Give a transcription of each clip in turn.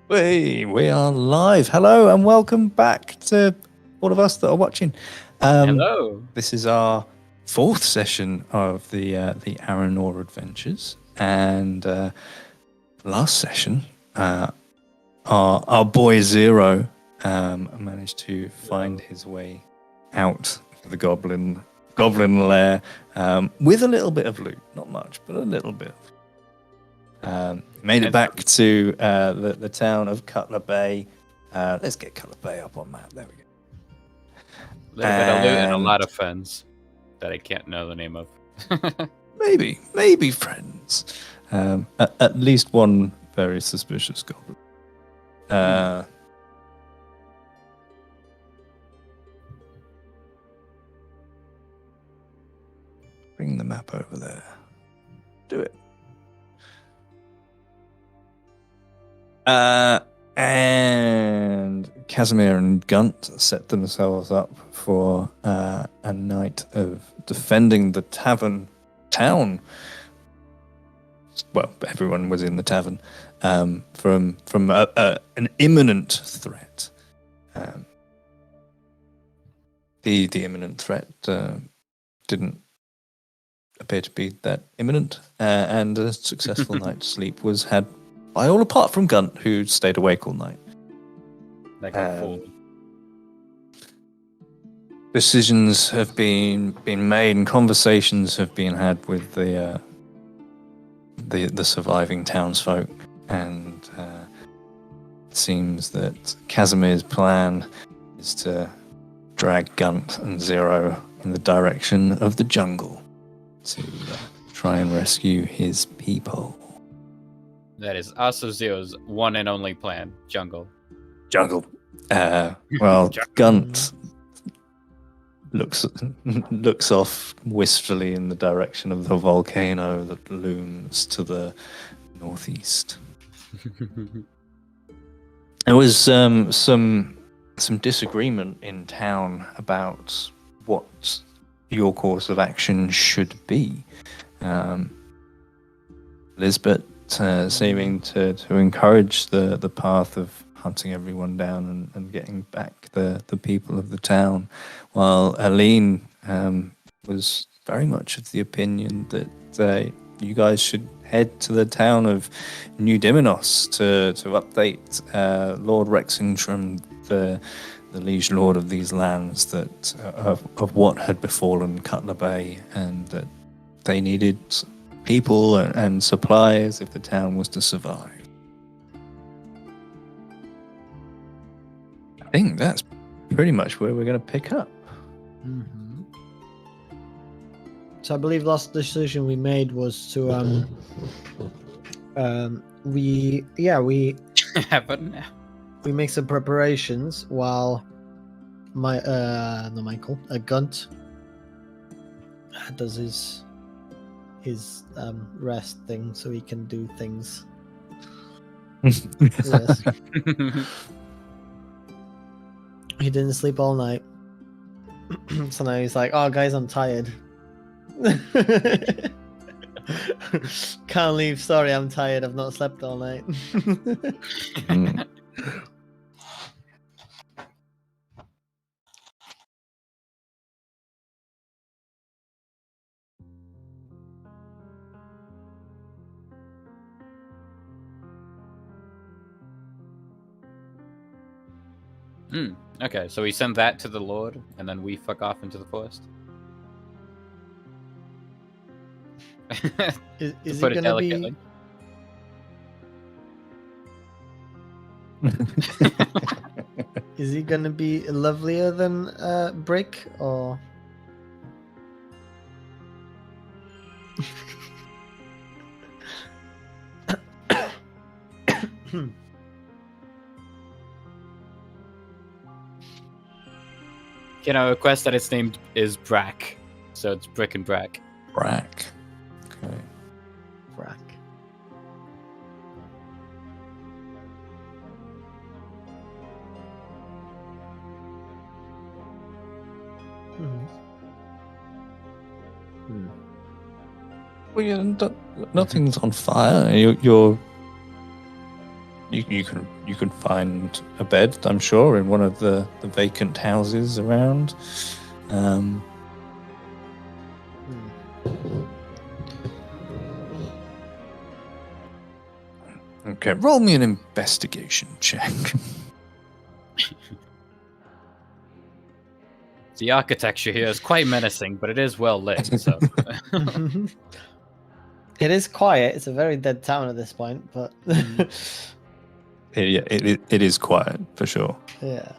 We are live. Hello and welcome back to all of us that are watching. Hello. This is our fourth session of the Arinor adventures, and last session, our boy Zero managed to find his way out of the goblin lair with a little bit of loot, not much, but a little bit. Made it back to the town of Cutler Bay. Let's get Cutler Bay up on map. There we go. A little bit of loot and a lot of friends that I can't know the name of. maybe friends. At least one very suspicious goblin. Bring the map over there. Do it. And Casimir and Gunt set themselves up for a night of defending the town. Well, everyone was in the tavern from an imminent threat. The imminent threat didn't appear to be that imminent, and a successful night's sleep was had by all apart from Gunt, who stayed awake all night. Like a fool. Decisions have been made and conversations have been had with the surviving townsfolk, and it seems that Casimir's plan is to drag Gunt and Zero in the direction of the jungle to try and rescue his people. That is also Zero's one and only plan. Jungle. Well, Gunt looks off wistfully in the direction of the volcano that looms to the northeast. There was some disagreement in town about what your course of action should be. Lisbeth seeming to encourage the path of hunting everyone down and getting back the people of the town, while Aline was very much of the opinion that you guys should head to the town of New Diminos to update Lord Rexingtram, the liege lord of these lands, that of what had befallen Cutler Bay, and that they needed people and supplies if the town was to survive. I think that's pretty much where we're going to pick up. Mm-hmm. So I believe last decision we made was to we make some preparations while Gunt does his rest thing so he can do things. Yes. He didn't sleep all night. So now he's like, oh guys, I'm tired. Can't leave, sorry, I'm tired, I've not slept all night. Okay, so we send that to the Lord, and then we fuck off into the forest. Is it gonna be? Is he gonna be lovelier than Brick, or? Can I request that its name is Brack? So it's Brick and Brack. Brack. Okay. Brack. Well, nothing's on fire. You're You can find a bed, I'm sure, in one of the vacant houses around. Okay, roll me an investigation check. The architecture here is quite menacing, but it is well lit. So It is quiet. It's a very dead town at this point, but It is quiet for sure. yeah.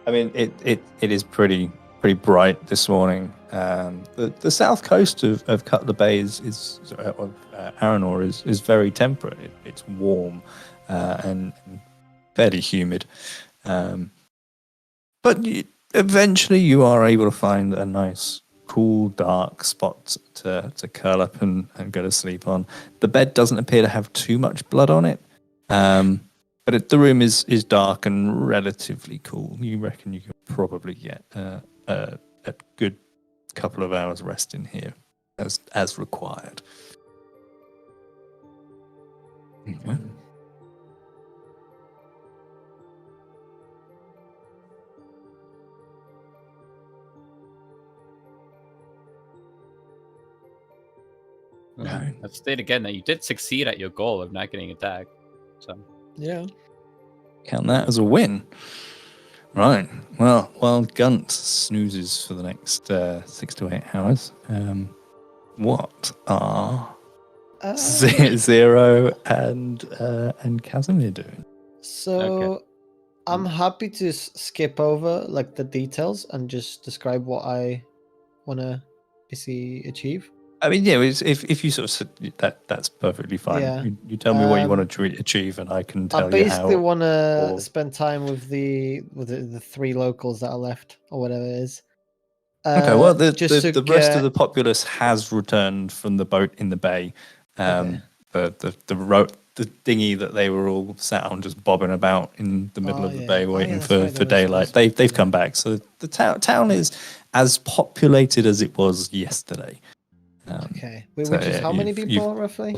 I mean, it is pretty bright this morning. The south coast of Cutler Bay of Arinor is very temperate. It's warm and fairly humid, but eventually you are able to find a nice, cool, dark spot to curl up and go to sleep on. The bed doesn't appear to have too much blood on it. But the room is dark and relatively cool. You reckon you could probably get a good couple of hours rest in here, as required. Okay. I've stated again that you did succeed at your goal of not getting attacked. So Yeah. Count that as a win. Right. Well, while Gunt snoozes for the next 6 to 8 hours, what are Zero and Casimir doing? So Okay. I'm happy to skip over like the details and just describe what I want to basically achieve. I mean, yeah, if you sort of said that's perfectly fine. Yeah. You tell me what you want to achieve, and I can tell I you basically how. want to or- spend time with the 3 locals that are left or whatever it is. Okay, well, the rest of the get populace has returned from the boat in the bay. Okay. The dinghy that they were all sat on, just bobbing about in the middle of the bay, waiting that's for, right, for there daylight. was They've come back, so the town is as populated as it was yesterday. Okay. So, Which is yeah, how many you've- people roughly?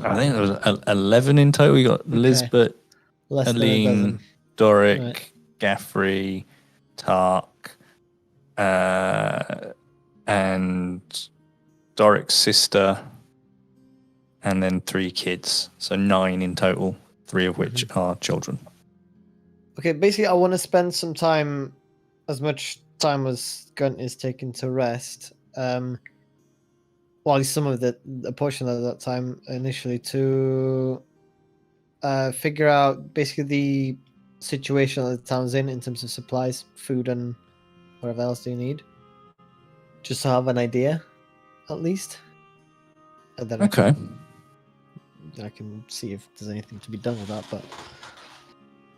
I think there was 11 in total. We got Lisbeth, Less than a Aline, dozen. Doric, Right. Gaffrey, Tark, and Doric's sister, and then 3 kids. So 9 in total, 3 of which are children. Okay, basically I want to spend some time, as much time as Gunt is taking to rest. Well, some of a portion of that time initially to figure out basically the situation that the town's in terms of supplies, food, and whatever else they need. Just to have an idea, at least. And then Okay. I can see if there's anything to be done with that, but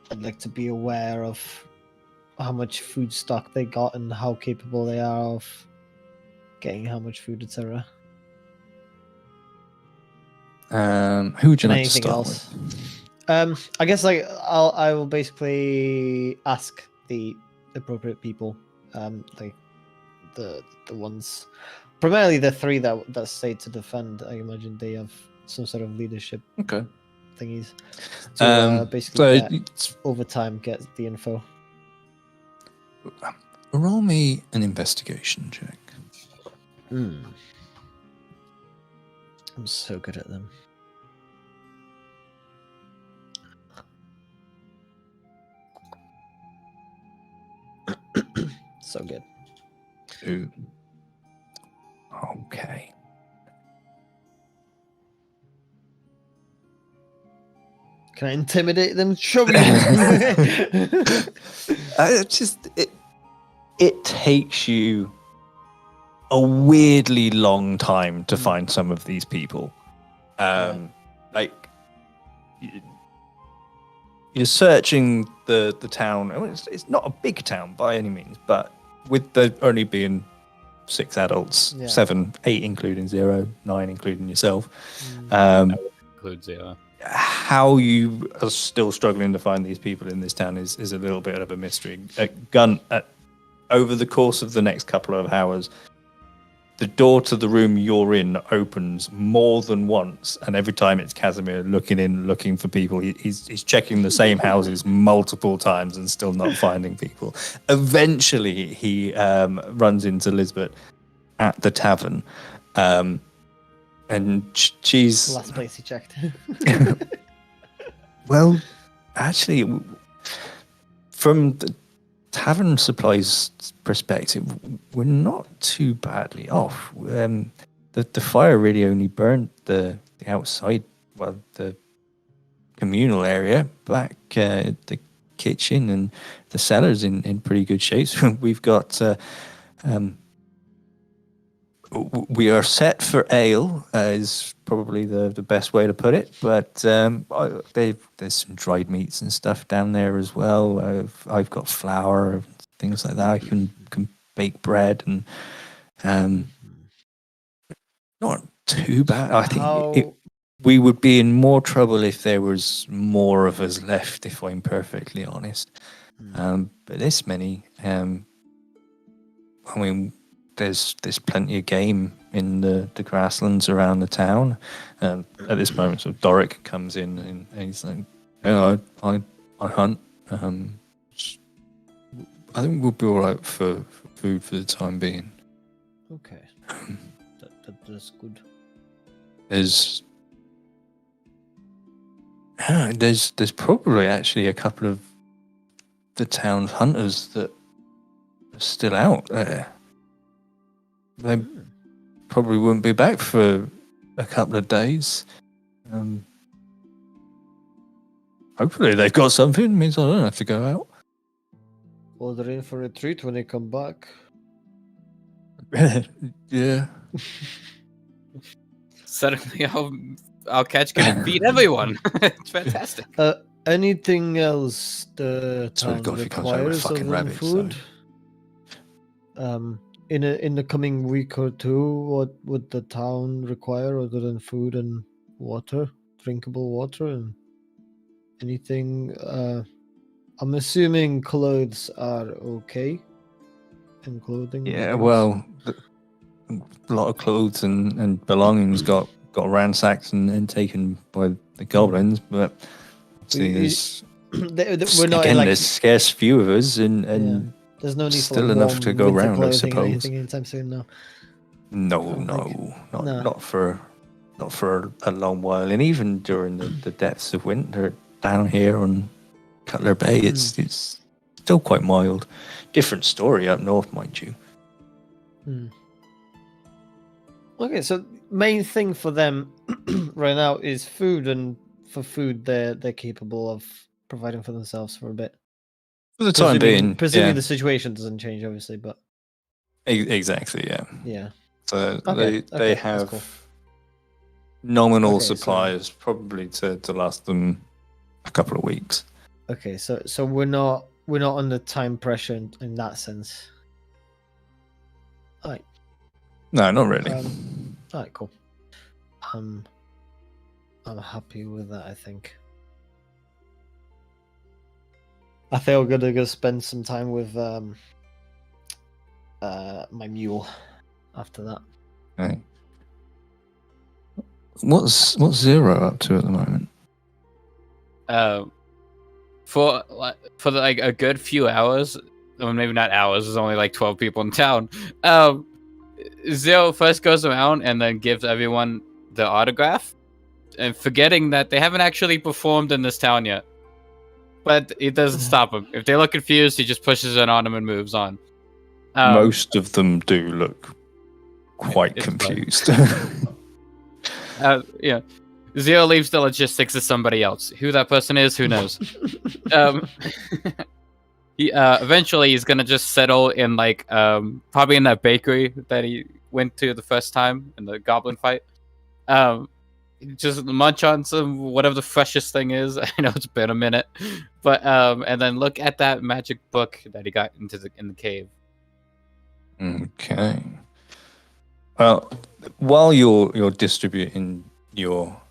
I'd like to be aware of how much food stock they got and how capable they are of getting how much food, etc. Who would you And like to anything start else. with? I guess I will basically ask the appropriate people, like the ones, primarily the 3 that stayed to defend. I imagine they have some sort of leadership Okay. thingies to basically over time get the info. Roll me an investigation check. I'm so good at them. So good. 2. Okay. Can I intimidate them? Show me. It takes you a weirdly long time to find some of these people. Like you're searching the town. I mean, it's not a big town by any means, but with there only being 6 adults, 7, 8 including 0, 9 including yourself. that would include 0. How you are still struggling to find these people in this town is a little bit of a mystery. Gunt, over the course of the next couple of hours, the door to the room you're in opens more than once, and every time it's Casimir looking in, looking for people. He's checking the same houses multiple times and still not finding people. Eventually, he runs into Lisbeth at the tavern, and she's Last place he checked. well, actually, from the tavern supplies perspective, we're not too badly off. The fire really only burnt the outside, well, the communal area, back the kitchen and the cellar's in pretty good shape. So we've got we are set for ale, is probably the best way to put it. But there's some dried meats and stuff down there as well. I've got flour, things like that. I can bake bread, and not too bad. I think we would be in more trouble if there was more of us left, if I'm perfectly honest. But this many, I mean, there's plenty of game in the grasslands around the town. At this moment, so Doric comes in and he's like, "Yeah, I hunt. I think we'll be all right for food for the time being." Okay, that's good. There's probably actually a couple of the town's hunters that are still out there. They probably wouldn't be back for a couple of days. Hopefully they've got something. It means I don't have to go out. Well, they're in for a treat when they come back. Yeah. Suddenly, our catch can beat everyone. It's fantastic. Anything else the Sorry, town God, if he comes out with requires other fucking than rabbits, food? In the coming week or two, what would the town require other than food and water, drinkable water, and anything? I'm assuming clothes are okay, and clothing. Yeah, goods? well, a lot of clothes and belongings got ransacked and taken by the goblins, but see, there's we're not in again, like there's scarce few of us, and there's no need still for enough warm to go winter around, I clothing or suppose. anything anytime soon. No. Not for a long while, and even during the depths of winter down here on Cutler Bay, it's still quite mild. Different story up north, mind you. Okay, so main thing for them right now is food, and for food they're capable of providing for themselves for a bit. For the time being, presuming the situation doesn't change, obviously, but exactly, yeah. Yeah. So Okay, they that's have cool. nominal Okay, so- supplies, probably to last them a couple of weeks. Okay, so we're not under time pressure in that sense. Alright. No, not really. Alright, cool. I'm happy with that, I think. I think I'm gonna go spend some time with my mule after that. Okay. What's Zero up to at the moment? For like a good few hours, or maybe not hours. There's only like 12 people in town. Zero first goes around and then gives everyone the autograph, and forgetting that they haven't actually performed in this town yet. But it doesn't stop them. If they look confused, he just pushes it on them and moves on. Most of them do look quite it's confused. Yeah. Zero leaves the logistics to somebody else. Who that person is, who knows? Eventually he's gonna just settle in like probably in that bakery that he went to the first time in the goblin fight. Just munch on some whatever the freshest thing is. I know it's been a minute, but and then look at that magic book that he got in the cave. Okay. Well, while you're distributing your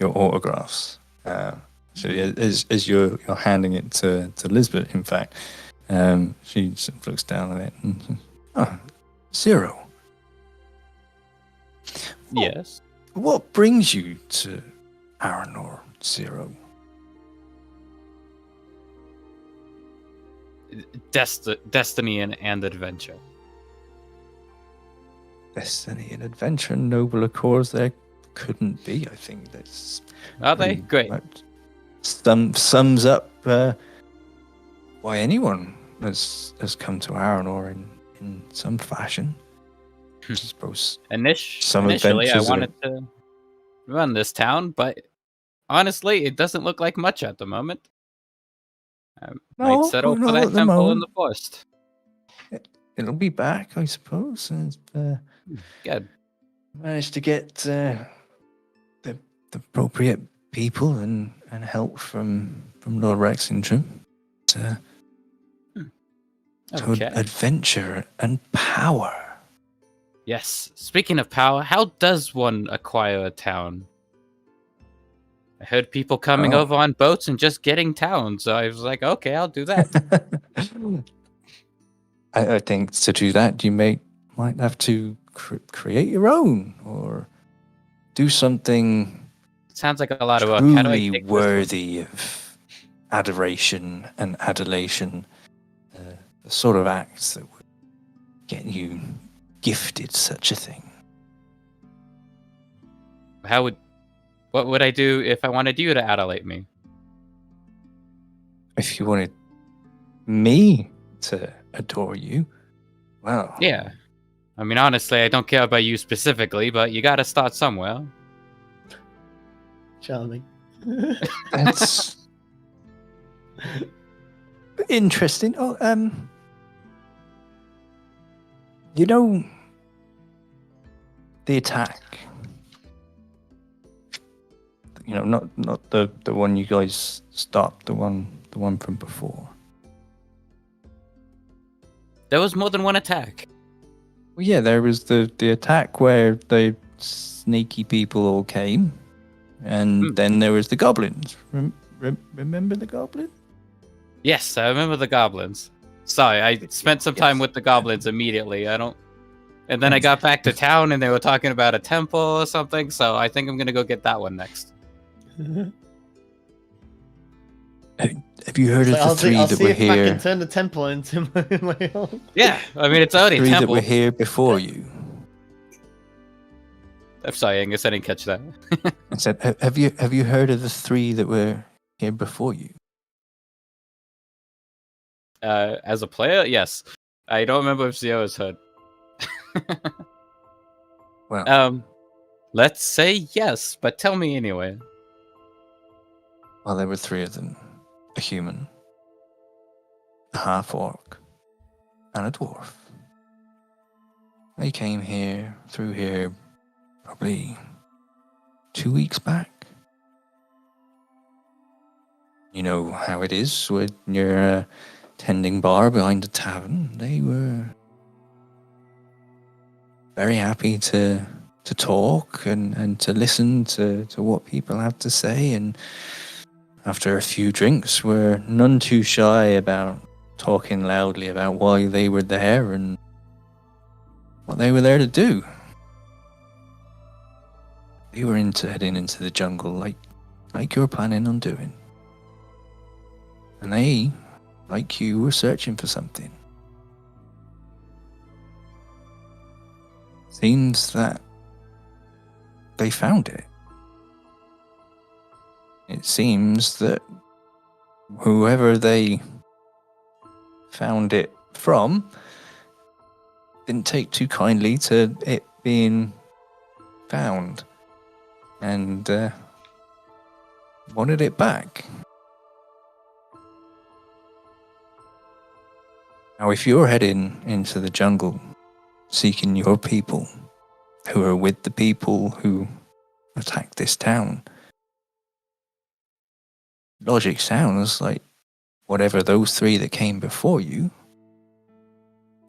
autographs, so as you're handing it to Lisbeth, in fact, she sort of looks down at it and says, "Oh, Zero, Yes. What brings you to Arinor, Zero? Destiny and adventure. Destiny and adventure, nobler cause there couldn't be. I think that's Are they? pretty Great. much sums up why anyone has come to Arinor in some fashion. I suppose some Initially, I adventures are. wanted to run this town, but honestly, it doesn't look like much at the moment. I might No, settle for not that at the temple in the moment. forest. It'll be back, I suppose. And Good. managed to get the appropriate people and help from Lord Rexington to Okay. adventure and power. Yes. Speaking of power, how does one acquire a town? I heard people coming Oh. over on boats and just getting towns. So I was like, okay, I'll do that. I think to do that, you might have to create your own or do something Sounds like a lot of work. How do I truly take this? worthy of adoration and adulation. The sort of acts that would get you gifted such a thing. What would I do if I wanted you to adulate me? If you wanted me to adore you, well, Yeah. I mean, honestly, I don't care about you specifically, but you gotta start somewhere. Charming. that's interesting. Oh, you know, the attack. You know, not the one you guys stopped, the one from before. There was more than one attack. Well, yeah, there was the attack where the sneaky people all came, and then there was the goblins. Remember the goblin? Yes, I remember the goblins. Sorry, I spent some time with the goblins immediately. And then I got back to town and they were talking about a temple or something, so I think I'm gonna go get that one next. Have you heard of the I'll three that see were if I here? can turn the temple into my own. Yeah, I mean, it's already a Three that temple. were here before you. I'm sorry, Angus, I didn't catch that. I said, have you heard of the three that were here before you? As a player, yes. I don't remember if Zio's heard. Well, Let's say yes, but tell me anyway. well, there were three of them: a human, a half-orc, and a dwarf. They came through here, probably 2 weeks back. You know how it is when you're tending bar behind a tavern. They were very happy to talk and to listen to what people have to say, and after a few drinks were none too shy about talking loudly about why they were there and what they were there to do. They were heading into the jungle like you were planning on doing. And they, like you, were searching for something. Seems that they found it. It seems that whoever they found it from didn't take too kindly to it being found and wanted it back. Now, if you're heading into the jungle seeking your people who are with the people who attacked this town, logic sounds like whatever those three that came before you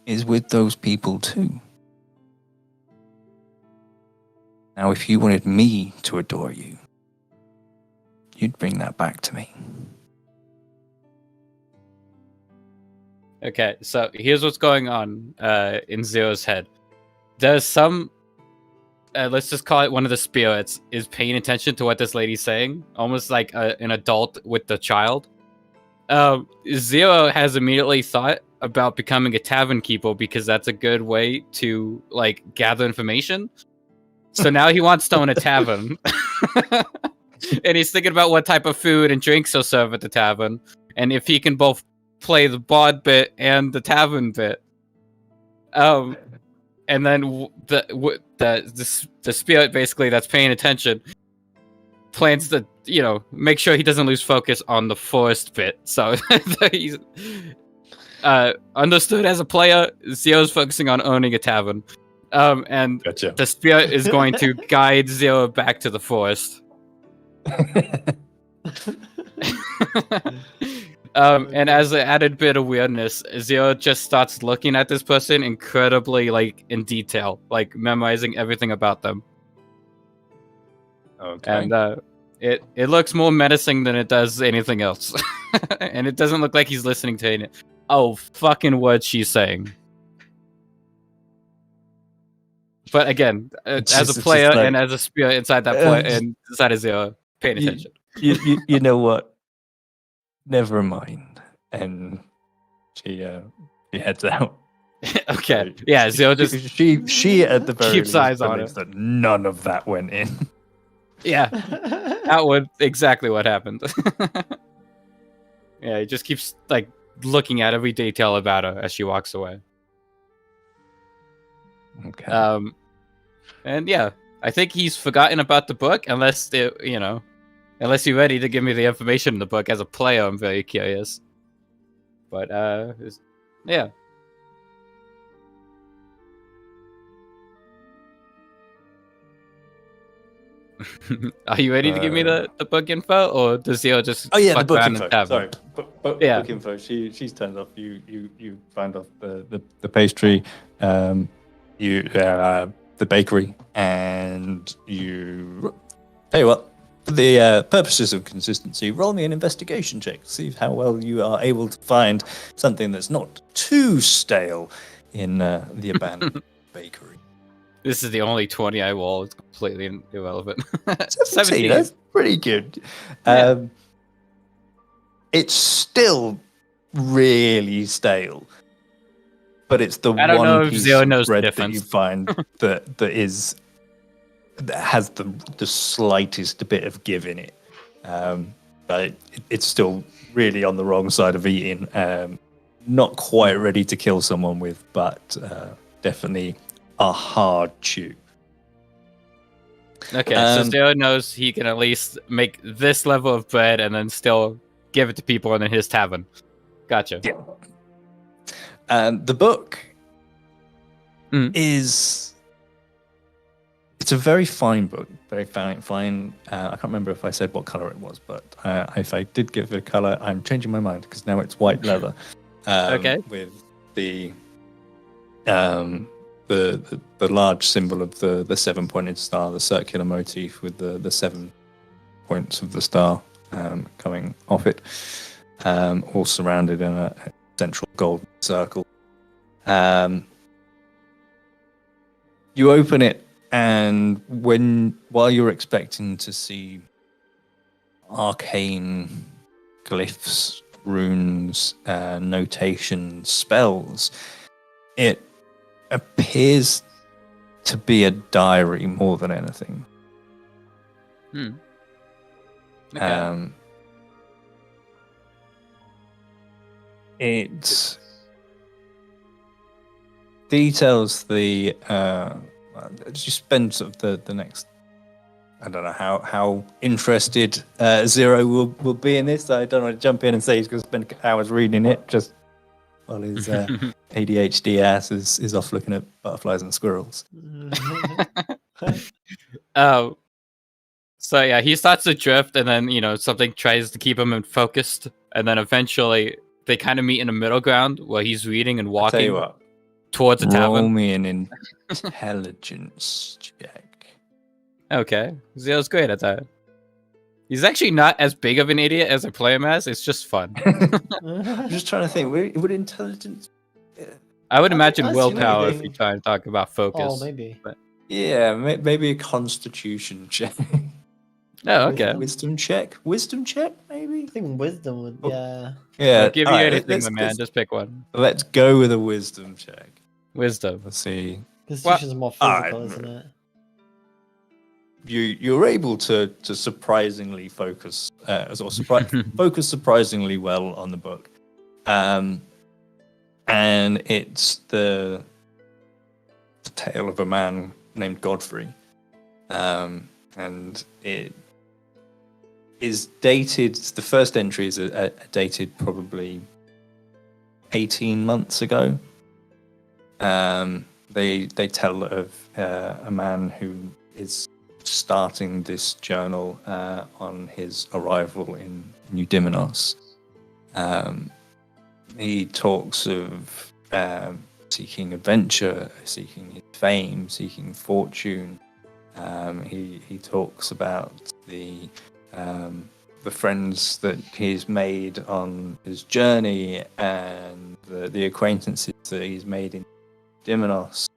is with those people too. Now, if you wanted me to adore you, you'd bring that back to me. Okay, so here's what's going on in Zero's head. There's some let's just call it one of the spirits, is paying attention to what this lady's saying, almost like an adult with the child. Zero has immediately thought about becoming a tavern keeper because that's a good way to like gather information. So now he wants to own a tavern. And he's thinking about what type of food and drinks he'll serve at the tavern, and if he can both play the bard bit and the tavern bit. And then the spirit basically that's paying attention plans to make sure he doesn't lose focus on the forest bit. So he's understood as a player. Zero's focusing on owning a tavern, and Gotcha. the spirit is going to guide Zero back to the forest. And as an added bit of weirdness, Zero just starts looking at this person incredibly like in detail, like memorizing everything about them. Okay. And it looks more menacing than it does anything else. And it doesn't look like he's listening to any fucking words she's saying. But again, as a player and as a spirit inside that player and inside of Zero, paying attention. You know what? Never mind. And she heads out. Okay. Yeah, Zero just she at the very keeps least eyes on believes it. that none of that went in. Yeah. That was exactly what happened. Yeah, he just keeps like looking at every detail about her as she walks away. Okay. And yeah, I think he's forgotten about the book unless unless you're ready to give me the information in the book. As a player, I'm very curious. But yeah. Are you ready to give me the book info, or does Zero just the fuck book around info. and tab? Sorry, book info. She's turned off. You find off the pastry, the bakery, and you. Tell you what, for the purposes of consistency, roll me an investigation check. See how well you are able to find something that's not too stale in the abandoned bakery. This is the only 20 I roll. It's completely irrelevant. 17. That's pretty good. Yeah. It's still really stale, but it's the I don't know one if piece Zero of knows the bread that difference. you find that has the slightest bit of give in it. But it's still really on the wrong side of eating. Not quite ready to kill someone with, but definitely a hard chew. Okay, so Zero knows he can at least make this level of bread and then still give it to people in his tavern. Gotcha. Yeah. The book Mm. it's a very fine book, very fine. I can't remember if I said what color it was, but if I did give it a color, I'm changing my mind because now it's white leather. Okay. With the large symbol of the 7-pointed star, the circular motif with the 7 points of the star coming off it, all surrounded in a central golden circle. You open it, and while you're expecting to see arcane glyphs, runes, notations, spells, it appears to be a diary more than anything. Okay. It details the you spend sort of the next, I don't know how interested Zero will be in this. I don't want to jump in and say he's going to spend hours reading it just while his ADHD ass is off looking at butterflies and squirrels. So yeah, he starts to drift, and then something tries to keep him focused, and then eventually they kind of meet in a middle ground where he's reading and I'll tell you walking what, towards a roll tavern. me an intelligence check. Okay, Zero's great at that. He's actually not as big of an idiot as I play him as. It's just fun. I'm just trying to think. Would intelligence? I would imagine I see what willpower you're if you try and talk about focus. Oh, maybe. But Yeah, maybe a Constitution check. Oh, okay. Wisdom check. Wisdom check, maybe. I think wisdom would. Oh. Yeah. Yeah. I'll give you alright, anything, my man. Just pick one. let's go with a wisdom check. Wisdom. Let's see. Constitution's more Alright. physical, isn't it? You're able to surprisingly focus focus surprisingly well on the book, and it's the tale of a man named Godfrey, and it is dated. The first entry is dated probably 18 months ago. They tell of a man who is starting this journal on his arrival in New Dimenos. He talks of seeking adventure, seeking his fame, seeking fortune. He talks about the friends that he's made on his journey and the acquaintances that he's made in Dimenos.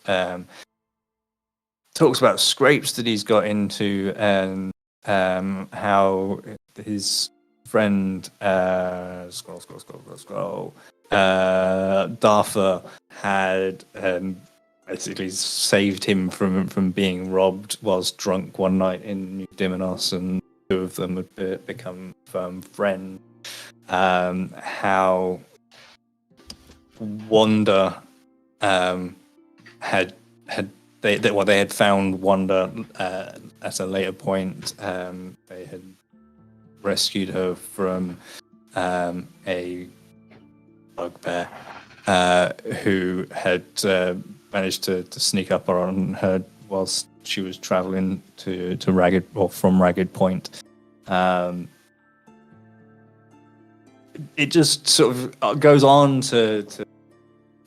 Talks about scrapes that he's got into and how his friend Dartha had basically saved him from being robbed whilst drunk one night in New Dimenos, and two of them had become firm friends. How Wanda had they had found Wanda at a later point. They had rescued her from a bugbear who had managed to sneak up on her whilst she was traveling to Ragged, or from Ragged Point. It just sort of goes on to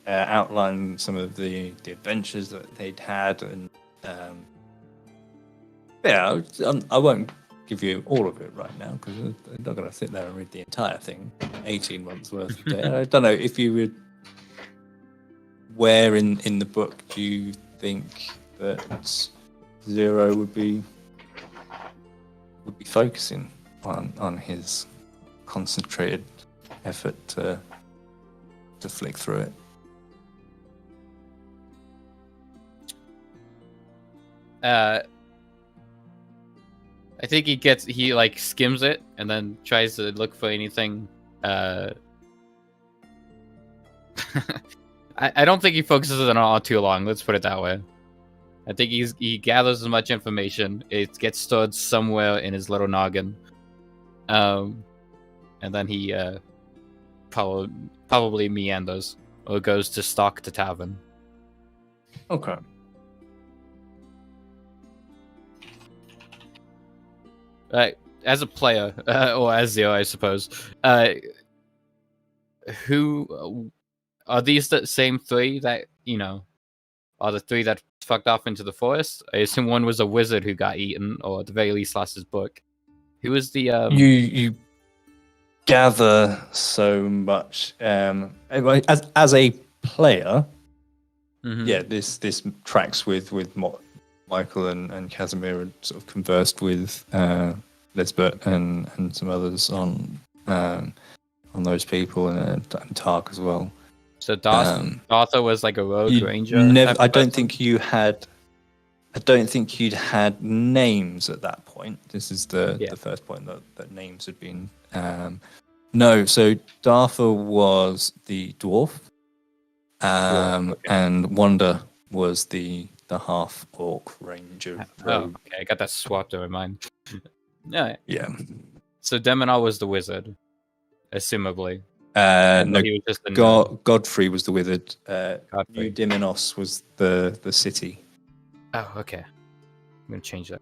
outline some of the adventures that they'd had, and I won't give you all of it right now because I'm not going to sit there and read the entire thing. 18 months worth of data. I don't know if you would. Where in the book do you think that Zero would be focusing on his concentrated effort to flick through it? I think he like skims it and then tries to look for anything. I don't think he focuses on it all too long. Let's put it that way. I think he gathers as much information. It gets stored somewhere in his little noggin, and then he probably meanders or goes to stalk the tavern. Okay. As a player, or as Zero, I suppose, who are these the same three that, are the three that fucked off into the forest? I assume one was a wizard who got eaten, or at the very least lost his book. Who was the... You gather so much. As a player, yeah, this tracks with Michael and Casimir had sort of conversed with Lisbeth and some others on those people, and Tark as well. So Dartha was like a rogue ranger. I don't think you'd had names at that point. This is the first point that names had been. No, so Dartha was the dwarf, and Wanda was the half orc ranger. Oh, okay, I got that swapped in my mind. Yeah. So Demonar was the wizard, assumably. No, he was just Godfrey was the wizard. New Dimenos was the city. Oh, okay. I'm gonna change that.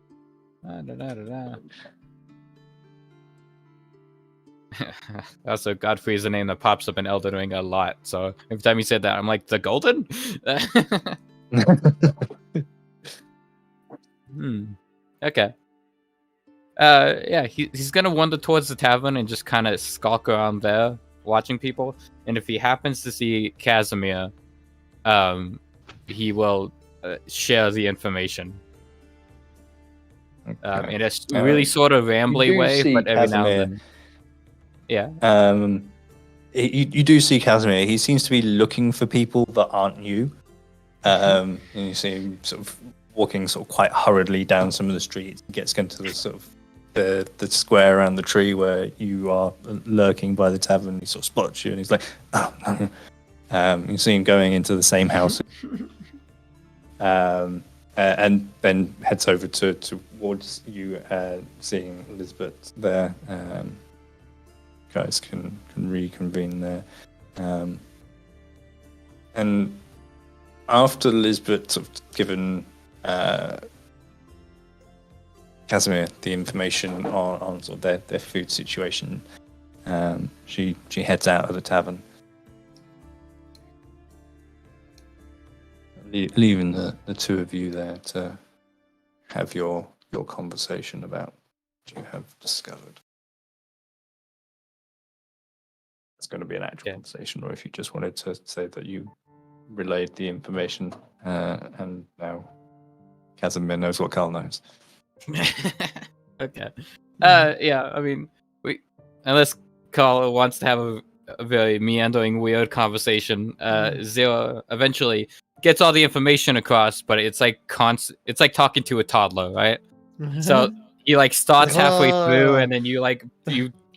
Also, Godfrey is a name that pops up in Elden Ring a lot. So every time you said that, I'm like, the Golden? Okay. Yeah, he's gonna wander towards the tavern and just kind of skulk around there, watching people. And if he happens to see Casimir, he will share the information Okay. in a really sort of You rambly do way, see but every now and Casimir. then. Yeah. You do see Casimir. He seems to be looking for people that aren't you. And you see him sort of walking sort of quite hurriedly down some of the streets. He gets into the sort of the square around the tree where you are lurking by the tavern. He sort of spots you and he's like, "Oh, no." You see him going into the same house, and then heads over towards you, seeing Elizabeth there. Guys can reconvene there, and after Lisbeth sort of given Casimir the information on sort of their food situation, she heads out of the tavern, leaving the two of you there to have your conversation about what you have discovered. It's going to be an actual conversation, or if you just wanted to say that you relayed the information, and now Casimir knows what Carl knows. Okay. Yeah, I mean, unless Carl wants to have a very meandering, weird conversation, Zero eventually gets all the information across, but it's like it's like talking to a toddler, right? So he like starts halfway through, and then you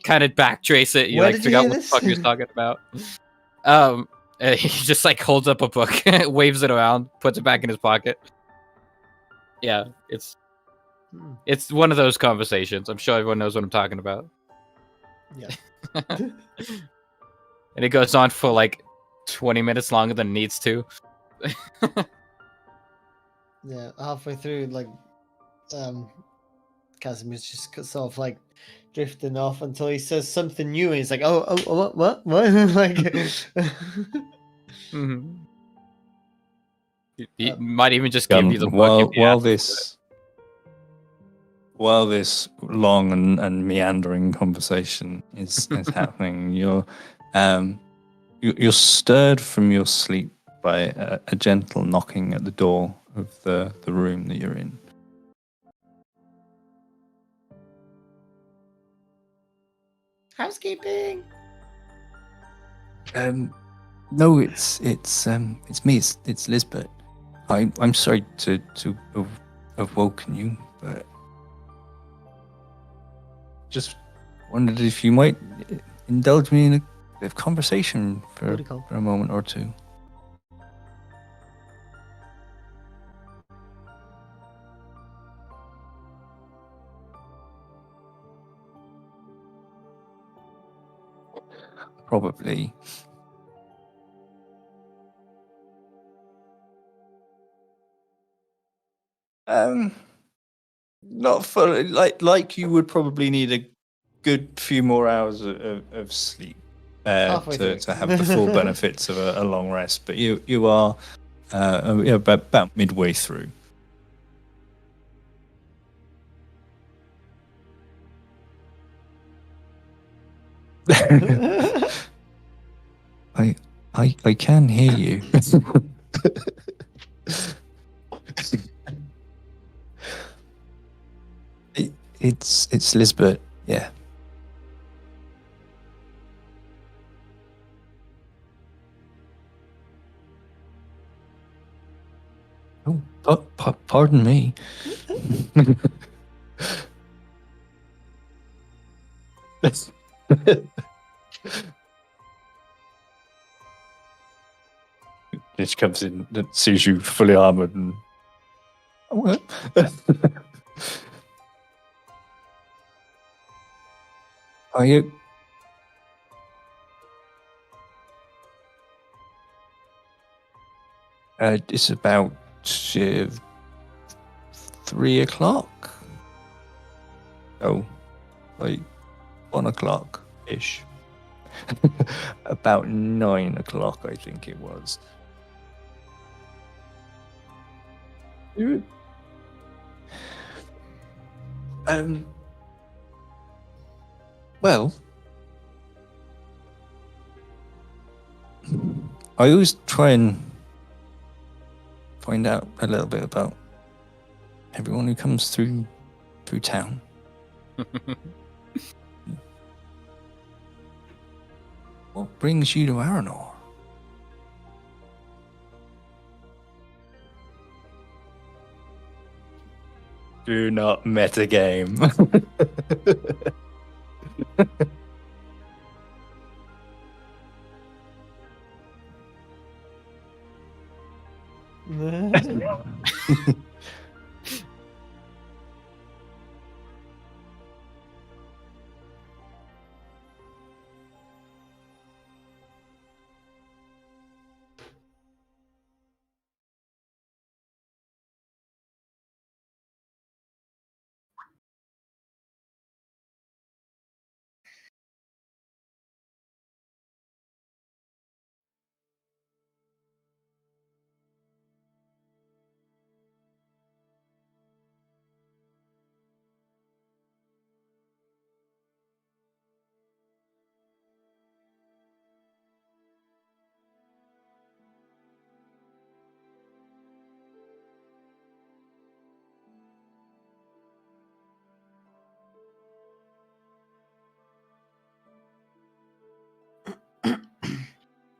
kind of backtrace it. You Where like did you figure out hear what the this? fuck he was talking about. And he just like holds up a book, waves it around, puts it back in his pocket. Yeah, it's one of those conversations. I'm sure everyone knows what I'm talking about. Yeah. And it goes on for like 20 minutes longer than it needs to. Yeah, halfway through, like, Casimir's just sort of like drifting off until he says something new, and he's like, "Oh, what?" Like, Mm-hmm. He might even just give you the book. While this long and meandering conversation is happening, you're stirred from your sleep by a gentle knocking at the door of the room that you're in. housekeeping. No, it's me. It's Lisbeth. I'm sorry to have woken you, but just wondered if you might indulge me in a bit of conversation for a moment or two. Probably. Not for like you would probably need a good few more hours of sleep to have the full benefits of a long rest. But you are about midway through. I can hear you. It's Lisbeth, yeah. Oh, pardon me. She comes in and sees you fully armored and what? Are you? It's about 3 o'clock. Oh, like 1 o'clock ish. About 9 o'clock, I think it was. Well, I always try and find out a little bit about everyone who comes through town. What brings you to Arinor? Do not metagame.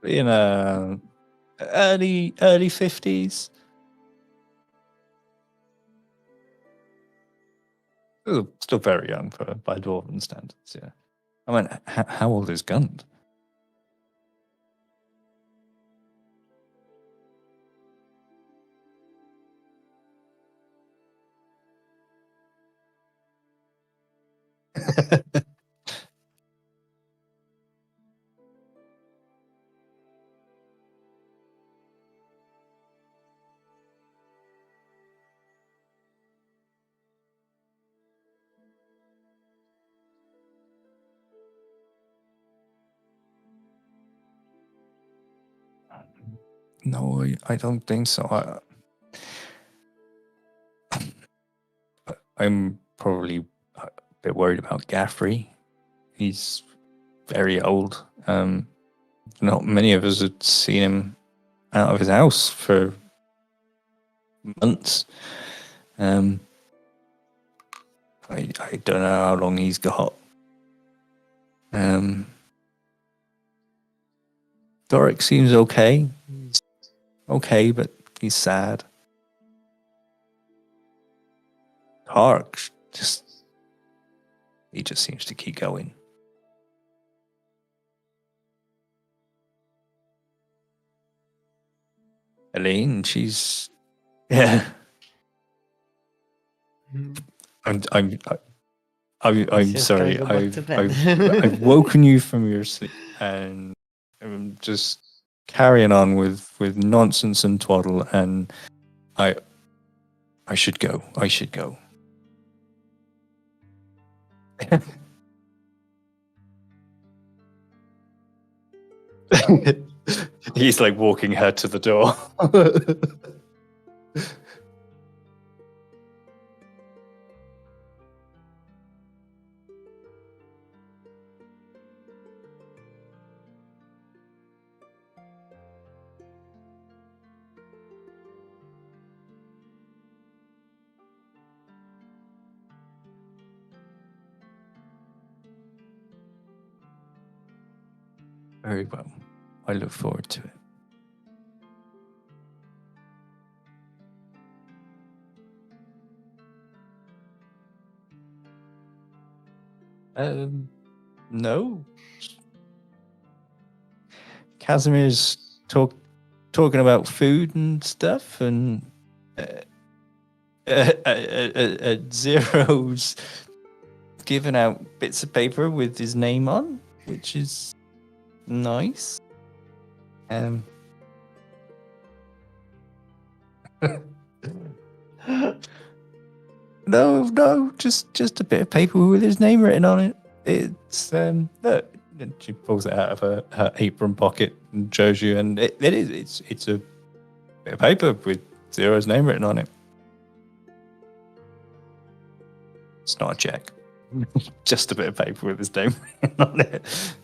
In early 50s. Still very young by dwarven standards. Yeah. I mean, how old is Gund? No, I don't think so. I'm probably a bit worried about Gaffrey. He's very old. Not many of us had seen him out of his house for months. I don't know how long he's got. Doric seems okay. He's okay, but he's sad. Hark he just seems to keep going. Elaine, she's yeah. I'm sorry. I've woken you from your sleep and I'm just carrying on with nonsense and twaddle, and I should go. I should go. He's like walking her to the door. Very well. I look forward to it. No. Casimir's talking about food and stuff, and Zero's giving out bits of paper with his name on, which is nice. No, just a bit of paper with his name written on it. It's look, and she pulls it out of her apron pocket and shows you, and it's a bit of paper with Zero's name written on it. It's not a check. Just a bit of paper with his name written on it.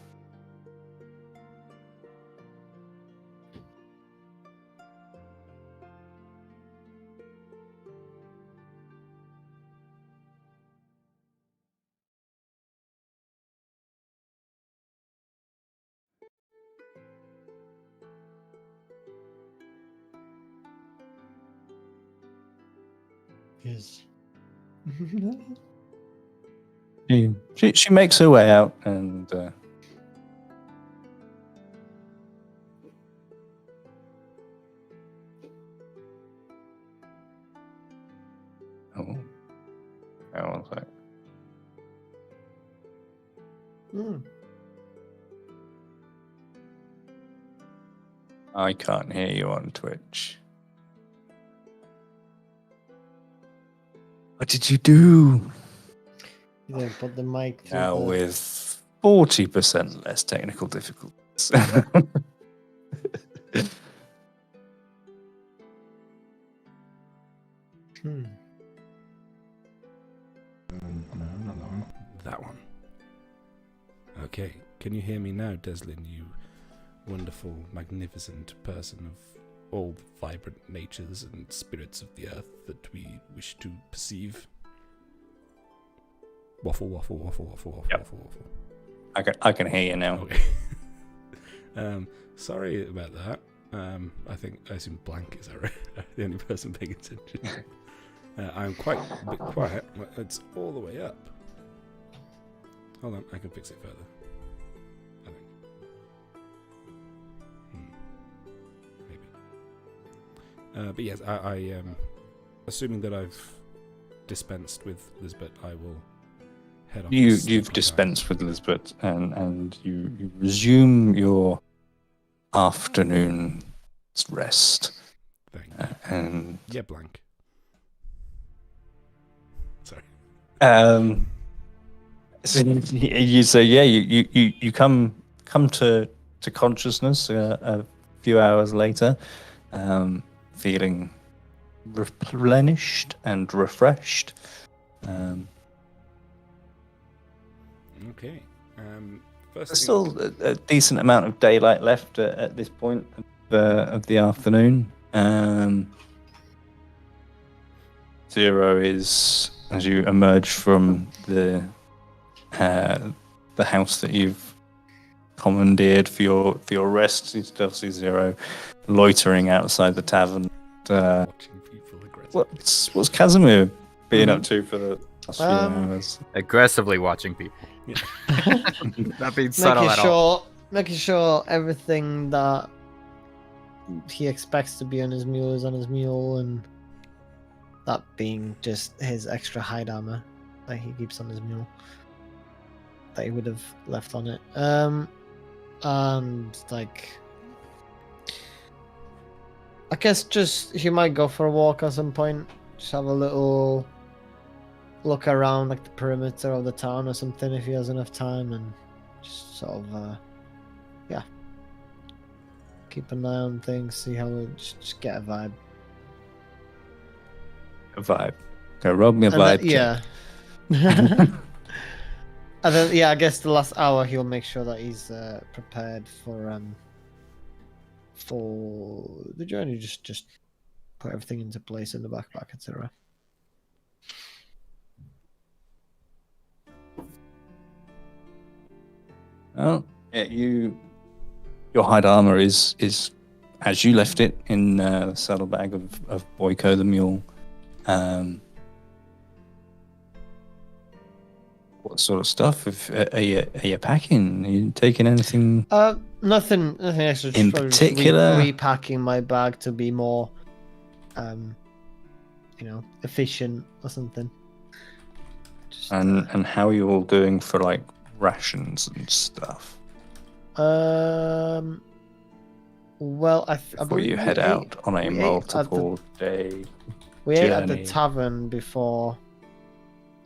Yes. She makes her way out and oh, hang on a sec. Mm. I can't hear you on Twitch. What did you do? You didn't put the mic through Now the... with 40% less technical difficulties. Hmm. No, not that one. That one. Okay, can you hear me now, Deslin, you wonderful, magnificent person of all the vibrant natures and spirits of the earth that we wish to perceive? Waffle, waffle, waffle, waffle, waffle, Yep. waffle, waffle. I can hear you now. Okay. Sorry about that. I assume Blank is the only person paying attention. I'm quite a bit quiet. It's all the way up. Hold on, I can fix it further. I think. Maybe. But yes, I assuming that I've dispensed with Lisbeth, I will head off. You've dispensed with Lisbeth and you resume your afternoon's rest. Thank you. And Yeah, Blank. Sorry. so you come to consciousness a few hours later, feeling replenished and refreshed. Okay. There's still a decent amount of daylight left at this point of the afternoon. Zero is, as you emerge from the house that you've commandeered for your rest, you still see Zero loitering outside the tavern. Watching people aggressively. What's Casimir been up to for the last few hours? Aggressively watching people. Yeah. Not being subtle at all. Making sure everything that he expects to be on his mule is on his mule, and that being just his extra hide armor that he keeps on his mule that he would have left on it. And like, I guess just he might go for a walk at some point, just have a little look around like the perimeter of the town or something if he has enough time, and just sort of keep an eye on things, see how it just get a vibe. A vibe. Okay, roll me a And vibe. yeah. And then I guess the last hour he'll make sure that he's prepared for the journey. Just put everything into place in the backpack, etc. Oh, yeah, your hide armor is as you left it in the saddlebag of Boyko the mule. What sort of stuff are you packing? Are you taking anything? Nothing extra. In Just probably just particular? repacking my bag to be more, efficient or something. Just, And how are you all doing for like rations and stuff well, I before believe you we head ate- out on a we ate at the- multiple day? We ate at the journey? tavern before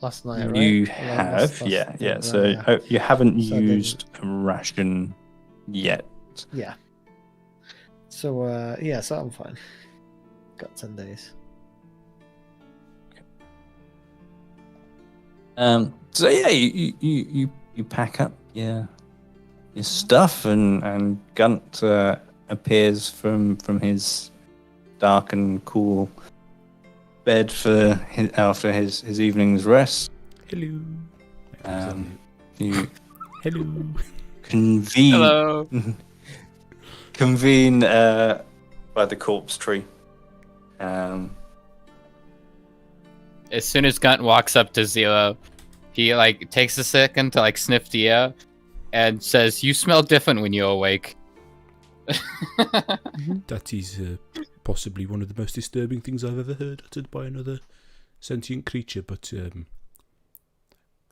last night, right? You Like, have, yeah. thing, So right, you haven't So I didn't- used a ration yet. yeah. So so I'm fine. Got 10 days. So yeah, you pack up your stuff, and Gunt appears from his dark and cool bed after his evening's rest. Hello. You Hello. convene Hello. convene by the corpse tree. as soon as Gunt walks up to Zero, he like takes a second to like sniff the air and says, "You smell different when you're awake." That is possibly one of the most disturbing things I've ever heard uttered by another sentient creature, but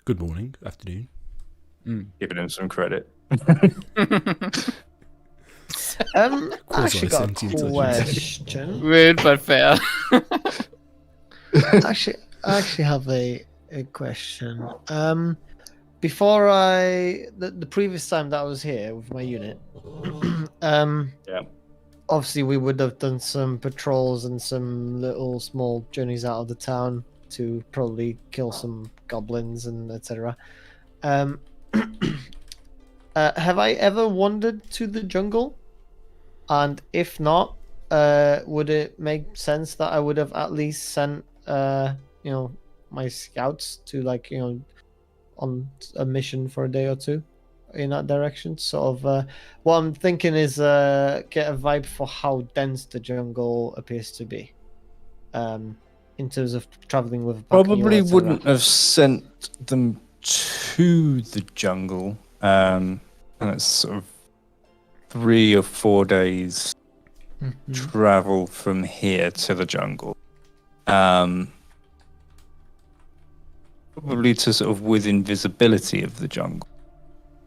good morning, afternoon. Giving him some credit. I actually got a Quasi-sentient, question. Rude but fair. I actually have a question. Before the previous time that I was here with my unit, Yeah. obviously we would have done some patrols and some little small journeys out of the town to probably kill some goblins and etc. Have I ever wandered to the jungle? And if not, would it make sense that I would have at least sent my scouts to on a mission for a day or two in that direction? Sort of what I'm thinking is get a vibe for how dense the jungle appears to be. In terms of traveling with a pack mule, Probably etc. wouldn't have sent them to the jungle. And it's sort of 3 or 4 days Mhm. travel from here to the jungle. Probably to sort of within visibility of the jungle.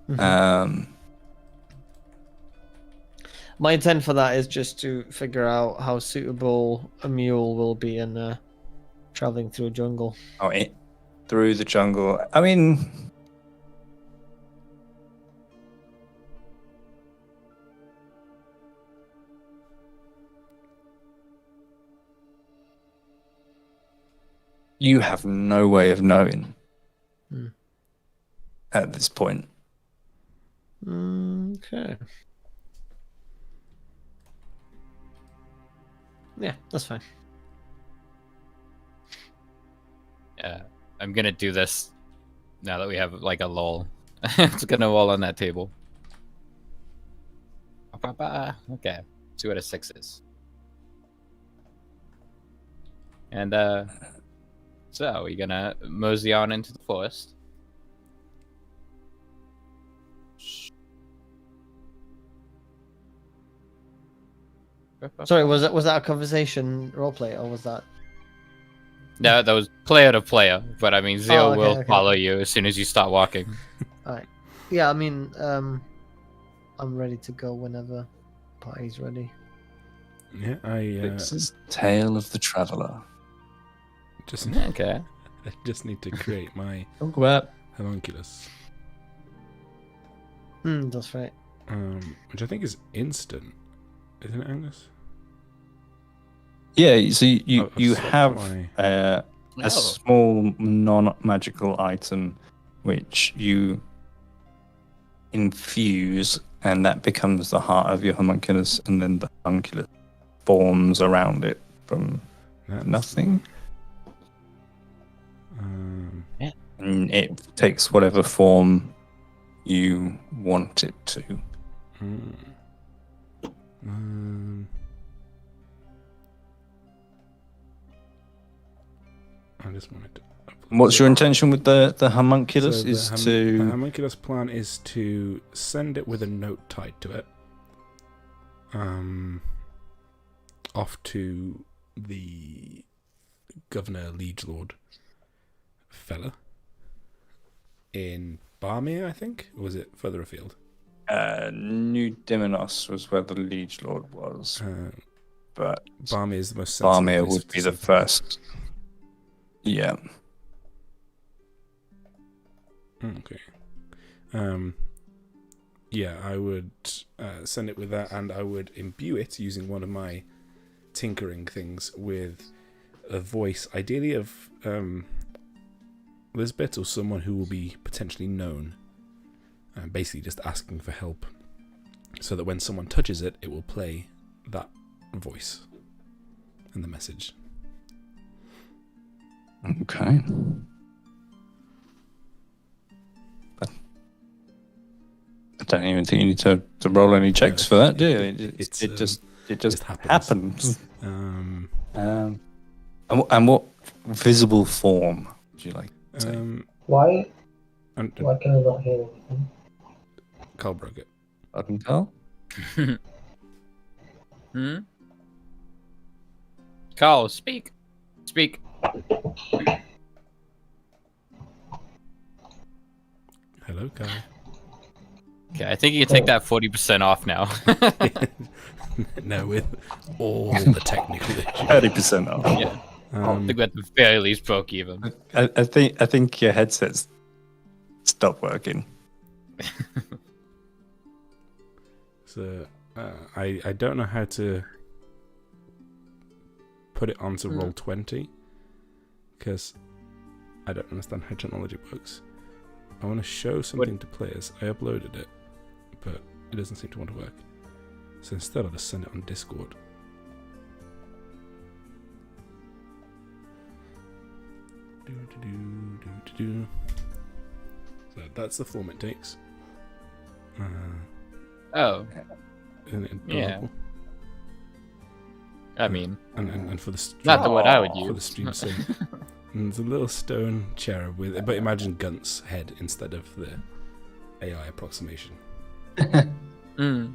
Mhm. My intent for that is just to figure out how suitable a mule will be in traveling through a jungle. Through the jungle. I mean, you have no way of knowing at this point. Okay. Yeah, that's fine. Yeah, I'm gonna do this now that we have like a lull. It's gonna roll on that table. Okay, see what a 6 is. And so we're gonna mosey on into the forest. Sorry, was that a conversation roleplay or was that? No, that was player to player, but I mean, Zio okay, will okay. follow you as soon as you start walking. All right. Yeah, I mean, I'm ready to go whenever party's ready. Yeah, This is Tale of the Traveller. just Okay. I just need to create my Talk about. homunculus, That's right. which I think is instant, isn't it, Angus? Yeah, so you I've swapped have my- a Oh. small non-magical item which you infuse, and that becomes the heart of your homunculus, and then the homunculus forms around it from That's- nothing, Um, and it takes whatever form you want it to. I just wanted to. What's your intention with the homunculus? So Is the to homunculus plan is to send it with a note tied to it, off to the Governor Liege Lord fella in Barmere, I think, or was it further afield? New Diminos was where the Liege Lord was, but Barmere is the most sensible Barmere place would to be the send things. first. Yeah. Okay. Yeah, I would send it with that, and I would imbue it using one of my tinkering things with a voice, ideally of Lisbeth or someone who will be potentially known. Basically, just asking for help, so that when someone touches it, it will play that voice and the message. Okay. I don't even think you need to roll any checks for that, do you? It just happens. happens. Um, And what visible form, would you like to say? Why And why can I not hear anything? Carl broke it. Pardon, Carl? Hmm? Carl, speak. Speak. Hello, Carl. Okay, I think you can take that 40% off now. No, with all the technical issues. 30% off. Yeah. I Um, think at the very least broke even. I think your headset's stopped working. so I don't know how to put it onto Roll20 because I don't understand how technology works. I want to show something to players. I uploaded it, but it doesn't seem to want to work. So instead, I'll just send it on Discord. So that's the form it takes. Oh, Isn't it Yeah. adorable? I mean, And for the stream, not the one I would for use. the stream's sake. And there's a little stone cherub with, but imagine Gunt's head instead of the AI approximation. Mm.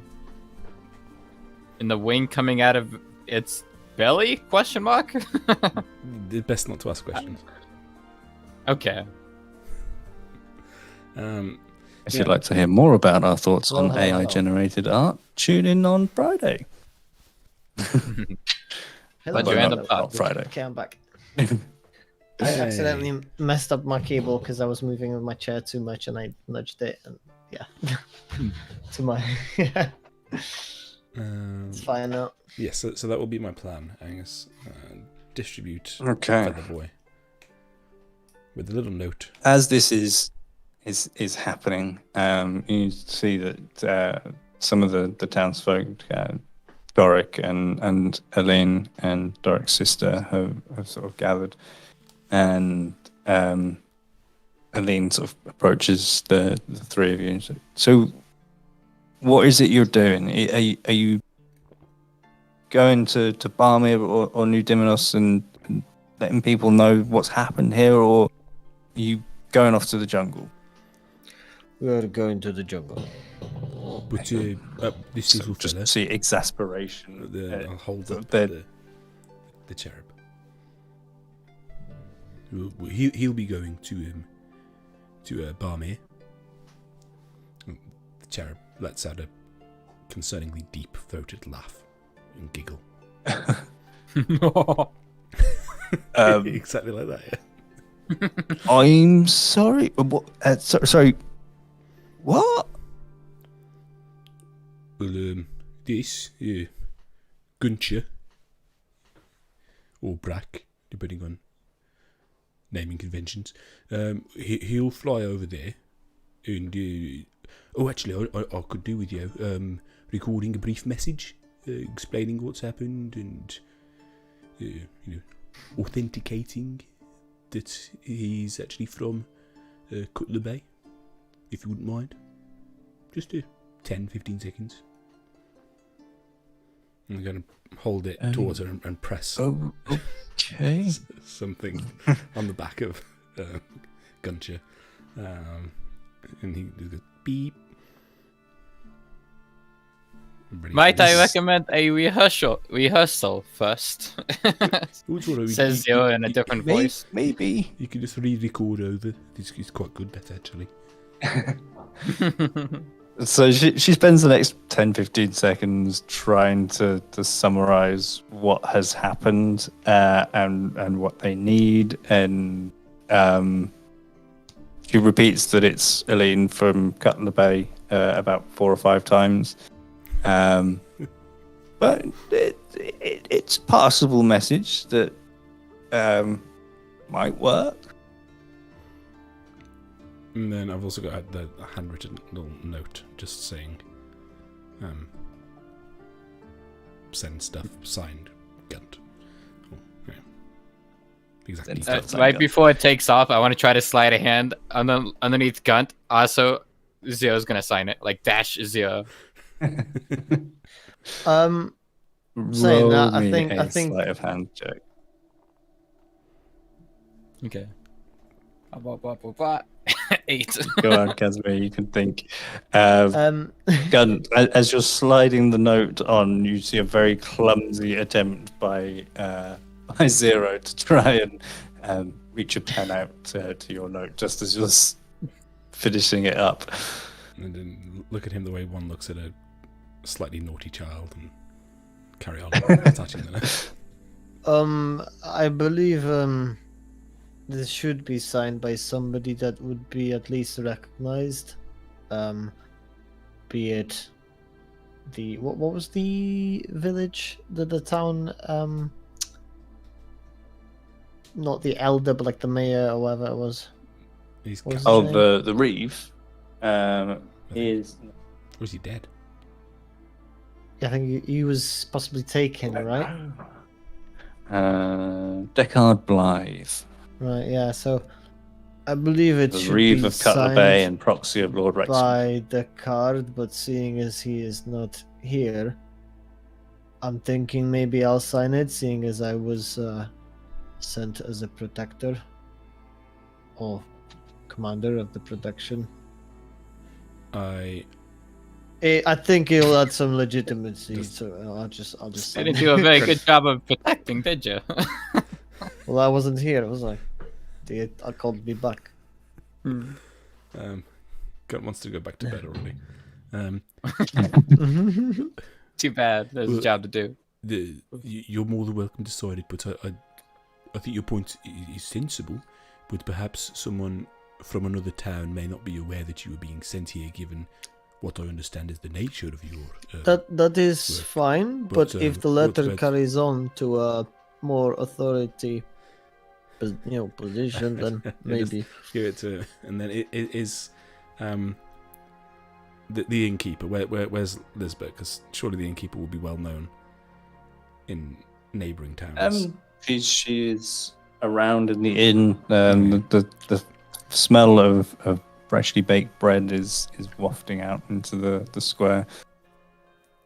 And the wing coming out of its belly? Question mark? It's best not to ask questions. Okay. If you'd like to hear more about our thoughts on Hello. AI-generated art, tune in on Friday. But you're in the not pod. Friday. Okay, I'm back. I accidentally messed up my cable because I was moving with my chair too much and I nudged it and yeah. to my it's fine now. Yeah, so that will be my plan, Angus. Distribute Okay. Feather Boy with a little note. As this is happening, you see that some of the townsfolk, Doric and Elaine and Doric's sister have sort of gathered, and Elaine sort of approaches the three of you and says, "So, what is it you're doing? Are you going to Barmir or New Diminos and letting people know what's happened here, or are you going off to the jungle?" We are going to the jungle. But this So little just fella, see exasperation. I'll hold up the- the cherub. He'll be going to Barmir. The cherub lets out a concerningly deep-throated laugh and giggle. Exactly like that. Yeah. I'm sorry. What? Sorry. What? Well, this Guncha or Brack, depending on naming conventions. He'll fly over there, and actually, I could do with you recording a brief message explaining what's happened and authenticating that he's actually from Cutler Bay, if you wouldn't mind. Just 10-15 seconds. I'm going to hold it towards her and press Okay. something on the back of Guncha. And he goes, beep. Might I recommend a rehearsal first? Says Zero in a different voice. Maybe. You can just re-record over. It's quite good, that actually. So she spends the next 10-15 seconds trying to summarize what has happened and what they need, and she repeats that it's Eileen from Cutler Bay about 4 or 5 times, but it's a passable message that might work. And then I've also got the handwritten little note just saying, send stuff, signed, Gunt. Oh, yeah. Exactly. Send stuff. Right before it takes off, I want to try to slide a hand underneath Gunt. Also, Zero's gonna sign it, like -0. Saying that, Roll I me think a sleight of hand check. Okay. 8. Go on, Casimir. You can think. Gun, as you're sliding the note on, you see a very clumsy attempt by Zero to try and reach a pen out to your note just as you're finishing it up. And then look at him the way one looks at a slightly naughty child and carry on attaching the note. I believe this should be signed by somebody that would be at least recognized. Be it the what was the village, the town, not the elder, but like the mayor or whatever it was. He's What was Oh, his name? the Reeve is. or is he dead? I think he was possibly taken, right? Deckard Blythe, Right, yeah. So I believe it the should Reeve be of Cutler Bay signed and proxy of Lord Wrexham. by the card, but seeing as he is not here, I'm thinking maybe I'll sign it, seeing as I was sent as a protector or commander of the protection. I I think it'll add some legitimacy, so I'll just You sign didn't it. do a very good job of protecting, did you? Well, I wasn't here, was I? I called me back. Gun wants to go back to bed already. Too bad. There's a job to do. You're more than welcome to sign it, but I think your point is sensible. But perhaps someone from another town may not be aware that you were being sent here, given what I understand is the nature of your. That is work. fine, But, but if the but- letter but- carries on to a more authority, position, then Yeah, just maybe. give it to, and then it is, the innkeeper. Where's Lisbeth? Because surely the innkeeper will be well known in neighbouring towns. She is around in the inn. The smell of freshly baked bread is wafting out into the square.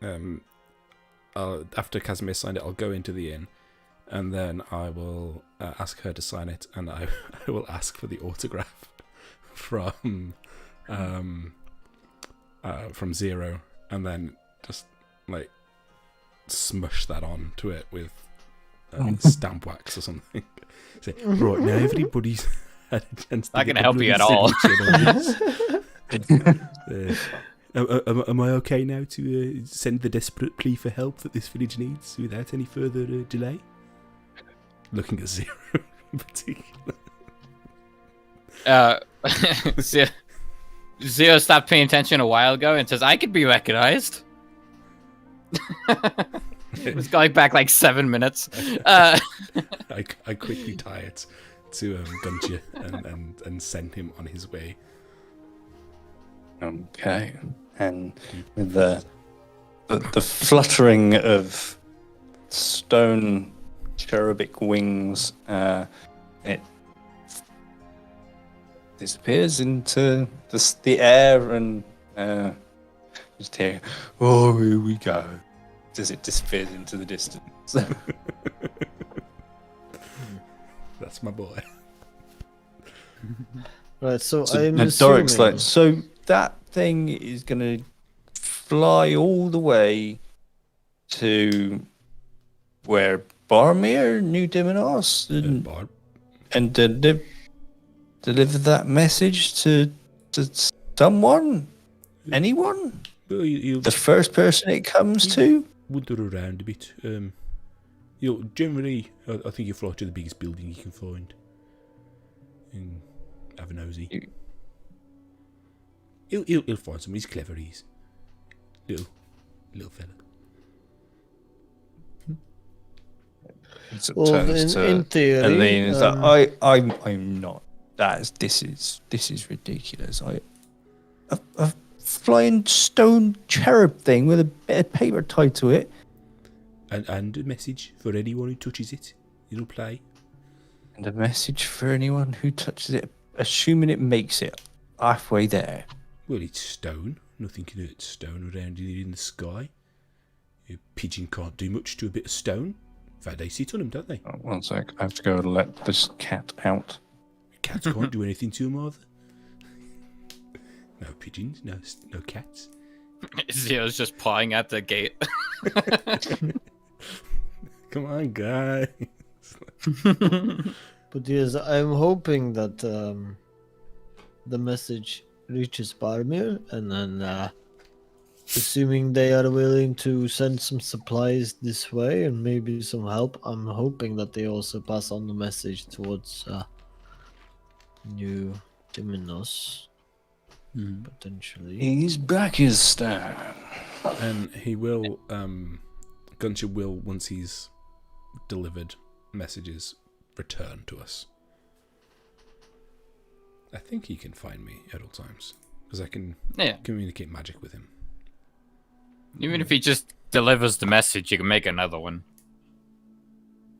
After Casimir signed it, I'll go into the inn, and then I will ask her to sign it, and I will ask for the autograph from Zero, and then just like smush that on to it with stamp wax or something. Say, right now, everybody's had a chance to Not get gonna a help you bloody at all. signature on this. Am I okay now to send the desperate plea for help that this village needs without any further delay? Looking at Zero in particular. Zero stopped paying attention a while ago and says, "I could be recognized." It's going back like 7 minutes. I quickly tie it to Guntia and send him on his way. Okay, and with the fluttering of stone cherubic wings, it disappears into the air, and just hear, "Oh, here we go," as it disappears into the distance. That's my boy. Right, so So I'm Doric's assuming... like, so that thing is gonna fly all the way to where Barmere, New Diminos, Barb. and deliver that message to someone, anyone, You'll the first person it comes to. wander around a bit. Generally, I think you fly to the biggest building you can find in Avanosy. He'll find some. He's clever. He's little fella. It Well, turns to in theory, Elaine. Is like, I'm not. This is ridiculous. A flying stone cherub thing with a bit of paper tied to it. And a message for anyone who touches it. It'll play. And a message for anyone who touches it, assuming it makes it halfway there. Well, it's stone. Nothing can hurt stone around here in the sky. A pigeon can't do much to a bit of stone. In fact, they sit on them, don't they? Oh, one sec, I have to go and let this cat out. cats can't do anything to them, either. No pigeons, no cats. Zero's just pawing at the gate. Come on, guy. But yes, I'm hoping that the message reaches Barmir, and then assuming they are willing to send some supplies this way and maybe some help, I'm hoping that they also pass on the message towards New Diminos, potentially. He's back his stand. And he will, Gunter will, once he's delivered messages, return to us. I think he can find me at all times, because I can communicate magic with him. Even if he just delivers the message, you can make another one.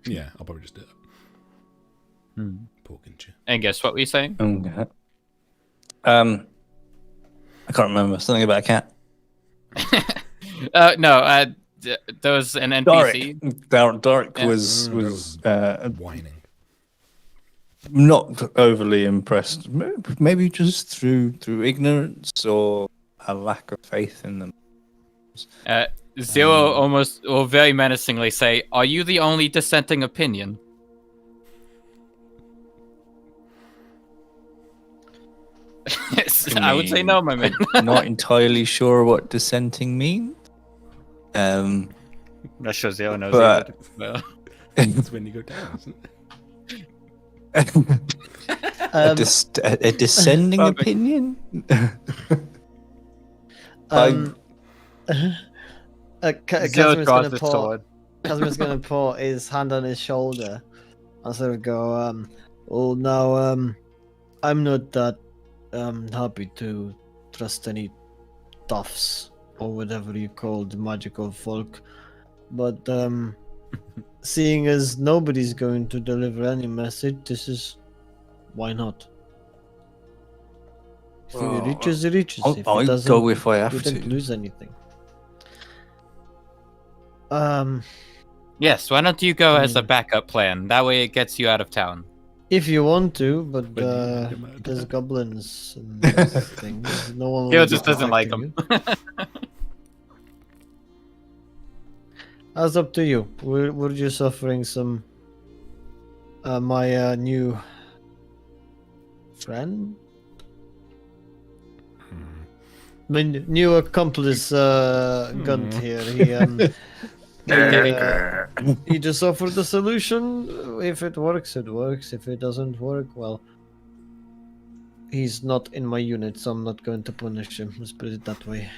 Yeah, I'll probably just do that. Poor Gunter. And guess what we're saying? Okay. I can't remember. Something about a cat. No, there was an NPC. Doric Yeah. was Whining. not overly impressed. Maybe just through ignorance or a lack of faith in them. Zero almost, or very menacingly say, "Are you the only dissenting opinion?" I would say no, my man. Not entirely sure what dissenting means. Not sure Zero knows But- either. Well, That's when you go down, isn't it? A descending Perfect. opinion. Zero draws the sword. Casimir's gonna put his hand on his shoulder and sort of go, well, now, I'm not that happy to trust any toughs or whatever you call the magical folk, but seeing as nobody's going to deliver any message, this is why not? If it reaches, it reaches. If it I'll doesn't, go if I have we don't to. lose anything. Yes, why don't you go as a backup plan? That way it gets you out of town. If you want to, but When you get mad. there's goblins and those things. No one. Zero will be just doesn't like protecting them. you. That's up to you. We're just offering some. My new friend, my new accomplice, Gunt here. He just offered the solution. If it works, it works. If it doesn't work, well, he's not in my unit, so I'm not going to punish him. Let's put it that way.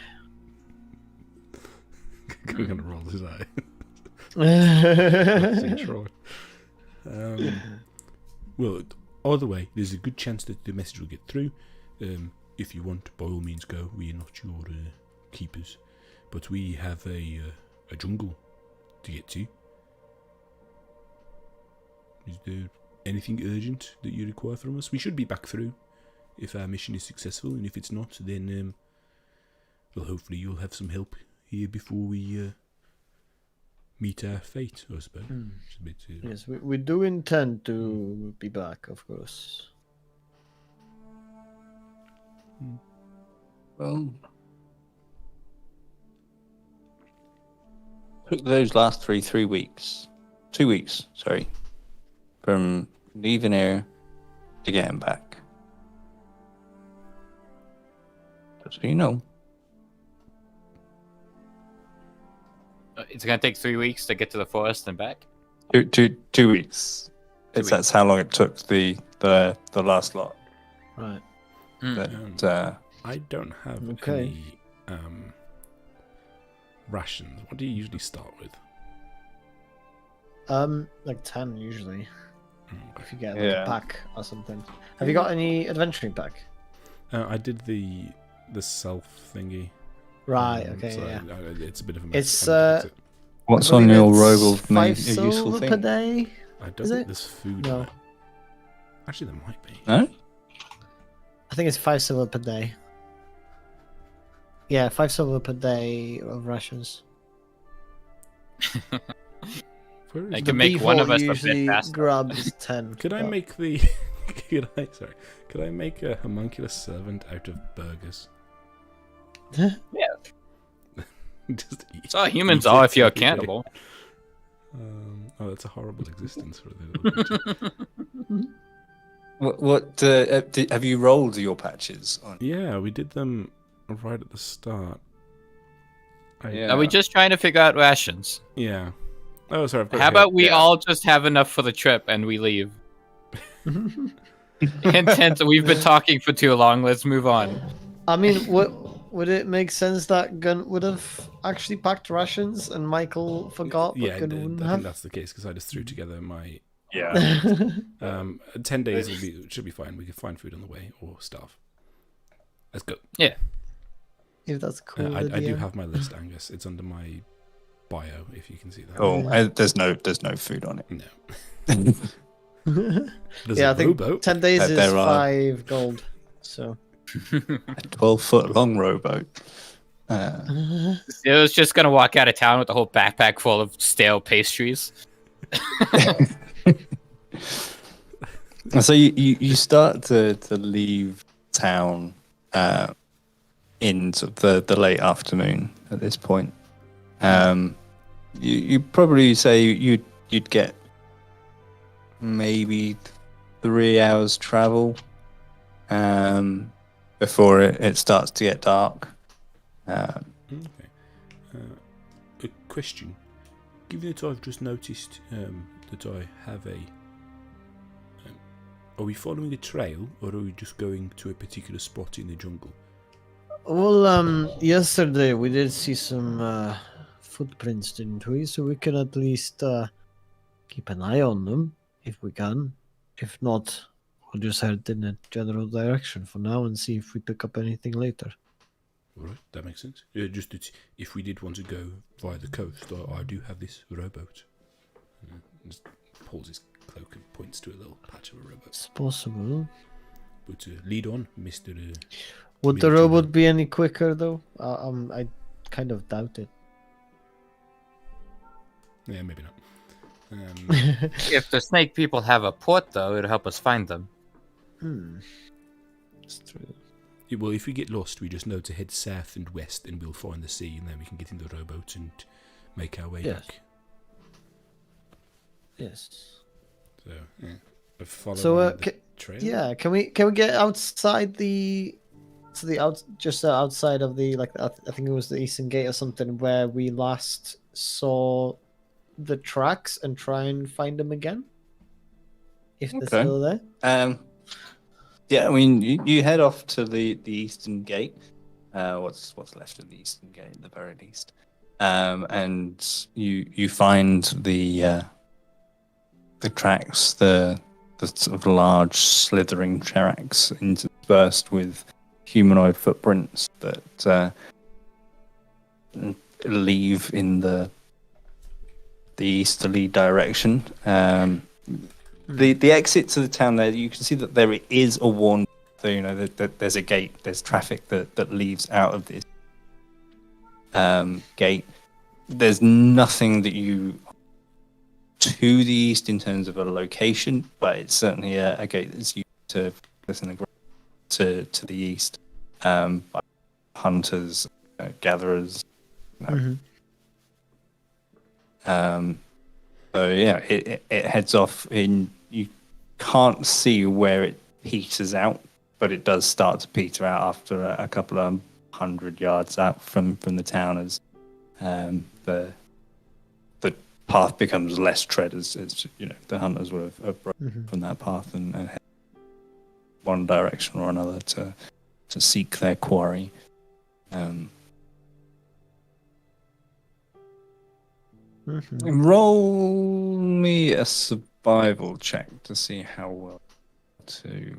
We're gonna roll his eye. That's Troy. Well, either way, there's a good chance that the message will get through. If you want, by all means, go. We are not your keepers, but we have a jungle to get to. Is there anything urgent that you require from us? We should be back through if our mission is successful, and if it's not, then well, hopefully you'll have some help here before we meet our fate, I suppose. It's a bit, Yes, we do intend to be back, of course. Well, took those last 3 weeks, 2 weeks, sorry, from leaving here to getting back. Just so you know. It's gonna take 3 weeks to get to the forest and back. 2 weeks. weeks. That's how long it took the last lot. Right. But, I don't have Okay. any rations. What do you usually start with? Like 10 usually. If you get like Yeah. a pack or something. Have you got any adventuring pack? I did the self thingy. Right. Okay. So yeah. it's a bit of a mess. It's, I haven't looked what's I on believe your it's robe of main 5 useful silver thing? per day. at it. I don't is think it? there's food. No. there. Actually, there might be. No? I think it's 5 silver per day. Yeah, 5 silver per day of rations. Where is I it? can make one of default us a bit usually faster. grabs 10. Could I but- make the Could I make a homunculus servant out of burgers? Just eat, That's all humans eat are it if you're a every day. cannibal. Oh, that's a horrible existence for a little creature. Have you rolled your patches on? Yeah, we did them right at the start. Yeah. Are we just trying to figure out rations? Yeah. Oh, sorry. I've got How it here. about we Yeah. all just have enough for the trip and we leave? Intent. We've been talking for too long. Let's move on. I mean, would it make sense that Gun would have actually packed rations and Michael forgot, but Yeah, Gun I wouldn't think have? that's the case because I just threw together my. Yeah. 10 days should be fine. We can find food on the way or starve. Let's go. If that's cool. I do idea. have my list, Angus. It's under my bio, if you can see that. Cool. There's no food on it. No. There's Yeah, a I think rowboat. 10 days is There are- 5 gold. So. A 12-foot long rowboat. It was just gonna walk out of town with a whole backpack full of stale pastries. So you start to leave town in sort of the late afternoon at this point. You probably say you'd get maybe 3 hours travel before it starts to get dark. Okay. A question. Given that I've just noticed that I have a... are we following a trail, or are we just going to a particular spot in the jungle? Well, yesterday we did see some footprints, didn't we? So we can at least keep an eye on them if we can. If not, we'll just head in a general direction for now and see if we pick up anything later. Alright, that makes sense. Just that if we did want to go via the coast, I do have this rowboat. Just pulls his cloak and points to a little patch of a rowboat. It's possible. But lead on, Mr. Would the Mr. robot be any quicker though? I kind of doubt it. Yeah, maybe not. If the snake people have a port, though, it'll help us find them. It's true. Well, if we get lost, we just know to head south and west, and we'll find the sea, and then we can get in the rowboat and make our way Yes. back. Yes. So, yeah. Follow So, the trail. yeah, can we get outside just outside of the I think it was the Eastern Gate or something where we last saw the tracks and try and find them again? If they're Okay. still there. Yeah, I mean, you head off to the Eastern Gate. What's left of the Eastern Gate, at the very least, and you find the tracks, the sort of large slithering tracks interspersed with humanoid footprints that leave in the easterly direction. The exit to the town there, you can see that there is a warning. So, you know, that there's a gate, there's traffic that leaves out of this gate. There's nothing that you to the east in terms of a location, but it's certainly a gate that's used to listen to the east by hunters, gatherers. So yeah, it heads off in. You can't see where it peters out, but it does start to peter out after a couple of 100 yards out from the town as the path becomes less tread as you know the hunters would have broken from that path and head one direction or another to seek their quarry. Roll me a survival check to see how well to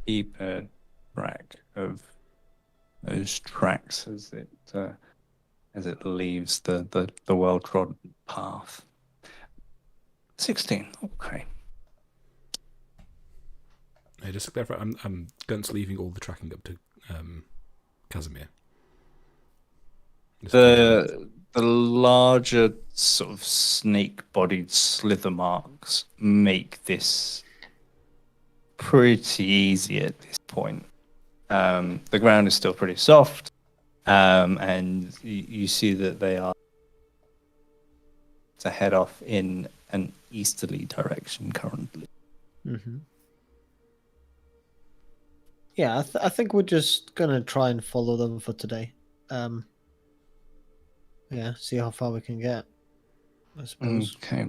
keep a track of those tracks as it leaves the well-trodden path. 16. Okay. Hey, just to clarify, I'm Gunt's leaving all the tracking up to Casimir. Just The larger sort of snake-bodied slither marks make this pretty easy at this point. The ground is still pretty soft, and you see that they are to head off in an easterly direction currently. Mm-hmm. Yeah, I think we're just gonna try and follow them for today. Yeah, see how far we can get, I suppose. Okay.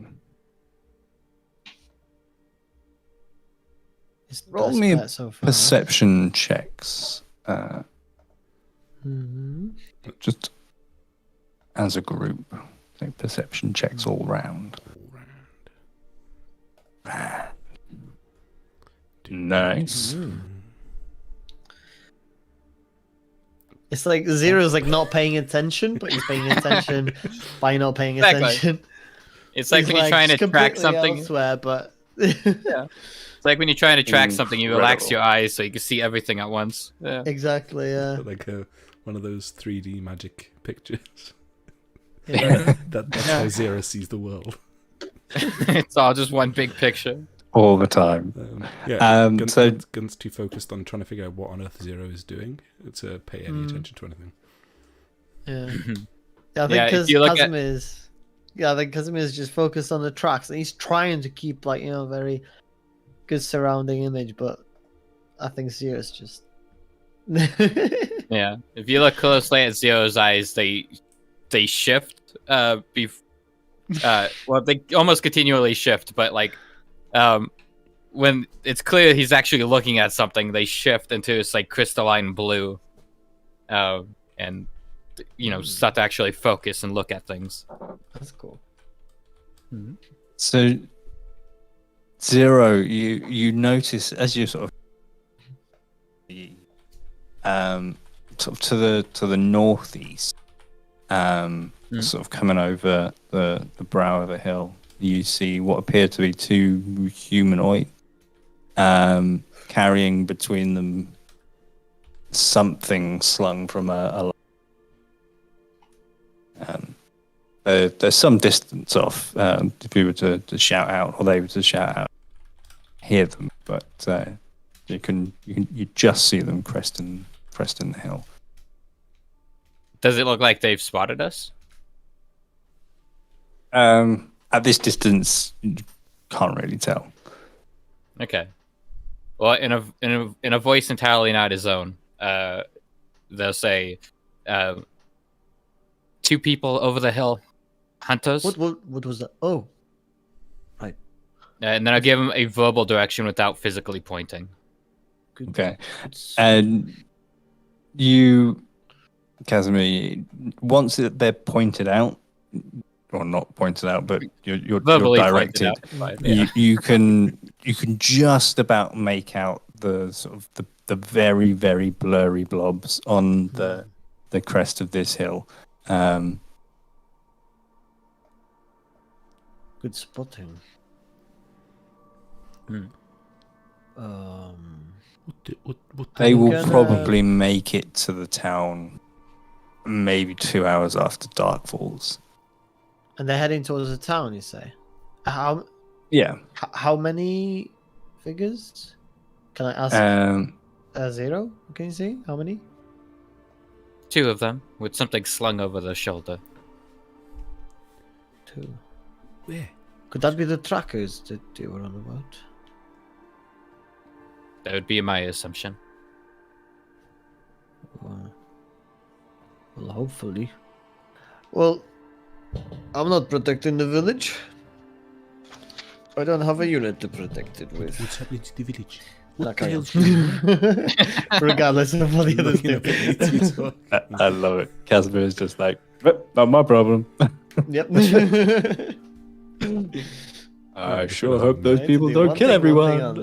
It's the Roll best me a bet so far. perception checks, Mm-hmm. just as a group. So perception checks all round. Nice. It's like Zero's like not paying attention, but he's paying attention by not paying Exactly. attention. It's like He's, when you're trying to track completely something. elsewhere, but It's like when you're trying to track something, you relax Incredible. your eyes so you can see everything at once. Yeah. exactly. Like one of those 3D magic pictures. Yeah. That's how Zero sees the world. It's all just one big picture. All the time. Gun's too focused on trying to figure out what on earth Zero is doing to pay any attention to anything. Yeah. Yeah, I think Yeah, if because you look at- Casimir is just focused on the tracks, and he's trying to keep very good surrounding image, but I think Zero's just. Yeah. If you look closely at Zero's eyes, they shift. Well, they almost continually shift, but when it's clear he's actually looking at something, they shift into this crystalline blue, and start to actually focus and look at things. That's cool. So, Zero, you notice as you sort of to the northeast, sort of coming over the brow of the hill, you see what appear to be two humanoid, carrying between them something slung from a there's some distance off. If we were to shout out, or they were to shout out, hear them, but you just see them cresting the hill. Does it look like they've spotted us? At this distance, you can't really tell. Okay. Well, in a voice entirely not his own, they'll say, "Two people over the hill, hunters." What was that? Oh, right. And then I'll give him a verbal direction without physically pointing. Good. Okay, and you, Casimir, once they're pointed out, or not pointed out, but you're Verbally directed. pointed out, fine. You can just about make out the sort of the very, very blurry blobs on the crest of this hill. Good spotting. They will gonna- probably make it to the town maybe 2 hours after dark falls. And they're heading towards the town, you say? How many figures? Can I ask? Zero? Can you see how many? Two of them with something slung over their shoulder. Two. Where? Could that be the trackers that you were on about? That would be my assumption. Well, hopefully. Well, I'm not protecting the village. I don't have a unit to protect it with. What's happening to the village? That What the kind hell's of- going on? Regardless of what the others Looking do. at you talking. I love it. Casimir is just like, not my problem. Yep. I Right, sure so, hope those yeah, people to do don't one kill thing, everyone.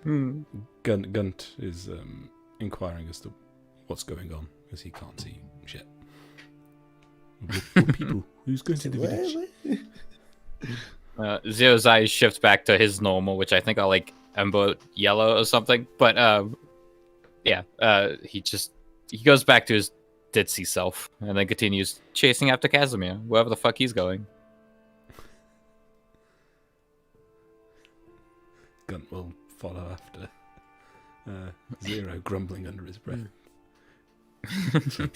one Gunt is inquiring as to what's going on, as he can't see shit. What people? Who's going to the village? Zero's eyes shift back to his normal, which I think are ember yellow or something. But he goes back to his ditzy self and then continues chasing after Casimir, wherever the fuck he's going. Gunt will follow after. Zero grumbling under his breath.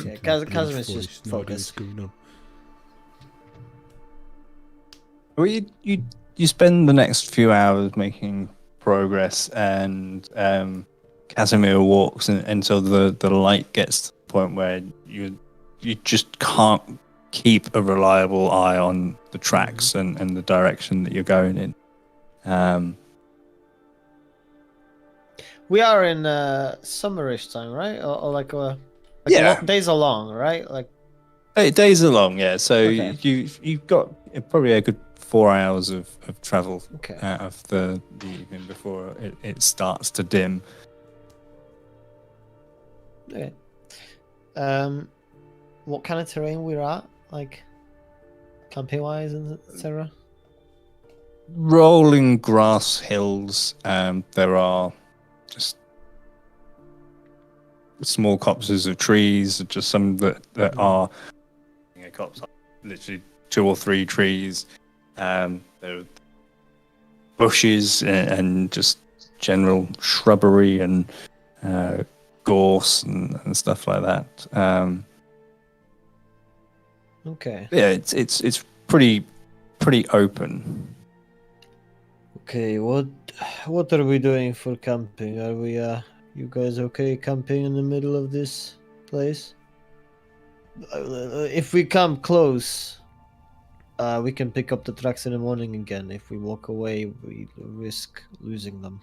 Yeah, Casimir's just no idea what's focused. going on. Well, you spend the next few hours making progress, and Casimir walks until the light gets to the point where you just can't keep a reliable eye on the tracks and the direction that you're going in. We are in summerish time, right? Or like Yeah. days are long, right? Like Days are long, yeah. So Okay. you've got probably a good 4 hours of travel okay. out of the evening before it starts to dim. Okay. What kind of terrain we're at? Like camping wise and etc. Rolling grass hills. There are just small copses of trees, just some that are copse, literally 2 or 3 trees. There are bushes and just general shrubbery and gorse and stuff like that. Okay. Yeah, it's pretty open. Okay. What are we doing for camping? Are we you guys okay camping in the middle of this place? If we come close, we can pick up the tracks in the morning again. If we walk away, we risk losing them.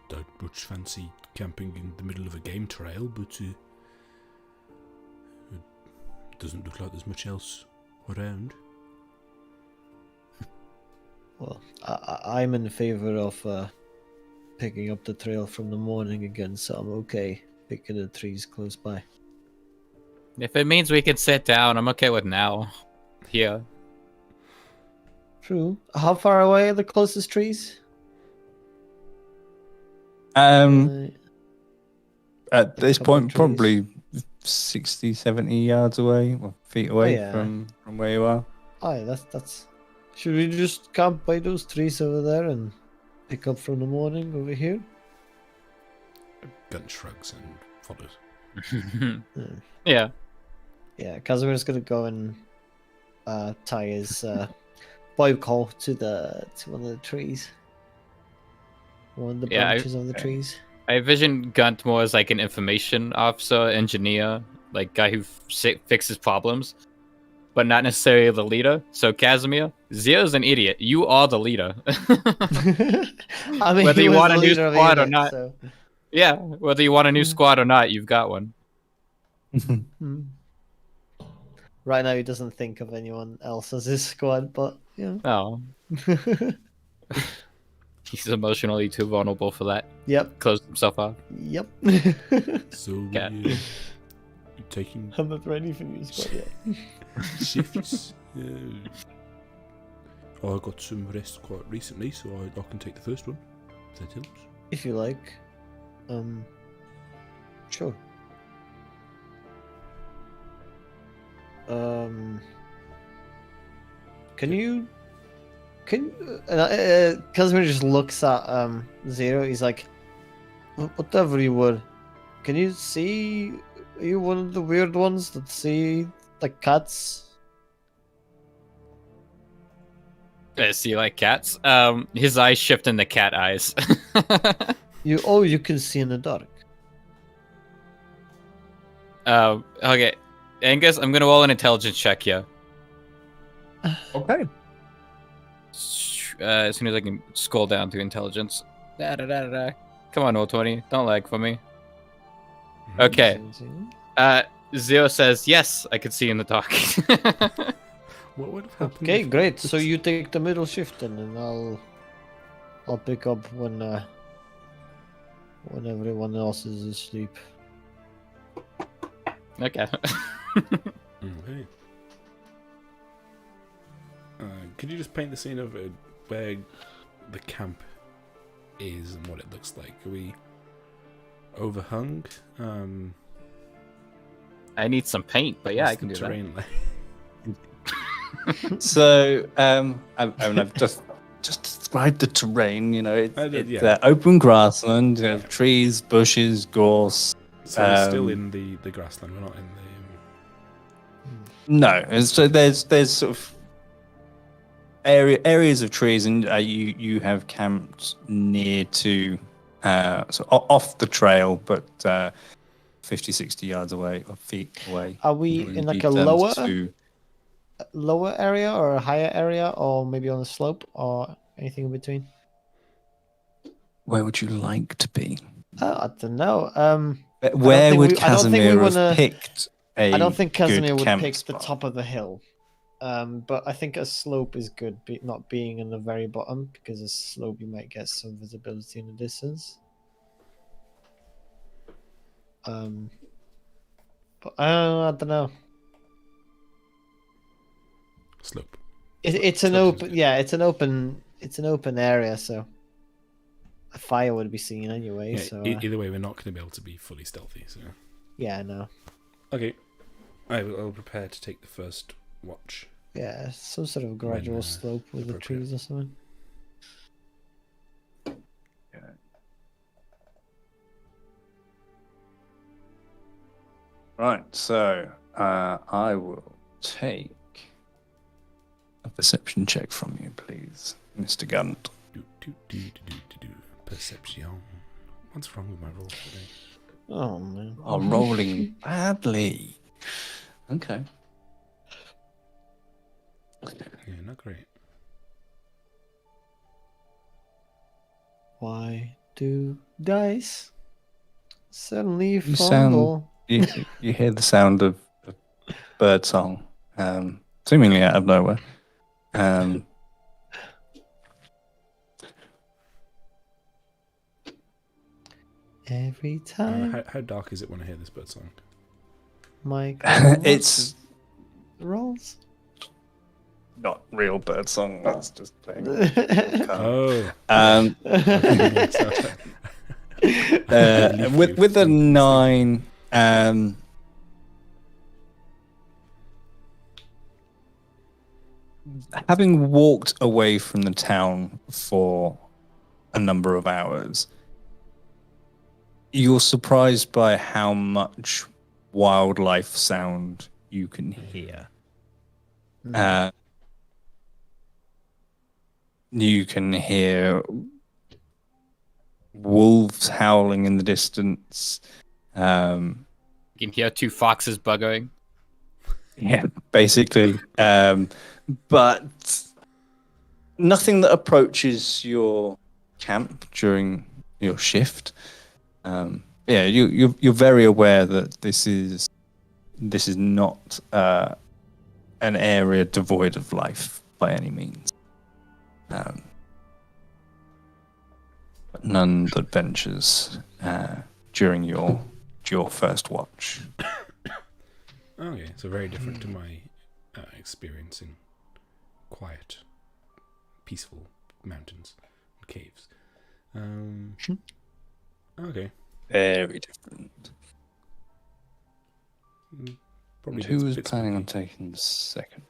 Don't much fancy camping in the middle of a game trail, but it doesn't look like there's much else around. Well, I'm in favor of picking up the trail from the morning again, so I'm okay picking the trees close by. If it means we can sit down, I'm okay with now. Here. True. How far away are the closest trees? At this couple of point, trees. probably 60, 70 yards away, or feet away yeah. from where you are. Oh, yeah, that's. Should we just camp by those trees over there and pick up from the morning over here? Gun shrugs and follows. Yeah. Yeah, Casimir's gonna go and tie his boy call to one of the trees. One of the Yeah, branches of the trees. I envision Gunt more as like an information officer, engineer, like guy who fixes problems, but not necessarily the leader. So Casimir, Zero's an idiot. You are the leader. I mean, Whether he you was want the a new leader of the squad or unit, not. so- Yeah, whether you want a new squad or not, you've got one. Hmm. Right now, he doesn't think of anyone else as his squad, but yeah. Oh, he's emotionally too vulnerable for that. Yep. Closed himself off. Yep. So Yeah. you're taking I'm not ready for your squad yet. shifts. I got some rest quite recently, so I can take the first one. If that helps. If you like. Sure. Can Casimir just looks at Zero. He's like, whatever you were, can you see? Are you one of the weird ones that see like cats? See, like cats. His eyes shift into cat eyes. You can see in the dark. Okay, Angus, I'm gonna roll an intelligence check here. Okay. As soon as I can scroll down to intelligence. Come on, O20, don't lag for me. Okay. Zero says yes, I can see in the dark. What would have happened? Okay, if- great. So you take the middle shift then, and I'll pick up when everyone else is asleep. Okay. Okay. Could you just paint the scene of where the camp is and what it looks like? Are we overhung? I need some paint, but yeah, What's I can the do that. terrain like? So, I've just just describe the terrain. You know, it's yeah. open grassland, you have trees, bushes, gorse. So we're still in the grassland. We're not in the. No, and so there's sort of areas of trees, and you have camped near to off the trail, but 50, 60 yards away or feet away. Are we in like a lower area or a higher area, or maybe on a slope or anything in between? Where would you like to be? I don't know. Where would I don't think we Casimir wanna. have picked a I don't think Casimir good would camp pick spot? the top of the hill. But I think a slope is good, not being in the very bottom, because a slope you might get some visibility in the distance. But I don't know. Slope. It's an Slope is open, good. yeah, it's an open area, so a fire would be seen anyway. Yeah, So either way, we're not going to be able to be fully stealthy. So. yeah, no, Okay. I'll prepare to take the first watch. yeah, some sort of gradual slope with the appropriate. trees or something. Right, so I will take a perception check from you, please, Mr. Gunt. Do. Perception. What's wrong with my roll today? Oh man, I'm rolling badly. Okay. Yeah, not great. Why do dice suddenly You fumble? you hear the sound of bird song, seemingly out of nowhere. Every time How dark is it when I hear this bird song? Michael It's rolls. not real bird song. That's just playing. Oh. With a 9, having walked away from the town for a number of hours, you're surprised by how much wildlife sound you can hear. You can hear wolves howling in the distance. You can hear 2 foxes buggering. Yeah, basically. But nothing that approaches your camp during your shift. Yeah, you're very aware that this is not an area devoid of life by any means. But none that ventures during your first watch. Okay, so very different to my experience in quiet, peaceful mountains and caves. Okay. Very different. Probably Who was bits planning on spooky. taking the second?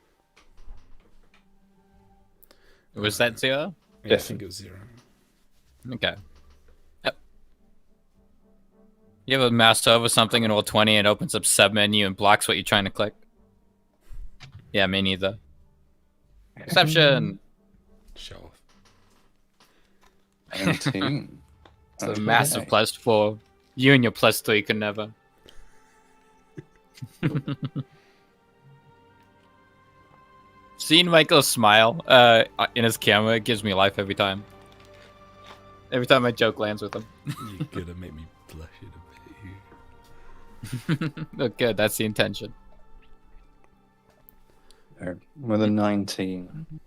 Was that 0? Yeah, I think it was 0. Okay. Yep. You ever mouse over something in Roll20 and it opens up submenu and blocks what you're trying to click? Yeah, me neither. Perception! Show off. 19. It's a massive +4. You and your +3 can never. Seeing Michael smile in his camera gives me life every time. Every time my joke lands with him. You're gonna make me blush in a bit. Oh, good, that's the intention. With a 19.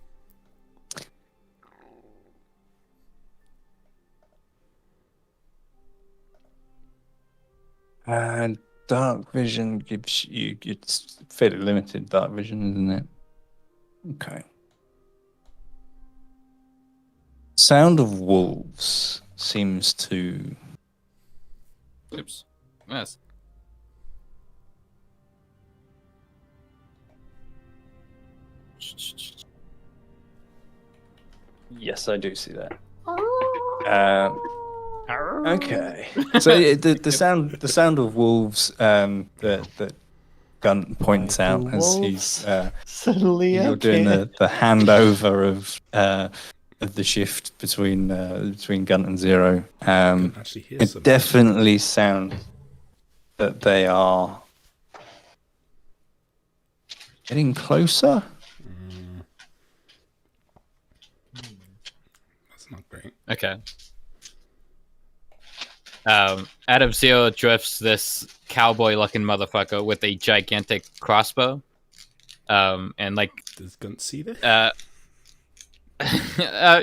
Dark vision gives you, it's fairly limited dark vision, isn't it? Okay. Sound of wolves seems to Oops. Yes. Yes, I do see that. Okay. So the sound of wolves that Gun points out Mighty as wolves. he's Suddenly you're doing appear. the handover of the shift between Gun and Zero. I can actually hear It something. definitely sounds that they are getting closer. That's not great. Okay. Adam Zero drifts this cowboy-looking motherfucker with a gigantic crossbow. And like, Does Gunt see this?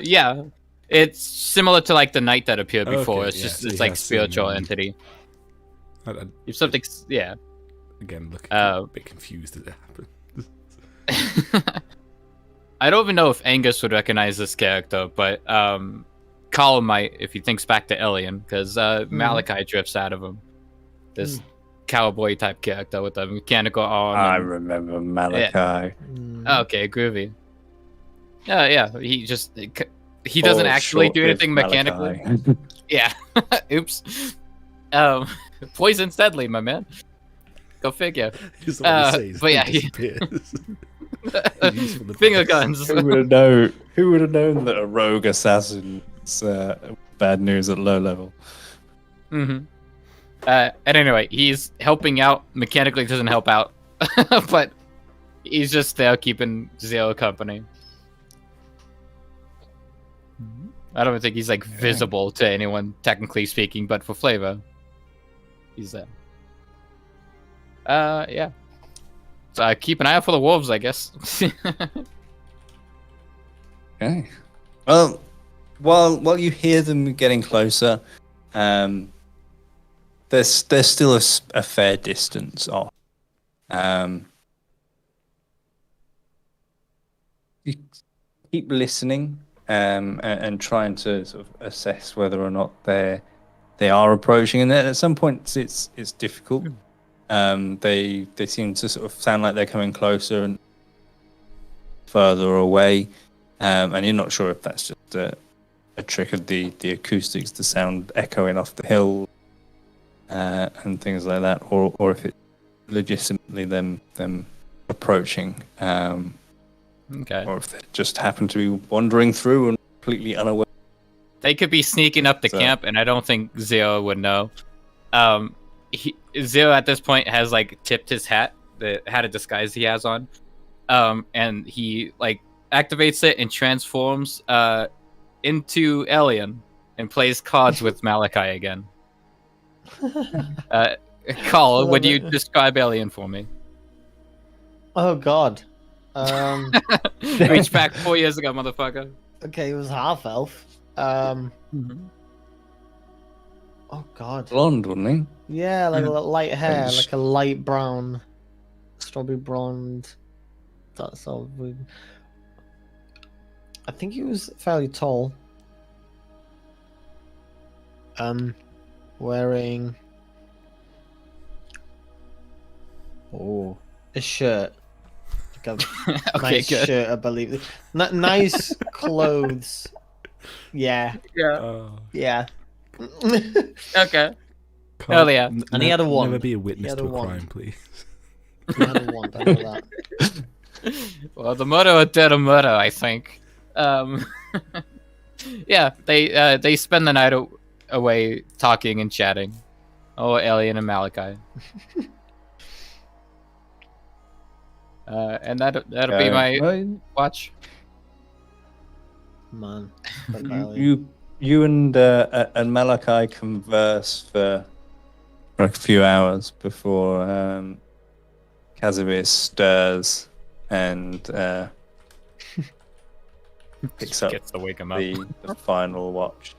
yeah, it's similar to like the knight that appeared before. Okay, It's yeah, just so it's he like has seen, spiritual entity. If something, yeah. Again, looking a bit confused as it happened. I don't even know if Angus would recognize this character, but Colin might if he thinks back to Elian, because Malachi drifts out of him. This cowboy type character with a mechanical arm. I and- remember Malachi. Okay, groovy. Yeah. He doesn't Or actually do short-lived anything mechanically. Malachi. Yeah. Oops. Poison's deadly, my man. Go figure. Just what he says, but yeah, he he- disappears. He's for the Finger best. guns. Who would have known that a rogue assassin's bad news at low level? Mm-hmm. And anyway, he's helping out. Mechanically doesn't help out, but he's just there keeping Zero company. I don't think he's like visible to anyone, technically speaking, but for flavor, he's there. Yeah. So keep an eye out for the wolves, I guess. Okay. Well, while you hear them getting closer, there's still a fair distance off. You keep listening and trying to sort of assess whether or not they are approaching, and then at some points it's difficult. They seem to sort of sound like they're coming closer and further away, and you're not sure if that's just a trick of the acoustics, the sound echoing off the hill, and things like that, or if it's legitimately them approaching, Okay. or if they just happen to be wandering through and completely unaware. They could be sneaking up the So- camp, and I don't think Zero would know. Zero at this point has like tipped his hat, the hat of disguise he has on, and he like activates it and transforms into Alien and plays cards with Malachi again. Carl, would you describe Alien for me? Oh God. Reach back 4 years ago, motherfucker. Okay, it was half elf. Oh God. Blonde, wasn't he? Yeah, like Mhm. light hair, Beige. like a light brown, strawberry blonde. That's all. I think he was fairly tall. Wearing a shirt. Like a Okay, nice good. shirt, I believe. Nice clothes. Yeah, Yeah. yeah. Okay. Can't- yeah. And he had a never wand. be a He witness had to a a wand. crime, please. He had a wand, I know that. Well, the murder did a murder, I think. Yeah, they spend the night away talking and chatting. Oh, Alien and Malachi. And that'll be my Well, watch. Man. you and Malachi converse for a few hours before Casimir stirs and picks up Gets to wake him up. the final watch.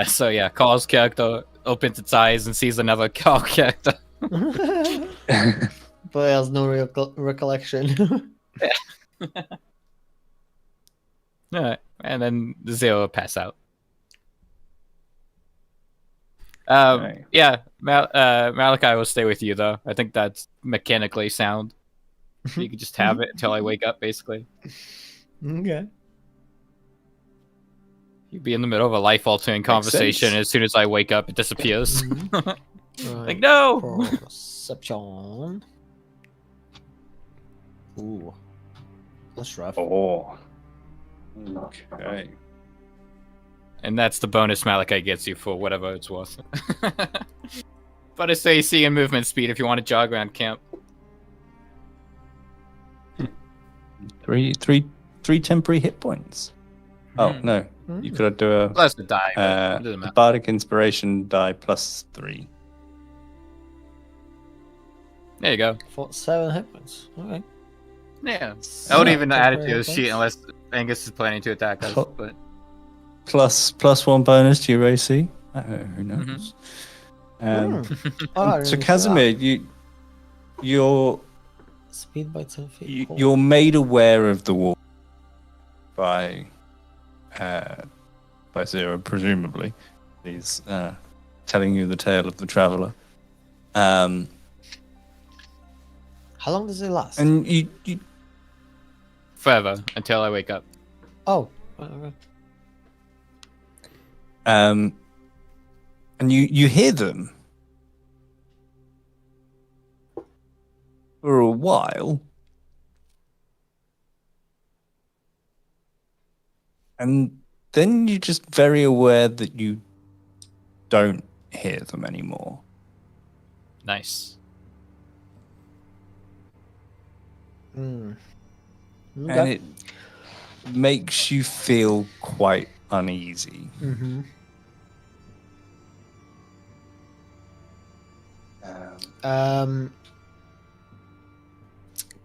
So yeah, Carl's character opens its eyes and sees another Carl character. But he has no recollection. Alright, and then Zero pass out. Right. Yeah, Malachi will stay with you though. I think that's mechanically sound. You could just have it until I wake up, basically. Okay. You'd be in the middle of a life-altering conversation, sense. and as soon as I wake up, it disappears. Right. Like, no! Perception. Ooh. That's rough. Oh. Okay. And that's the bonus Malachi gets you for whatever it's worth. But it's AC and movement speed if you want to jog around camp. Three temporary hit points. Oh Hmm. no, you could do a Plus the die, but it doesn't the matter. bardic inspiration die +3. There you go. 7 hit points. Okay. Yeah. I would Yeah, even add it to temporary the hit sheet points. unless Angus is planning to attack us. Cool. But Plus 1 bonus to your AC. Who knows? Oh, I So didn't see Casimir, you're that. Speed by 10 feet. Cool. you're made aware of the wall by Zero, presumably. He's telling you the tale of the traveler. How long does it last? And you forever until I wake up. Oh. Okay. and you hear them for a while, and then you're just very aware that you don't hear them anymore. Nice. Mm. And Okay. it makes you feel quite uneasy. Mm-hmm.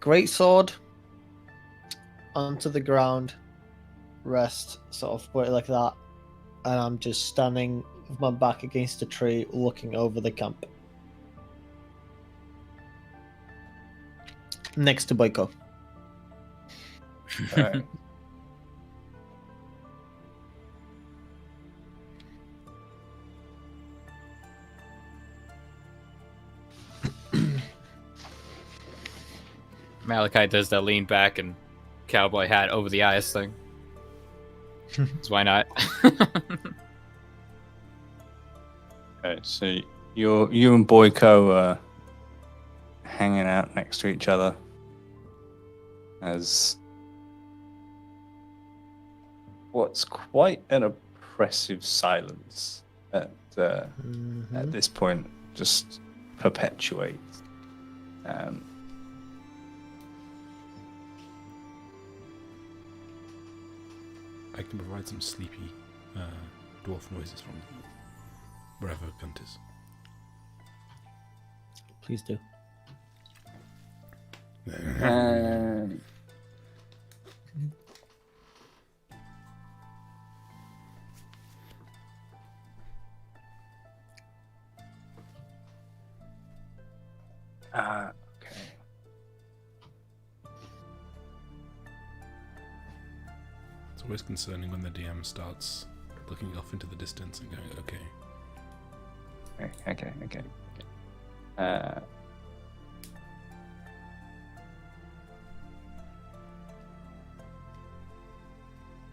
Great sword onto the ground, rest, sort of put it like that, and I'm just standing with my back against a tree, looking over the camp next to Boyko. Alright. Malachi does that lean back and cowboy hat over the eyes thing. 'Cause why not? Okay, so you and Boyko are hanging out next to each other as what's quite an oppressive silence at this point just perpetuates. I can provide some sleepy dwarf noises from wherever Gunt is. Please do. Okay. It's always concerning when the DM starts looking off into the distance and going, okay. Okay.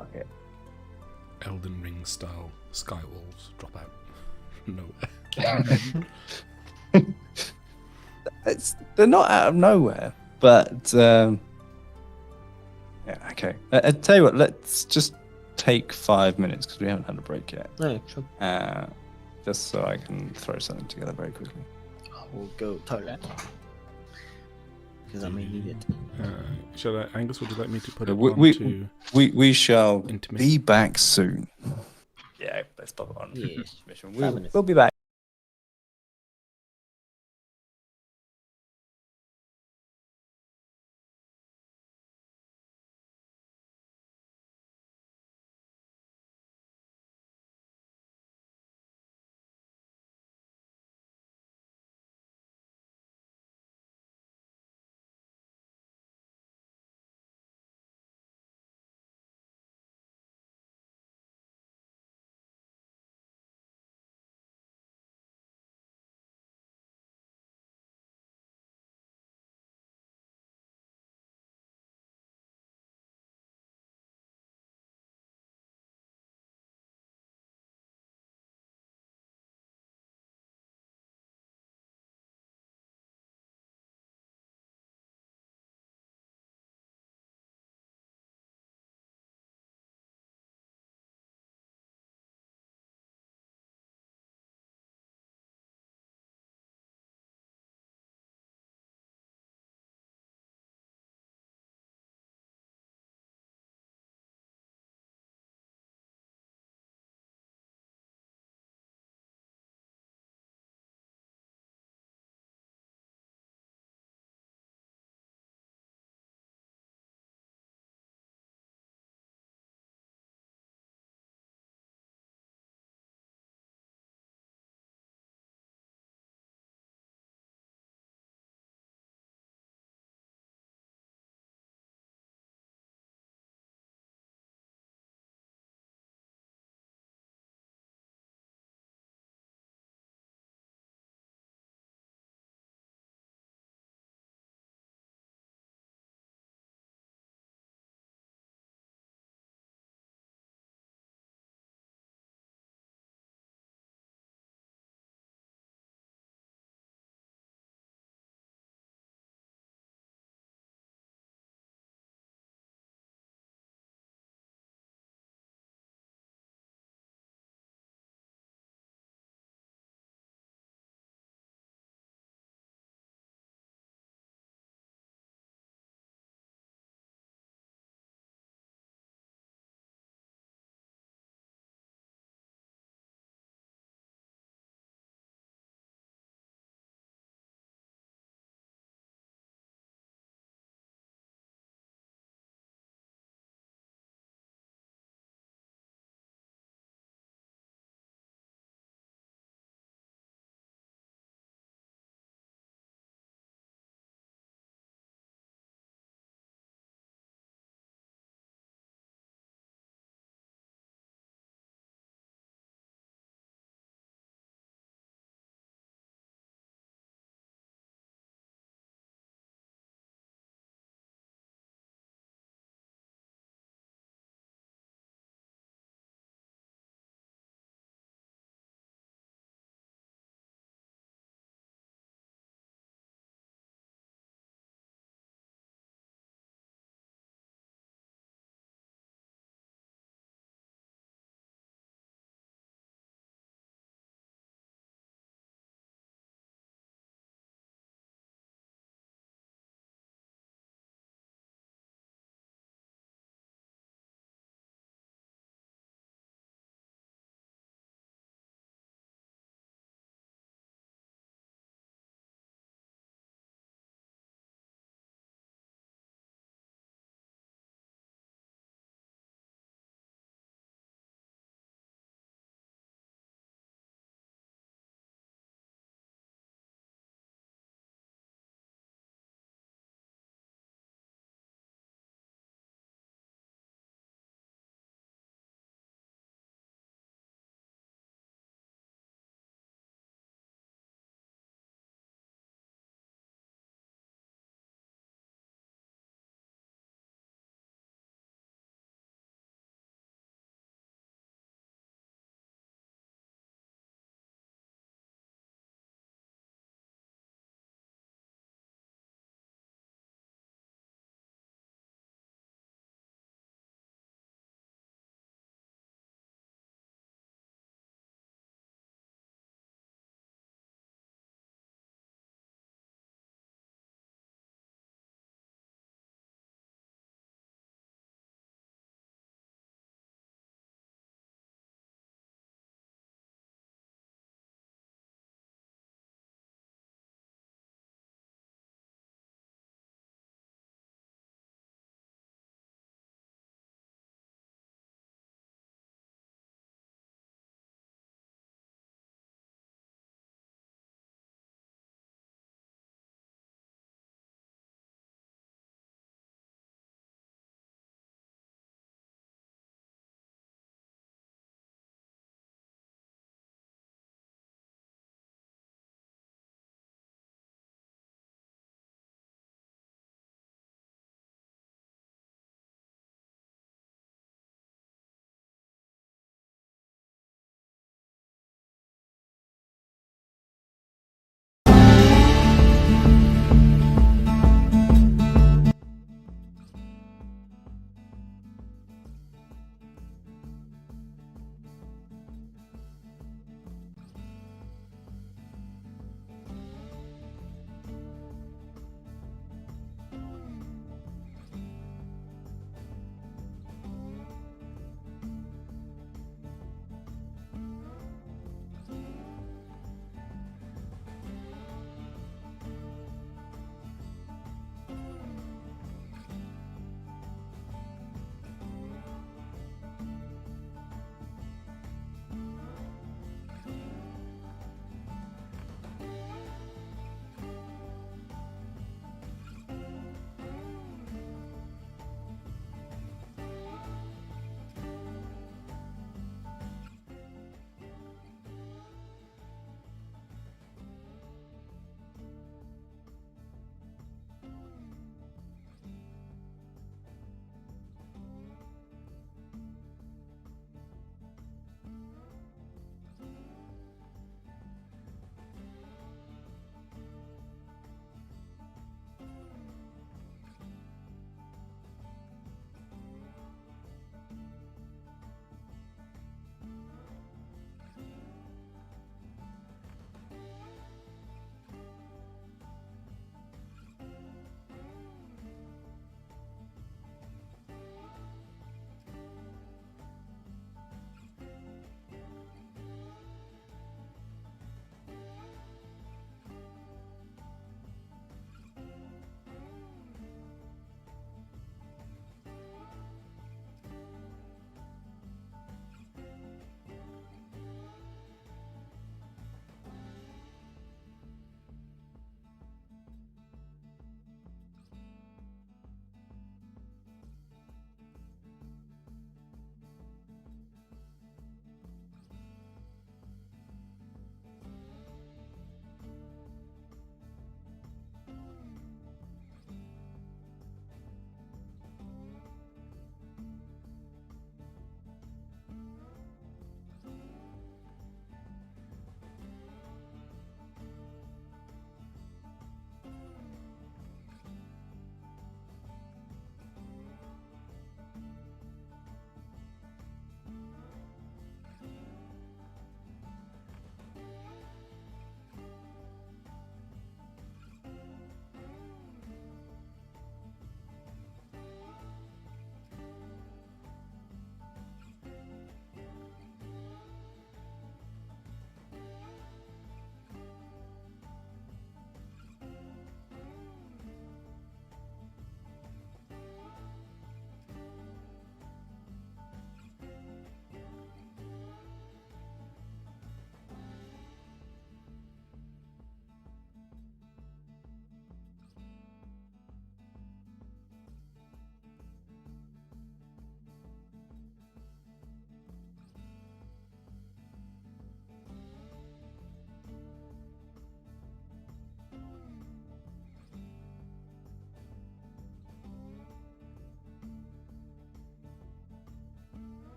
Okay. Elden Ring style sky walls drop out from nowhere. They're not out of nowhere, but yeah, okay. I tell you what, let's just take 5 minutes because we haven't had a break yet. No, sure. Just so I can throw something together very quickly. I will go toilet. Because I may need it. Shall I, Angus, would you like me to put it We- on We shall Intimate. be back soon. Yeah, let's pop it on. Yes. Mission. 5 minutes. We'll be back.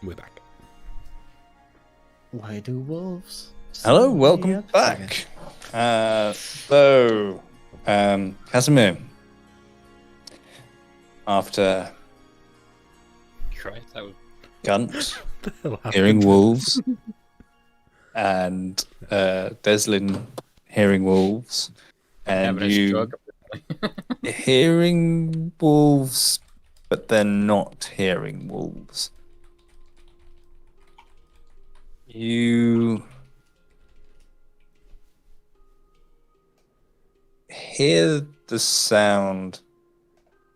We're back. Why do wolves? Hello, stay welcome up back. Casimir, after Christ, that was Gunt The hell happened? hearing wolves and Deslin hearing wolves, and having a you stroke. hearing wolves, but they're not hearing wolves. You hear the sound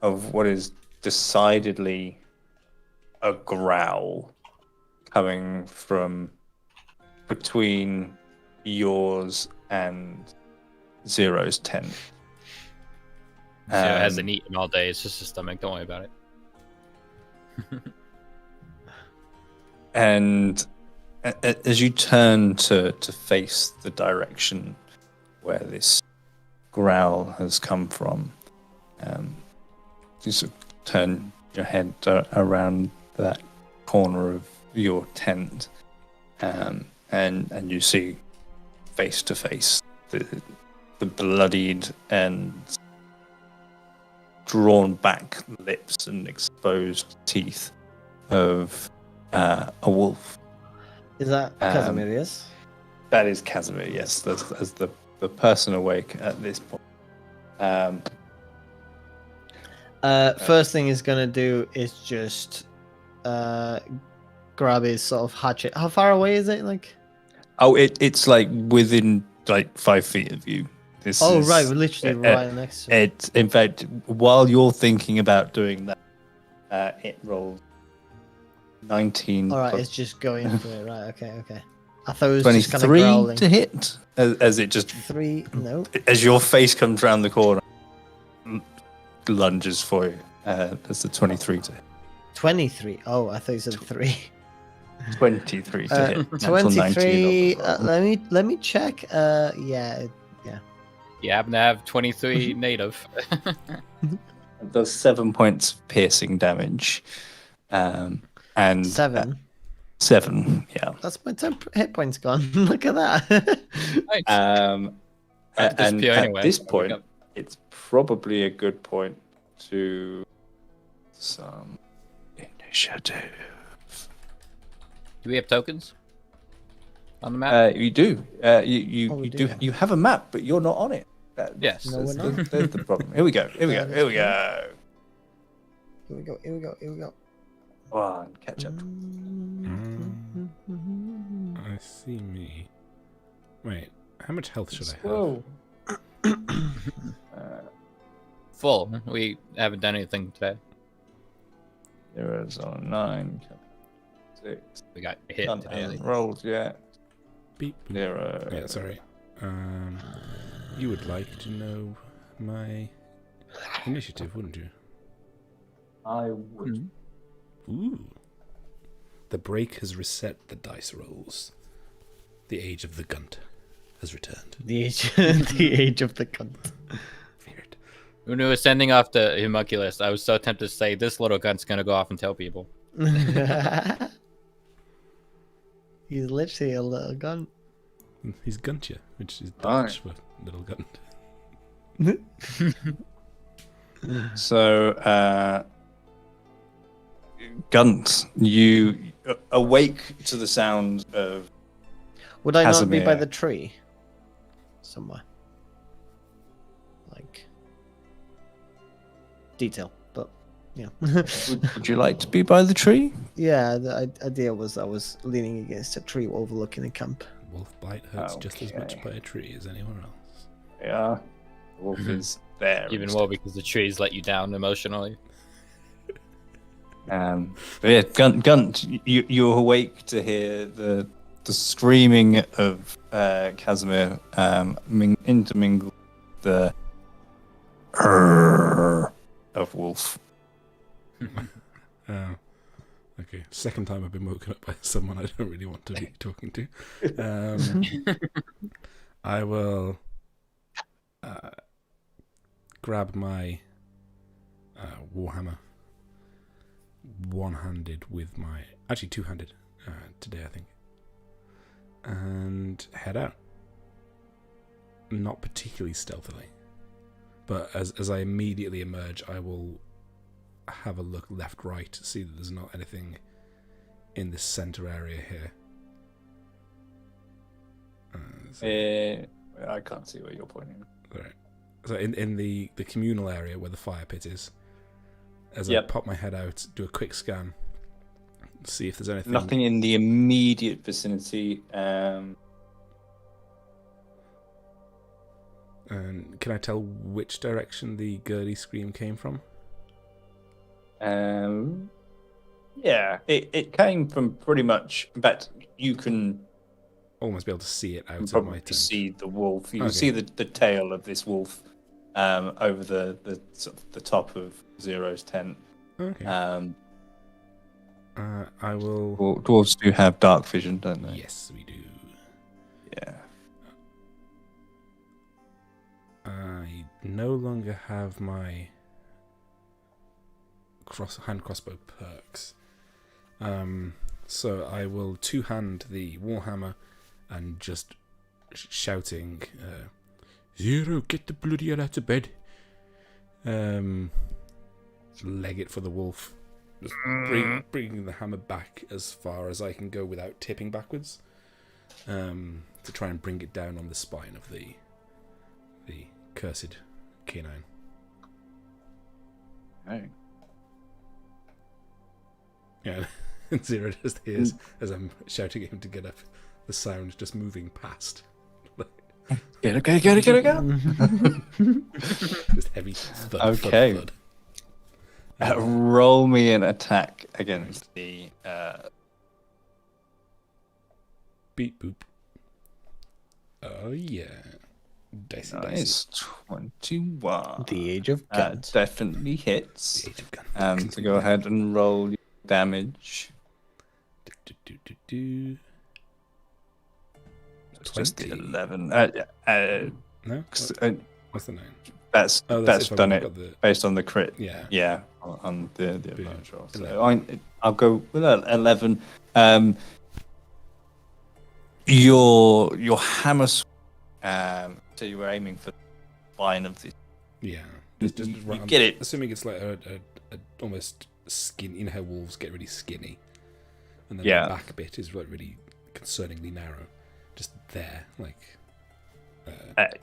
of what is decidedly a growl coming from between yours and Zero's tent. Zero hasn't eaten all day. It's just his stomach. Don't worry about it. And as you turn to face the direction where this growl has come from, you sort of turn your head around that corner of your tent, and you see face to face the bloodied and drawn back lips and exposed teeth of a wolf. Is that Casimir, yes? That is Casimir, yes. As the person awake at this point. First thing he's gonna do is just grab his sort of hatchet. How far away is it? Like? Oh, it's like within like 5 feet of you. This Oh, is, right, we're literally right next to it. It, in fact, while you're thinking about doing that, it rolls 19. All right, plus it's just going for it. Right, okay. I thought it was just kind of 23 growling. to hit as it just 3, no. as your face comes round the corner, lunges for you. That's the 23 to hit. 23. Oh, I thought you said 3. 23 to hit. Natural 23. 19 on the roll. Let me check. Yeah. You happen to have 23 native. It does 7 points of piercing damage. And 7. 7, yeah. That's my 10 hit points gone. Look at that. Nice. And disappear at anyway. this There we point, go. it's probably a good point to some initiative. Do we have tokens on the map? You do. You Oh, we do. do. You have a map, but you're not on it. Yes. No, we're That's not. there's the problem. Here we go. Here we go. Here we go. Come on, catch up. I see me. Wait, how much health should I have? Whoa. Full. We haven't done anything today. Zero's on 9. 6. We got hit None today. hasn't rolled yet. Beep. 0. Yeah, sorry. You would like to know my initiative, wouldn't you? I would. Ooh. The break has reset the dice rolls. The age of the gunt has returned. The age of the cunt. Weird. When we were sending off the homunculus, I was so tempted to say, this little gun's gonna go off and tell people. He's literally a little gun. He's guntje, which is Alright. Dutch for little gunt. So, Gunt, you awake to the sound of Would I not be by Casimir. the tree? Somewhere. Like detail, but yeah. would you like to be by the tree? Yeah, the idea was I was leaning against a tree overlooking the camp. Wolf bite hurts just as much Okay. by a tree as anywhere else. Yeah. The wolf is there. Even instead. more because the trees let you down emotionally. But yeah, Gunt, you're awake to hear the screaming of Casimir intermingle the of Wolf. Okay, second time I've been woken up by someone I don't really want to be talking to. I will grab my warhammer one-handed with my Actually, two-handed today, I think. And head out. Not particularly stealthily. But as I immediately emerge, I will have a look left, right, to see that there's not anything in this center area here. I can't see where you're pointing. Right. So in the communal area where the fire pit is, as I Yep. pop my head out, do a quick scan, see if there's anything. Nothing in the immediate vicinity. And can I tell which direction the Gurdy scream came from? Yeah, it came from pretty much. In fact, you can Almost be able to see it out of my probably tent. see the wolf. You Okay. can see the tail of this wolf over the sort of the top of Zero's tent. Okay. I will. Dwarves do have dark vision, don't they? Yes, we do. Yeah. I no longer have my hand crossbow perks. So I will two-hand the warhammer and just shouting, Zero, get the bloody hell out of bed. Leg it for the wolf. Just bringing the hammer back as far as I can go without tipping backwards. To try and bring it down on the spine of the cursed canine. Hey. Yeah, and Zero just hears, as I'm shouting at him to get up, the sound just moving past. Get it. Just heavy thud, Okay. thud, thud. Roll me an attack against the. Beep boop. Oh yeah. Dicey dicey. Nice 21. The age of guns. Definitely hits. The age of gun. So go ahead and roll your damage. Do. It's just the 20. 11. No? Uh, What's the name? that's Oh, that's if I've done it got the- based on the crit. Yeah. Yeah, on the advantage roll. So 11. I'll go with 11. Your hammer. So you were aiming for the spine of the. Yeah. You I'm get it. Assuming it's like a almost skin. You know how wolves get really skinny, and then Yeah. the back bit is like really concerningly narrow, just there, like.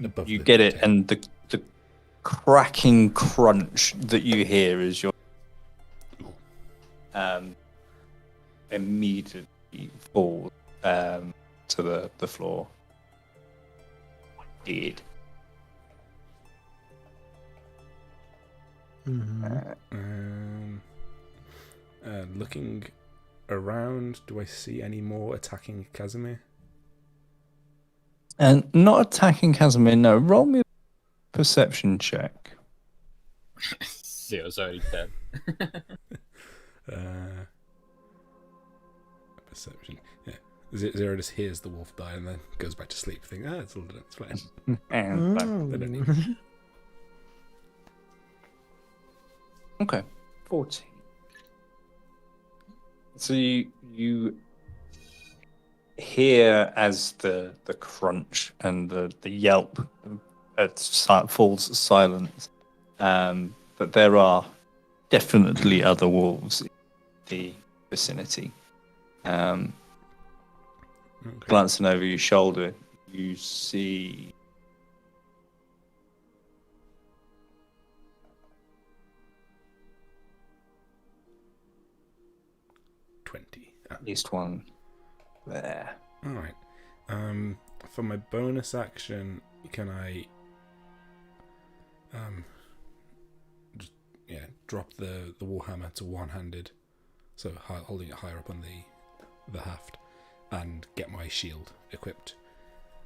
Above You the get it, tail. and the cracking crunch that you hear is your immediately fall to the floor. Dead. Looking around, do I see any more attacking Casimir? And not attacking Casimir, no. Roll me a perception check. Zero's already dead. Perception. Yeah. Zero just hears the wolf die and then goes back to sleep. Think, it's all done. It's fine. And They don't need. okay, 14. So you hear as the crunch and the yelp falls silent, that there are definitely other wolves in the vicinity. Okay. Glancing over your shoulder, you see 20. at least one there. All right. For my bonus action, can I just drop the warhammer to one-handed, so holding it higher up on the haft, and get my shield equipped,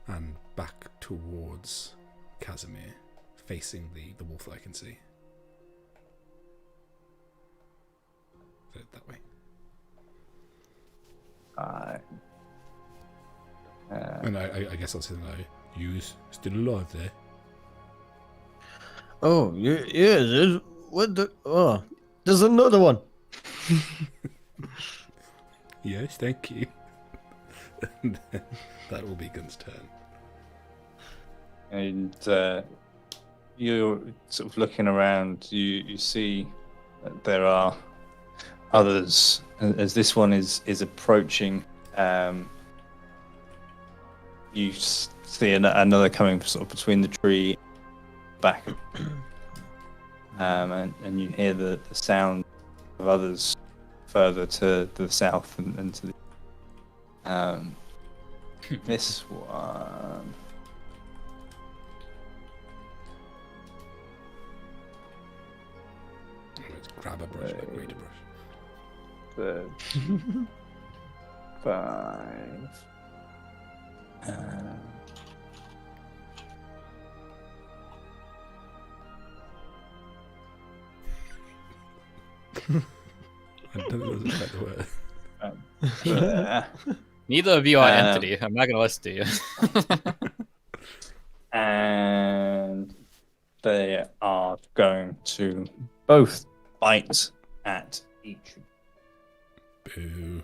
and back towards Casimir, facing the wolf that I can see. So that way. And I guess I'll say that you's still alive there. Oh, yeah, what the? Oh, there's another one. Yes, thank you. That will be Gun's turn. And you're sort of looking around. You see that there are others as this one is approaching. You see another coming sort of between the tree back, and you hear the sound of others further to the south and to the this one. Let's grab a brush, like wait a brush. The 5. I don't know the right word. Neither of you are entity. I'm not gonna listen to you. And they are going to both bite at each. Boo.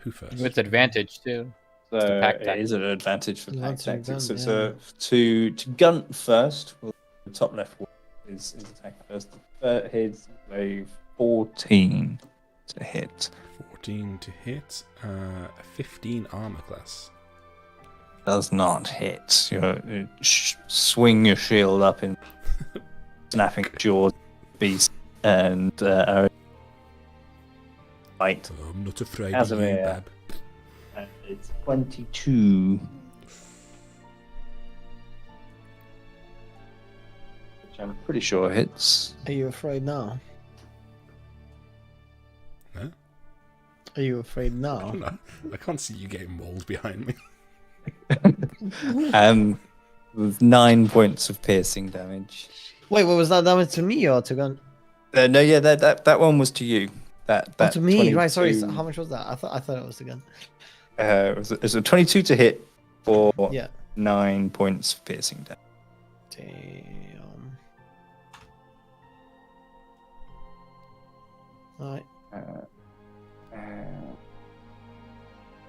Who first? With advantage too. So It's the pack it tactic. is an advantage for Yeah, pack that's a tactics. gun, So to Gunt first, well, the top left one is attack first. Hits a 14 to hit. 14 to hit. 15 armor class. Does not hit. You swing your shield up in snapping jaws, beast, and bite. I'm not afraid of you, Casimir. Bab. It's 22. Which I'm pretty sure hits. Are you afraid now? Huh? Are you afraid now? No, I can't see you getting mauled behind me. With 9 points of piercing damage. Wait, what was that damage to me or to Gun? No, yeah, that one was to you. That Oh, to me, right? Sorry, 22, so how much was that? I thought it was the Gun. it was a 22 to hit for Yeah. 9 points of piercing damage. Damn. Alright.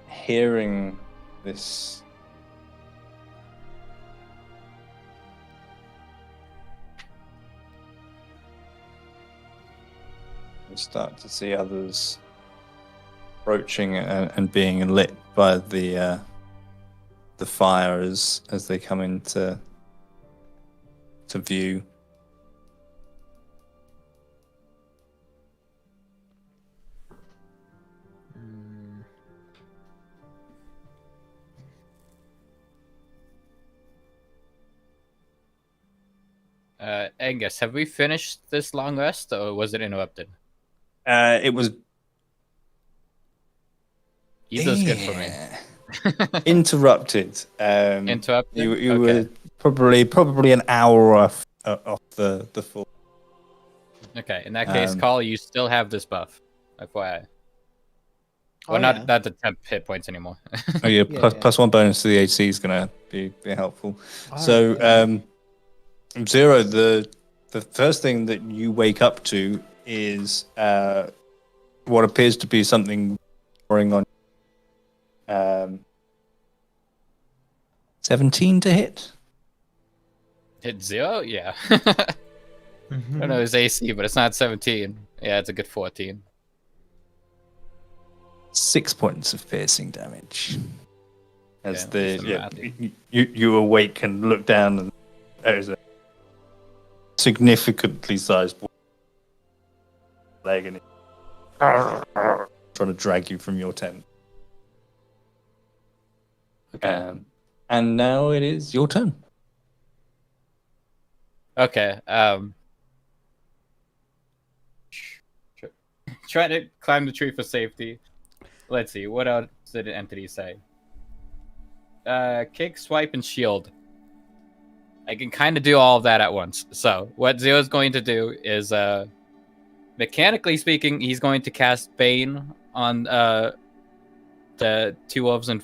Hearing this, you start to see others approaching and being lit by the fire as they come into view. Angus, have we finished this long rest, or was it interrupted? It was Either's good for me. interrupted. Interrupted? You Okay. were probably an hour off the full. Okay, in that case, Um, Carl, you still have this buff. FYI. Well, Oh, not yeah. not the temp hit points anymore. Oh yeah, Yeah, plus, yeah. plus 1 bonus to the AC is gonna be helpful. Alright, So, yeah. Zero, the first thing that you wake up to is what appears to be something pouring on. 17 to hit. Hit 0? Yeah. I don't know his AC, but it's not 17. Yeah, it's a good 14. 6 points of piercing damage. As Okay, that's you awake and look down, and there's a significantly sized leg, and it's trying to drag you from your tent. And now it is your turn. Okay. Try to climb the tree for safety. Let's see. What else did the entity say? Kick, swipe, and shield. I can kind of do all of that at once. So what Zero's going to do is, mechanically speaking, he's going to cast Bane on the two wolves in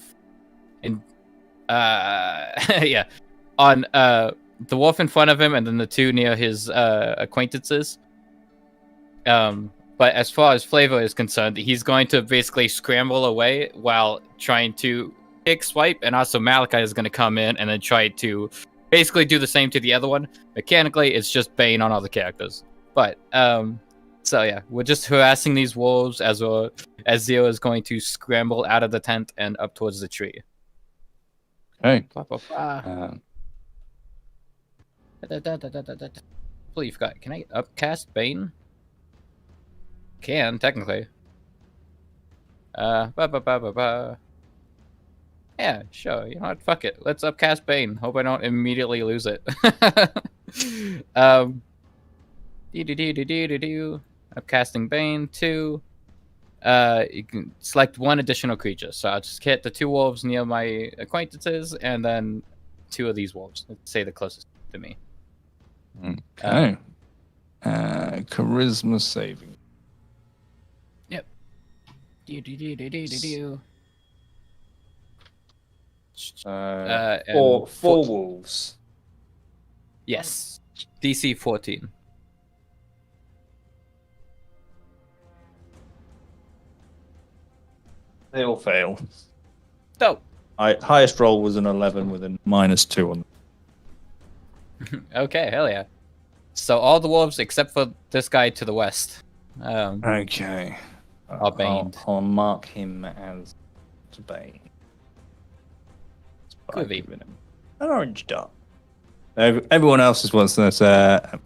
yeah, on the wolf in front of him, and then the two near his acquaintances. But But as far as Flavor is concerned, he's going to basically scramble away while trying to kick swipe, and also Malachi is going to come in and then try to basically do the same to the other one. Mechanically, it's just Bane on all the characters. But so yeah, we're just harassing these wolves as Zero is going to scramble out of the tent and up towards the tree. Okay. Well, you forgot. Can I upcast Bane? Can technically. Yeah, sure. You know what? Fuck it. Let's upcast Bane. Hope I don't immediately lose it. Upcasting Bane 2. You can select one additional creature. So I'll just hit the 2 wolves near my acquaintances, and then 2 of these wolves. Let's say the closest to me. Okay. Charisma saving. Yep. Four wolves. Yes. DC 14. They all fail. Dope. Highest roll was an 11 with a -2 on. Okay, hell yeah. So all the wolves except for this guy to the west. Okay. Are baned. I'll mark him as Bane. Could be. Giving him an orange dot. Everyone else is what's this? A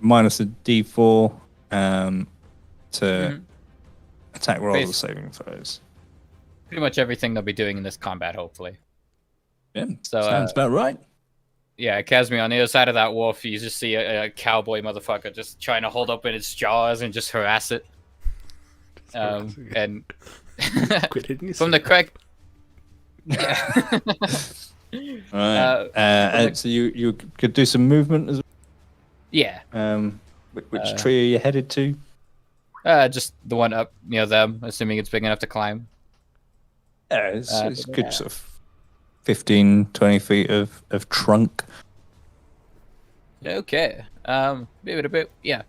minus a D4 to attack rolls or saving throws. Pretty much everything they'll be doing in this combat, hopefully. Yeah, So, sounds about right. Yeah, Casimir, on the other side of that wolf, you just see a cowboy motherfucker just trying to hold open its jaws and just harass it. And from the correct... Yeah. Right. So you could do some movement as well? Yeah. Which tree are you headed to? Just the one up near them, assuming it's big enough to climb. Yeah, it's good sort of 15, 20 feet of trunk. Okay. Yeah.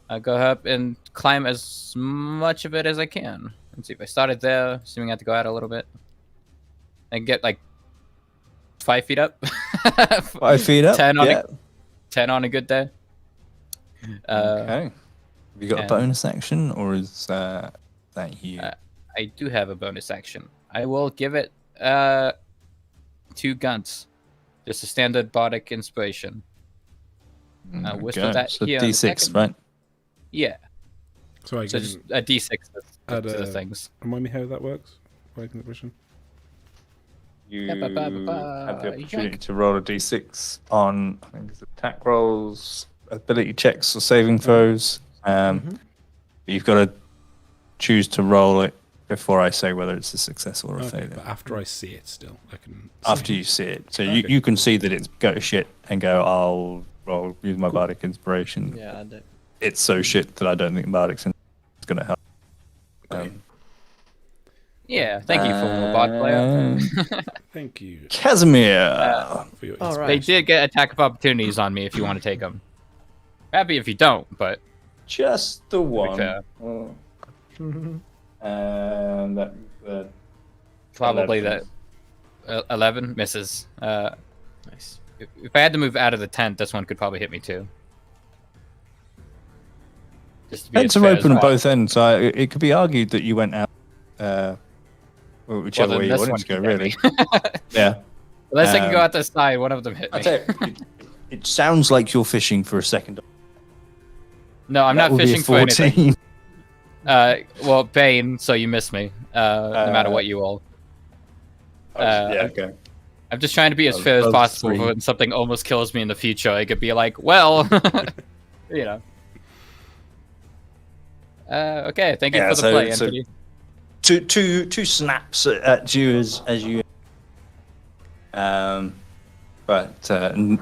I'll go up and climb as much of it as I can. Let's see if I started there, assuming I have to go out a little bit. I can get like 5 feet up. 5 feet up? 10 on 10 on a good day. Okay. Have you got a bonus action, or is that you? I do have a bonus action. I will give it 2 guns. Just a standard bardic inspiration. I'll whisper that so here. D6, right? Yeah. So just a D6 to the things. Remind me how that works? Bardic inspiration. You have the opportunity to roll a D6 on, I think it's attack rolls, ability checks, or saving throws. You've got to choose to roll it before I say whether it's a success or a failure. But after I see it, still, I can. After you see it, so you can see that it's go to shit and go. I'll use my bardic inspiration. Yeah, I do. It's so shit that I don't think bardic's going to help. Yeah, thank you for bard player. Thank you, Casimir. for your All right. They did get attack of opportunities on me if you want to take them. Happy if you don't, but Just the one. fair. And that probably 11. that 11 misses. Nice. If I had to move out of the tent, this one could probably hit me too. Just to be Tents as are fair as open at possible. both ends, so it could be argued that you went out whichever Well, way then you this wanted one to go, could hit really. me. Yeah. Unless I can go out the side, one of them hit I me. tell you, it sounds like you're fishing for a second. No, I'm That not would be a fishing for anything. 14. Well, Bane, so you miss me. No matter what you roll. Yeah, okay. I'm just trying to be as fair as Above possible. 3. When something almost kills me in the future, I could be like, well, you know. Okay, thank you Yeah, for the so- play, so- Anthony. Two snaps at you as you. But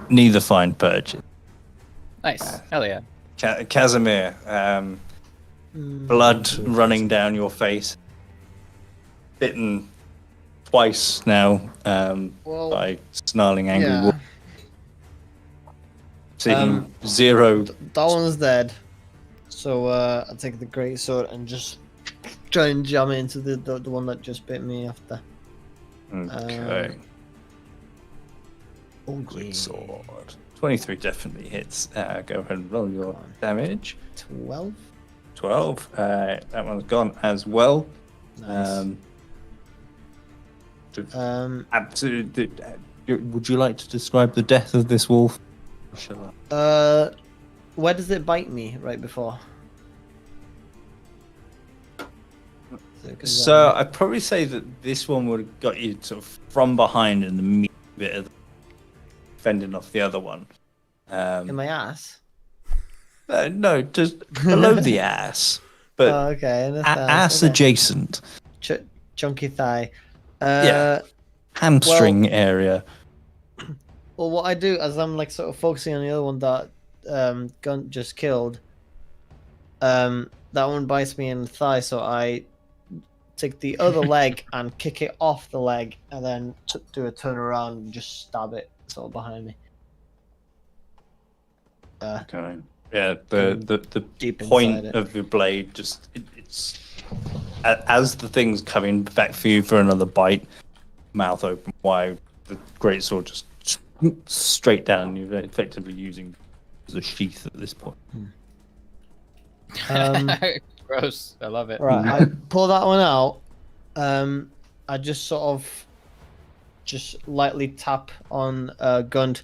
neither find purchase. Nice, hell yeah. Casimir, blood running down your face, bitten twice now Well, by snarling angry yeah. wolf. Seeing Zero That one's dead. So I take the great sword and just try and jam it into the one that just bit me after. Okay. Oh, Great yeah. sword. 23 definitely hits. Go ahead and roll your Come on. damage. 12. 12. That one's gone as well. Nice. Absolutely. Would you like to describe the death of this wolf? Shall Where does it bite me right before? So I'd probably say that this one would have got you sort of from behind in the meat bit of fending off the other one. in my ass. No, just below the ass, but Oh, okay. In the ass okay. adjacent. Chunky thigh. Yeah. Hamstring area. Well, what I do as I'm like sort of focusing on the other one that Gunt just killed, that one bites me in the thigh, so I take the other leg and kick it off the leg, and then do a turn around and just stab it sort of behind me. Okay. Yeah, the Deep point inside it. of the blade just it's as the thing's coming back for you for another bite, mouth open wide, the great sword just straight down. You're effectively using it as a sheath at this point. Gross. I love it. Right, I pull that one out. I just sort of just lightly tap on Gunt.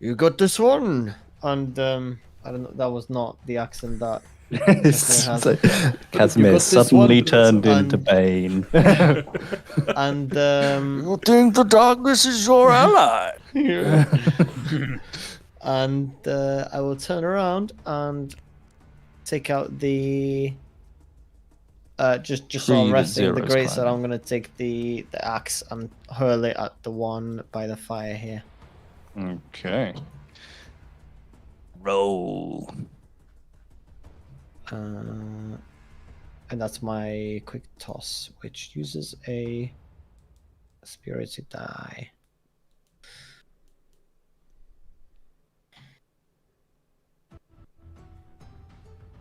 You got this one, and I don't know. That was not the accent that So, You Casimir got this suddenly one, turned and- into Bane. and You think the darkness is your ally? and I will turn around and take out the just Tree sort of that resting the Zero's great sword. climbing. I'm gonna take the axe and hurl it at the one by the fire here. Okay. Roll. And that's my quick toss, which uses a spirited die.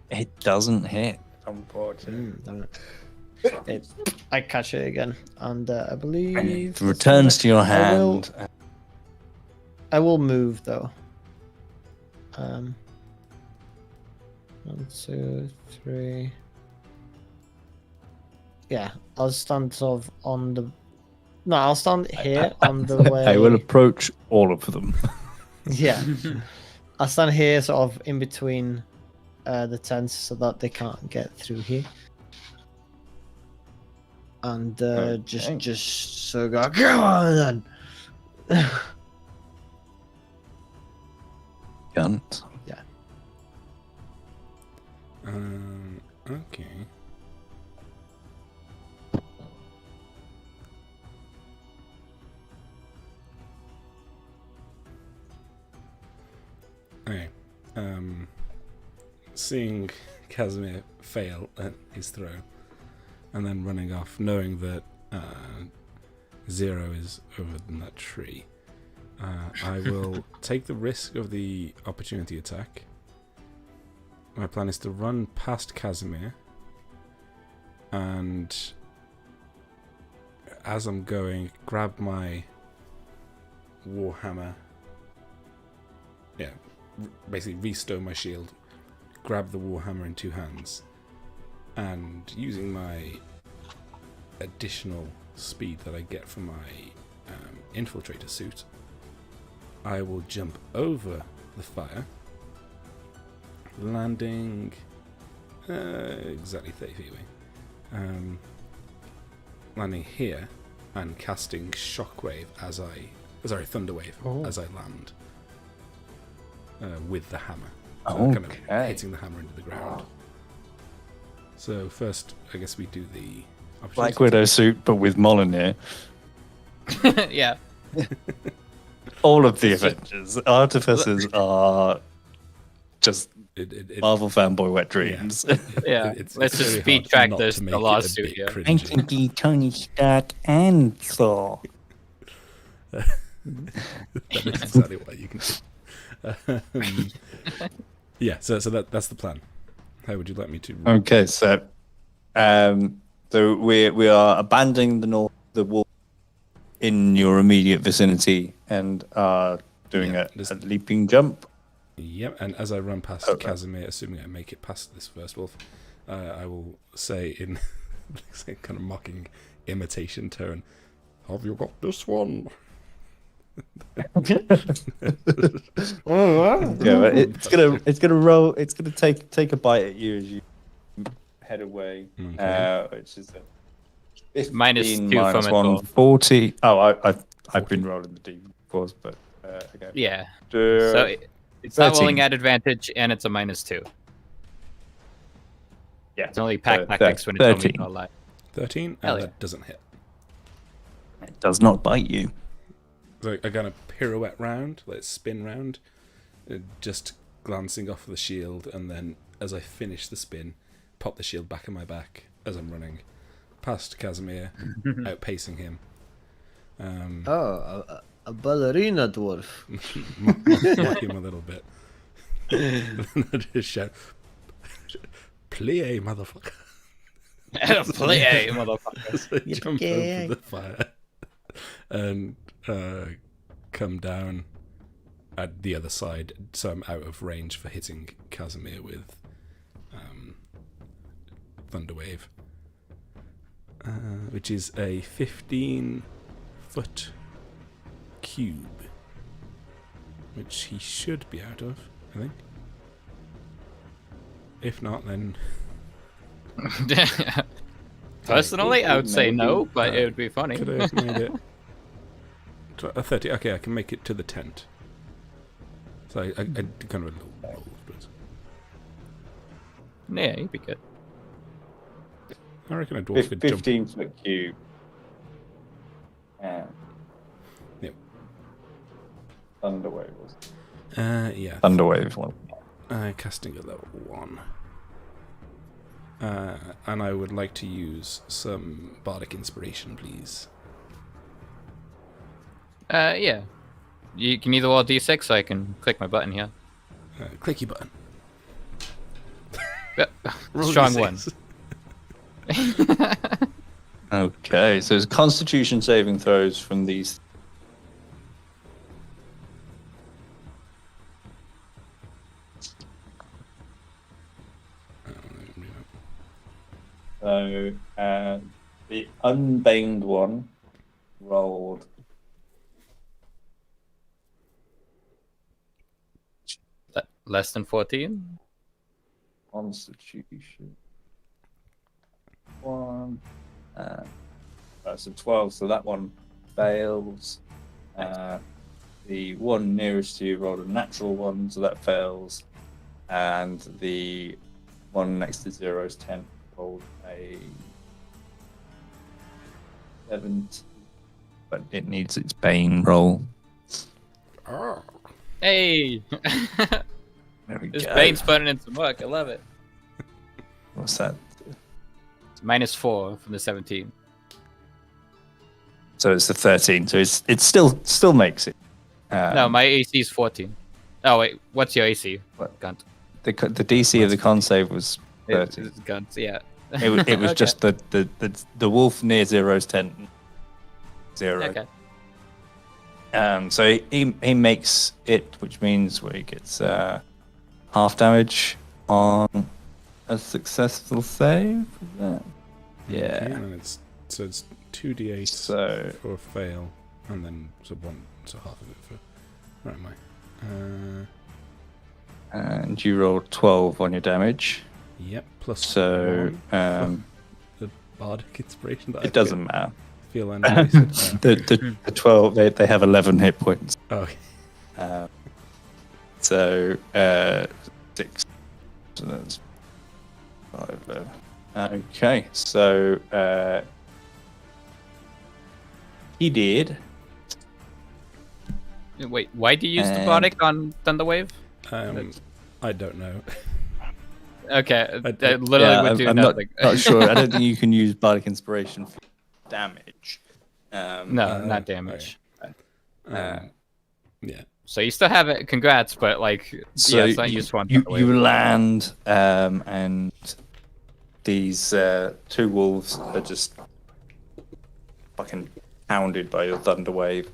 It doesn't hit, unfortunately. Damn it. I catch it again, and I believe It returns to your I will- hand. I will move though. 1, 2, 3. Yeah, I'll stand sort of on the. No, I'll stand here on the way. I will approach all of them. Yeah, I'll stand here, sort of in between the tents, so that they can't get through here. And Okay. just so go. Come on then. Gunt. Okay. Okay. Seeing Casimir fail at his throw, and then running off, knowing that Zero is over in that tree, I will take the risk of the opportunity attack. My plan is to run past Casimir, and as I'm going, grab my warhammer. Yeah, basically restow my shield, grab the warhammer in two hands, and using my additional speed that I get from my infiltrator suit, I will jump over the fire, landing exactly 30 feet away, landing here and casting shockwave thunderwave as I land with the hammer. So kind of Okay. hitting the hammer into the ground. So first, I guess we do the Black Widow suit, but with Molinear. Yeah. All of the Avengers. Artificers are just It, Marvel fanboy wet dreams. Yeah. it's Let's just very speed hard track not this, to the make it a lawsuit bit here. I cringy. can be Tony Stark and Thor. That is exactly what you can do. Yeah, so that's the plan. How would you like me to? Okay, so we are abandoning the wall in your immediate vicinity and are doing Yeah, a leaping jump. Yep, and as I run past Casimir, assuming I make it past this first wolf, I will say in kind of mocking imitation tone, "Have you got this one?" Yeah, it's gonna roll. It's gonna take a bite at you as you head away, Okay. which is -2 minus from it all. 140. Oh, I've been rolling the d4s, but okay. Yeah. So So it's not 13. rolling at advantage, and it's a -2. Yeah, It's only pack so tactics when it's only 13. not live. 13, Hell and yeah. that doesn't hit. It does not bite you. So I kind of pirouette round, like spin round, just glancing off the shield, and then as I finish the spin, pop the shield back on my back as I'm running, past Casimir, outpacing him. A ballerina dwarf. Mock him a little bit. And then I just shout, "Plie, motherfucker!" Play, motherfucker. As I jump over the fire and come down at the other side, so I'm out of range for hitting Casimir with Thunderwave, which is a 15-foot cube, which he should be out of, I think. If not, then Personally, I would say no, but it would be funny. could I have made it a 30? Okay, I can make it to the tent. So I kind of a little roll, but Yeah, you'd be good. I reckon a dwarf could jump. 15-foot cube. Yep. Thunderwave was Yeah. Thunderwave one. Casting at level 1. And I would like to use some bardic inspiration, please. Yeah. You can either roll d6, so I can click my button here. Clicky button. Roll Strong D6. one. Okay, so it's Constitution saving throws from these. So the unbaned one rolled Less than 14? Constitution 1. That's a 12, so that one fails. The one nearest to you rolled a natural 1, so that fails. And the one next to 0's 10 rolled a 17, but it needs its Bane roll. Hey! There we This go. Bane's putting in some work. I love it. What's that? It's -4 from the 17. So it's the 13. So it still makes it. No, my AC is 14. Oh, wait. What's your AC? What? Gunt. the DC of the con save was 13. It's Gunt, yeah. It was Okay. just the wolf near 0's tent. 0. Okay. So he makes it, which means where he gets half damage on a successful save. Is that? Yeah. And it's 2d8 So for a fail, and then half of it for. Where am I? and you rolled 12 on your damage. Yep. Plus So 1 the bardic inspiration that I it doesn't matter. feel animated. The 12 they have 11 hit points. Okay. So 6. So that's 5 there. Okay, so he did. Wait, why do you use the And- bardic on Thunderwave? I don't know. Okay, I- that literally would do I'm nothing. not sure. I don't think you can use bardic inspiration for damage. No, not damage. Yeah. So you still have it. Congrats, but like, So yeah, it's not useful. On you land, and these two wolves are just fucking pounded by your thunder wave,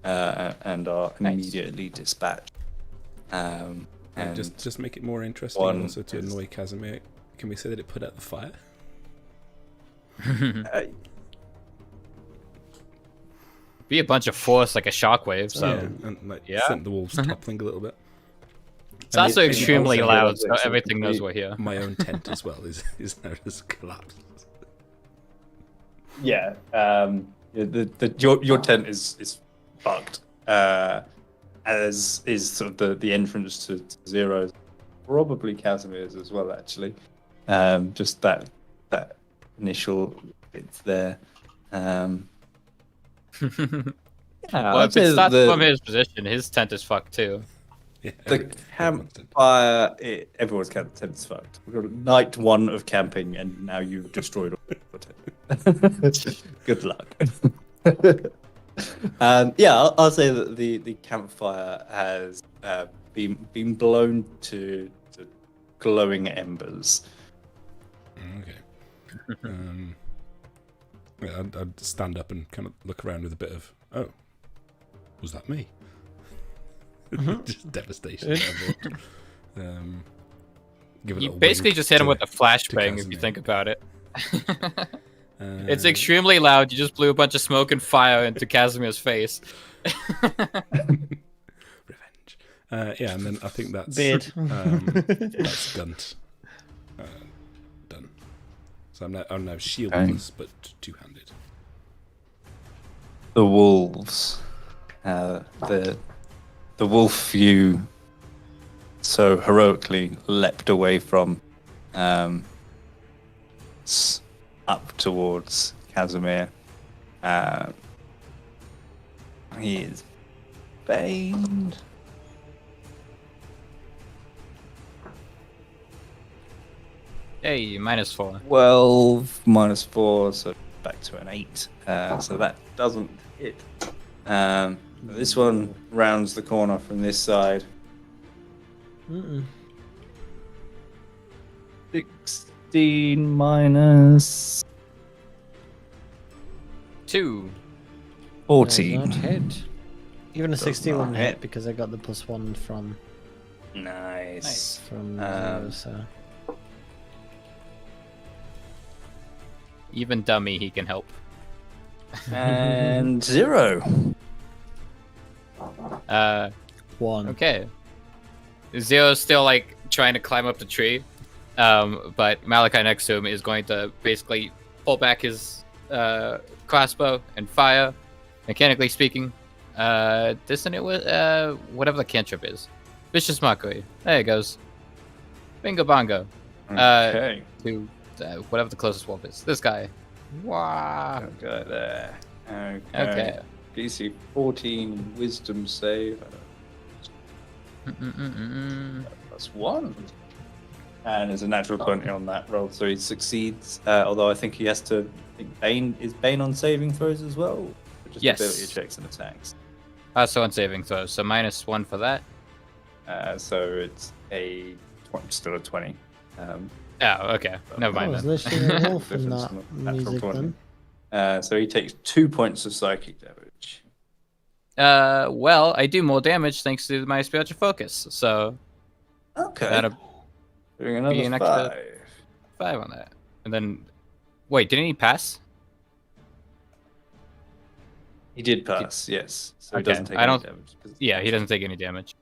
and are Nice. immediately dispatched. And Just make it more interesting. one Also, to is- annoy Casimir, can we say that it put out the fire? Be a bunch of force like a shockwave. So yeah, and like yeah. sent the wolves toppling a little bit. it's also Any extremely pulse loud, and so realization everything knows complete. we're here. My own tent as well is now just collapsed. Yeah, your tent is fucked. As is sort of the entrance to Zero's, probably Casimir's as well. Actually, just that initial bits there. Well, if it starts from his position, his tent is fucked too. Yeah, the everyone's tent. campfire, everyone's tent is fucked. We've got night 1 of camping, and now you've destroyed all of it. Good luck. Yeah, I'll say that the campfire has been blown to glowing embers. Okay. Yeah, I'd stand up and kind of look around with a bit of, oh, was that me? Just devastation. Give it a You little basically wink just hit him to- with a flashbang if Casimir. you think about it. uh, It's extremely loud. You just blew a bunch of smoke and fire into Casimir's face. revenge. Yeah, and then I think that's Beard. that's Gunt. Done. So I'm now shieldless but two-handed. The wolves, the wolf you so heroically leapt away from, up towards Casimir. He is baned. Hey, -4. 12 minus 4, so back to an 8. So that doesn't hit. This one rounds the corner from this side. Mm-mm. 16 minus 2. 14. Does not hit. Even a Does 16 not wouldn't hit hit. because I got the +1 from Nice. Zero, so. Even dummy, he can help. And 0. 1. Okay. Zero's still like trying to climb up the tree, but Malachi next to him is going to basically pull back his crossbow and fire. Mechanically speaking, dissonate it with whatever the cantrip is. Vicious Mockery. There it goes. Bingo bongo. Okay. To whatever the closest wolf is. This guy. Wow. Okay there. Okay. DC 14 wisdom save. Plus 1. And there's a natural 20 on that roll, so he succeeds. Although I think he has to. Is Bane on saving throws as well? Or just Yes. ability checks and attacks. Also on saving throws, so -1 for that. So it's still a 20. Oh, okay. Never I mind was then. literally a wolf in Difference that from a natural music 20. then. So he takes 2 points of psychic damage. Well, I do more damage thanks to my spiritual focus, so Okay. that'll Doing another be an extra- 5. 5 on that. And then, wait, didn't he pass? He did pass, yes. So he Okay, doesn't take I any don't- damage. 'cause- Yeah, he doesn't take any damage.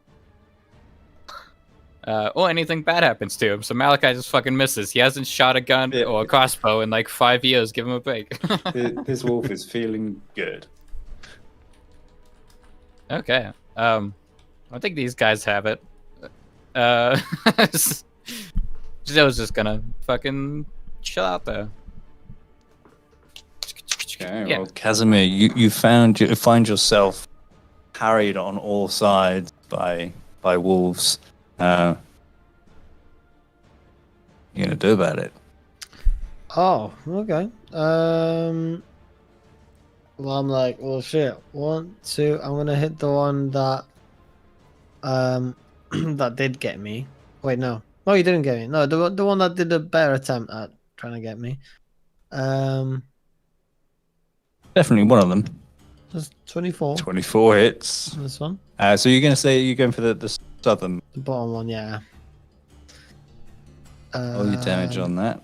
Or anything bad happens to him, so Malachi just fucking misses. He hasn't shot a gun Yeah. or a crossbow in like 5 years. Give him a break. This wolf is feeling good. Okay. I think these guys have it. Joe's just gonna fucking chill out there. Okay, Yeah. well, Casimir, you find yourself harried on all sides by wolves. You gonna do about it? Oh, okay. Well, I'm like, well, shit. 1, 2. I'm gonna hit the one that that did get me. Wait, no. No, you didn't get me. No, the one that did a better attempt at trying to get me. Definitely one of them. Was 24. 24 hits. This one. So you're going to say you're going for the southern. The bottom one, yeah. All your damage on that.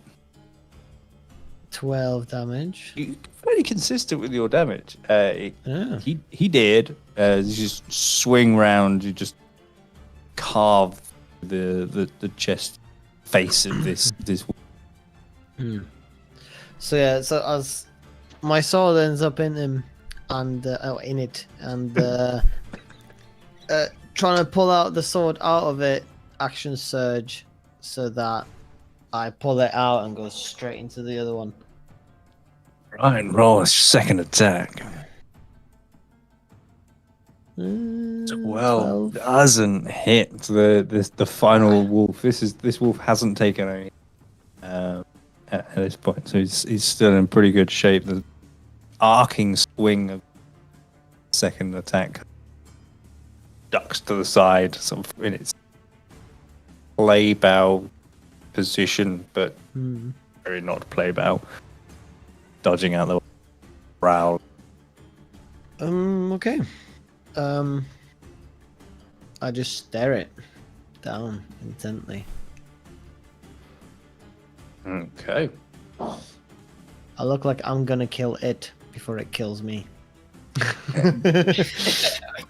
12 damage. You're fairly consistent with your damage. Yeah. He did. You just swing round. You just carve the chest face of this. So yeah, so as my sword ends up in him and in it, and trying to pull out the sword out of it, action surge, so that I pull it out and go straight into the other one. Right, roll a second attack. 12. Doesn't hit the final wolf. This wolf hasn't taken any at this point, so he's still in pretty good shape. The arcing swing of second attack ducks to the side, sort of in its play bow position, but very not play bow, dodging out the growl. Okay. I just stare it down intently. Okay. I look like I'm gonna kill it before it kills me.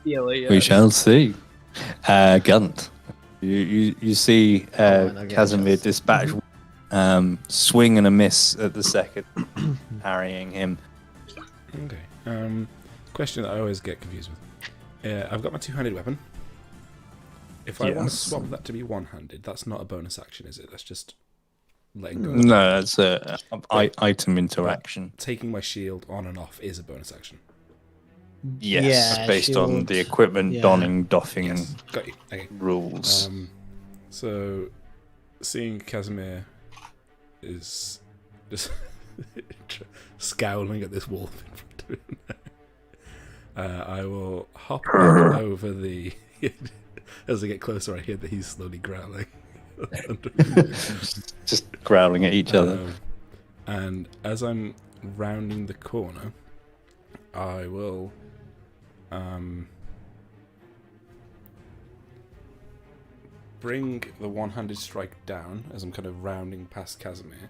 We shall see. Gunt. You see I get a Casimir chance. dispatch swing and a miss at the second, parrying him. Okay. Question that I always get confused with. I've got my two-handed weapon. If I want to Yes. swap that to be one-handed, that's not a bonus action, is it? That's just letting go. No, that's a item interaction. Taking my shield on and off is a bonus action. Yes, Yeah, based on shield. the equipment Yeah. donning, doffing Yes, got you. Okay. rules. So, seeing Casimir is just scowling at this wolf in front of him. I will hop back over the. As I get closer, I hear that he's slowly growling. Just growling at each other. And as I'm rounding the corner, I will bring the one-handed strike down as I'm kind of rounding past Casimir,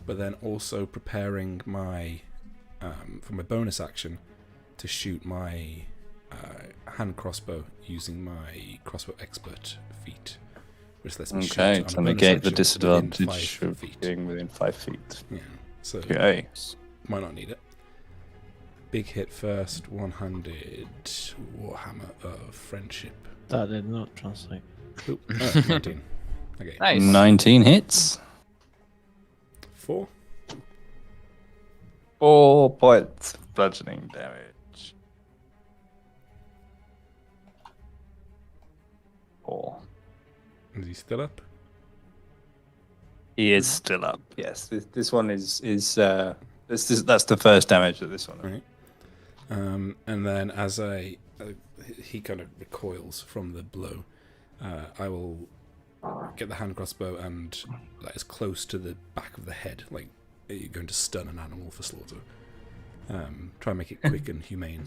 but then also preparing my for my bonus action to shoot my hand crossbow using my crossbow expert feat, which lets me shoot Okay, on a to bonus negate the action within disadvantage 5 of feet. being within 5 feet. Yeah, so Okay. might not need it. Big hit first, one-handed Warhammer of Friendship. That did not translate. Oop, 19. Okay, Nice. 19 hits. 4. 4 points of bludgeoning damage. 4. Is he still up? He is still up. Yes, this one is that's the first damage of this one. Right. And then as he kind of recoils from the blow, I will get the hand crossbow and like as close to the back of the head, like you're going to stun an animal for slaughter. Try and make it quick and humane.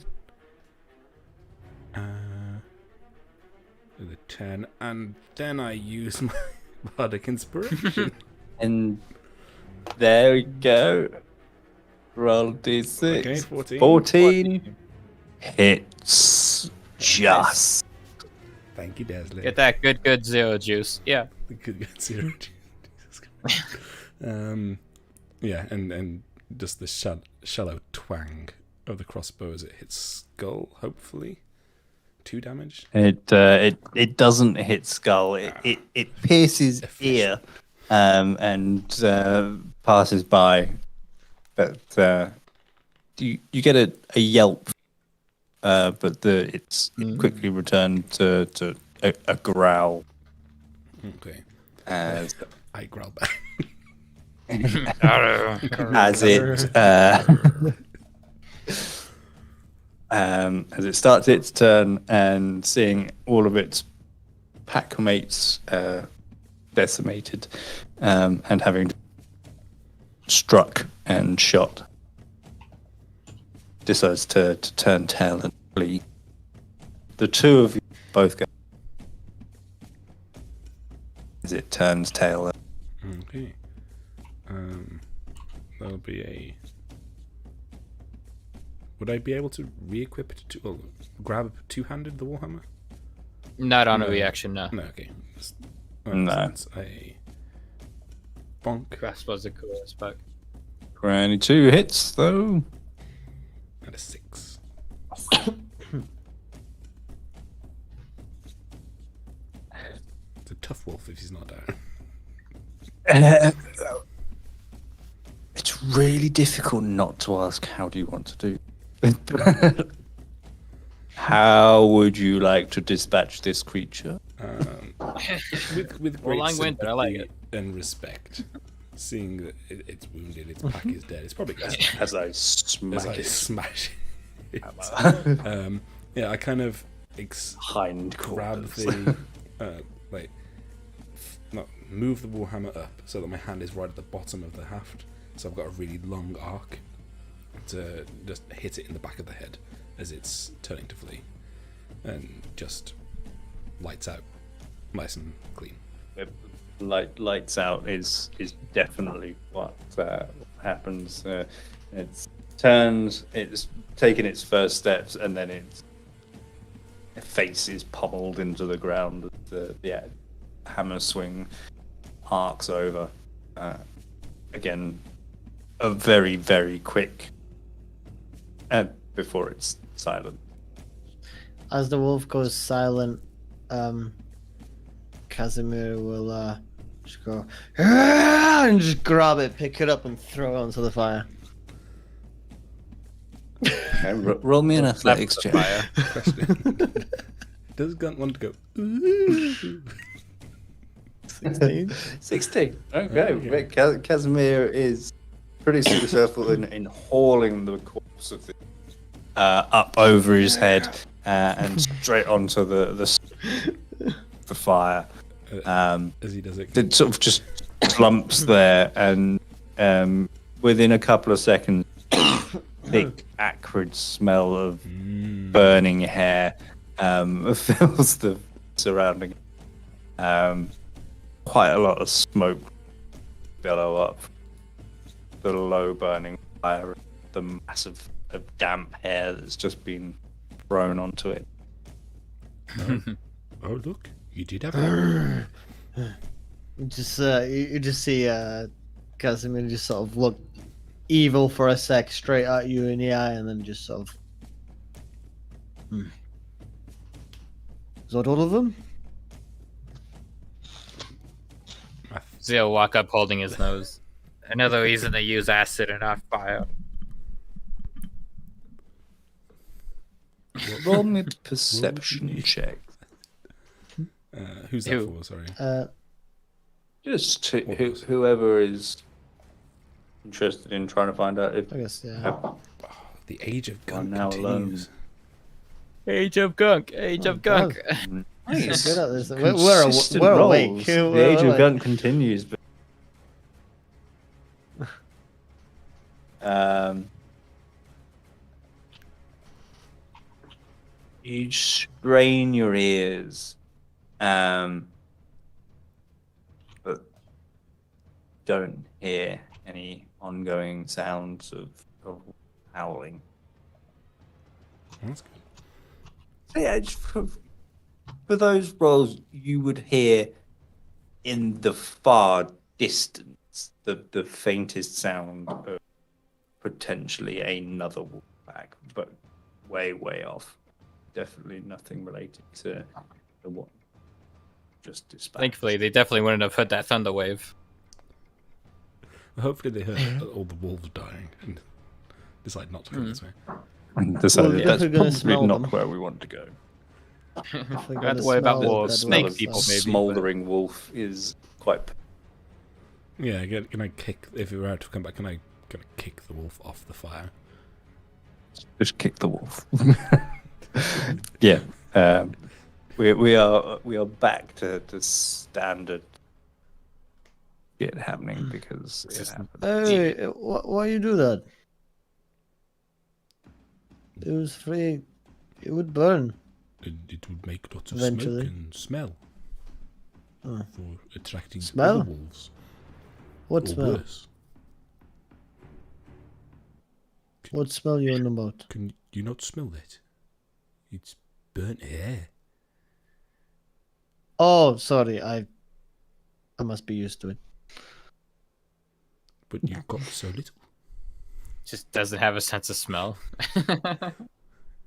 The 10, and then I use my bardic inspiration. And there we go. Roll d6. Okay, 14. 14 hits. Just. Thank you, Desley. Get that good zero juice. Yeah. Good zero. Jesus Christ. Yeah, and just the shallow twang of the crossbow as it hits skull. Hopefully, 2 damage. It doesn't hit skull. It pierces ear, and passes by. But you get a yelp, but it's quickly returned to a growl. Okay, As I growl back. as it as it starts its turn and seeing all of its pack mates decimated, and having struck and shot, decides to turn tail and flee. The two of you both go as it turns tail. Okay. That'll be a. Would I be able to re-equip it to grab two-handed the warhammer? Not on a No. reaction, no. No. Okay. No. That's a bonk Grasp was the coolest bug. 22 hits though. and a 6. It's a tough wolf if he's not down. It's really difficult not to ask, how do you want to do? How would you like to dispatch this creature? With Well, great long-winded, I like sympathy and respect, seeing that it's wounded, its pack is dead. It's probably going As I as smack I it. smash it. Yeah, I kind of Hind grab quarters. the move the warhammer up so that my hand is right at the bottom of the haft, so I've got a really long arc to just hit it in the back of the head as it's turning to flee, and just lights out, nice and clean. Lights out is definitely what happens. It's taken its first steps, and then its face is pummeled into the ground. The hammer swing arcs over. Again, a very, very quick, before it's silent. As the wolf goes silent, Casimir will just go "Ah!" and just grab it, pick it up, and throw it onto the fire. Okay, roll me an athletics check. Question. Does Gunt want to go? Ooh? 16. 16. Okay. Okay. Casimir is pretty successful in hauling the corpse of the up over his head and straight onto the fire. As he does it, It sort of just slumps there, and within a couple of seconds, thick, acrid smell of burning hair fills the surrounding. Quite a lot of smoke billow up the low burning fire, the massive damp hair that's just been thrown onto it. oh look, you did have it. You just see Casimir just sort of look evil for a sec, straight at you in the eye, and then just sort of. Is that all of them? Zio walk up holding his nose. Another reason they use acid and not fire. Roll me a perception check. Who's that for? Sorry. Just whoever is interested in trying to find out if I guess yeah. The age of gun now continues. Age of Gunk! Age of Gunk! Nice. Good at this. Consistent We're rolls. awake. The age of gun continues. But, you strain your ears, but don't hear any ongoing sounds of howling. That's good. So yeah, just for those rolls, you would hear in the far distance the faintest sound of potentially another wolf pack, but way off. Definitely nothing related to the one just dispatched. Thankfully, they definitely wouldn't have heard that thunder wave. Hopefully they heard all the wolves dying and decide not to come this way. And decided Well, that's definitely gonna probably smell not them. where we want to go. Definitely Got gonna to worry about smell wolves, dead snake wolves. people, maybe. Smoldering wolf is quite. Yeah, can I kick, if we were out to come back, can I kick the wolf off the fire? Just kick the wolf. Yeah. We are back to standard shit happening because it happened. Hey, why you do that? It was free. It would burn. It would make lots of Eventually. smoke and smell Oh. for attracting Smell? other wolves. What or smell? worse. What smell you on about? Can you not smell that? It's burnt hair. Oh, sorry. I must be used to it. But you've got so little. Just doesn't have a sense of smell.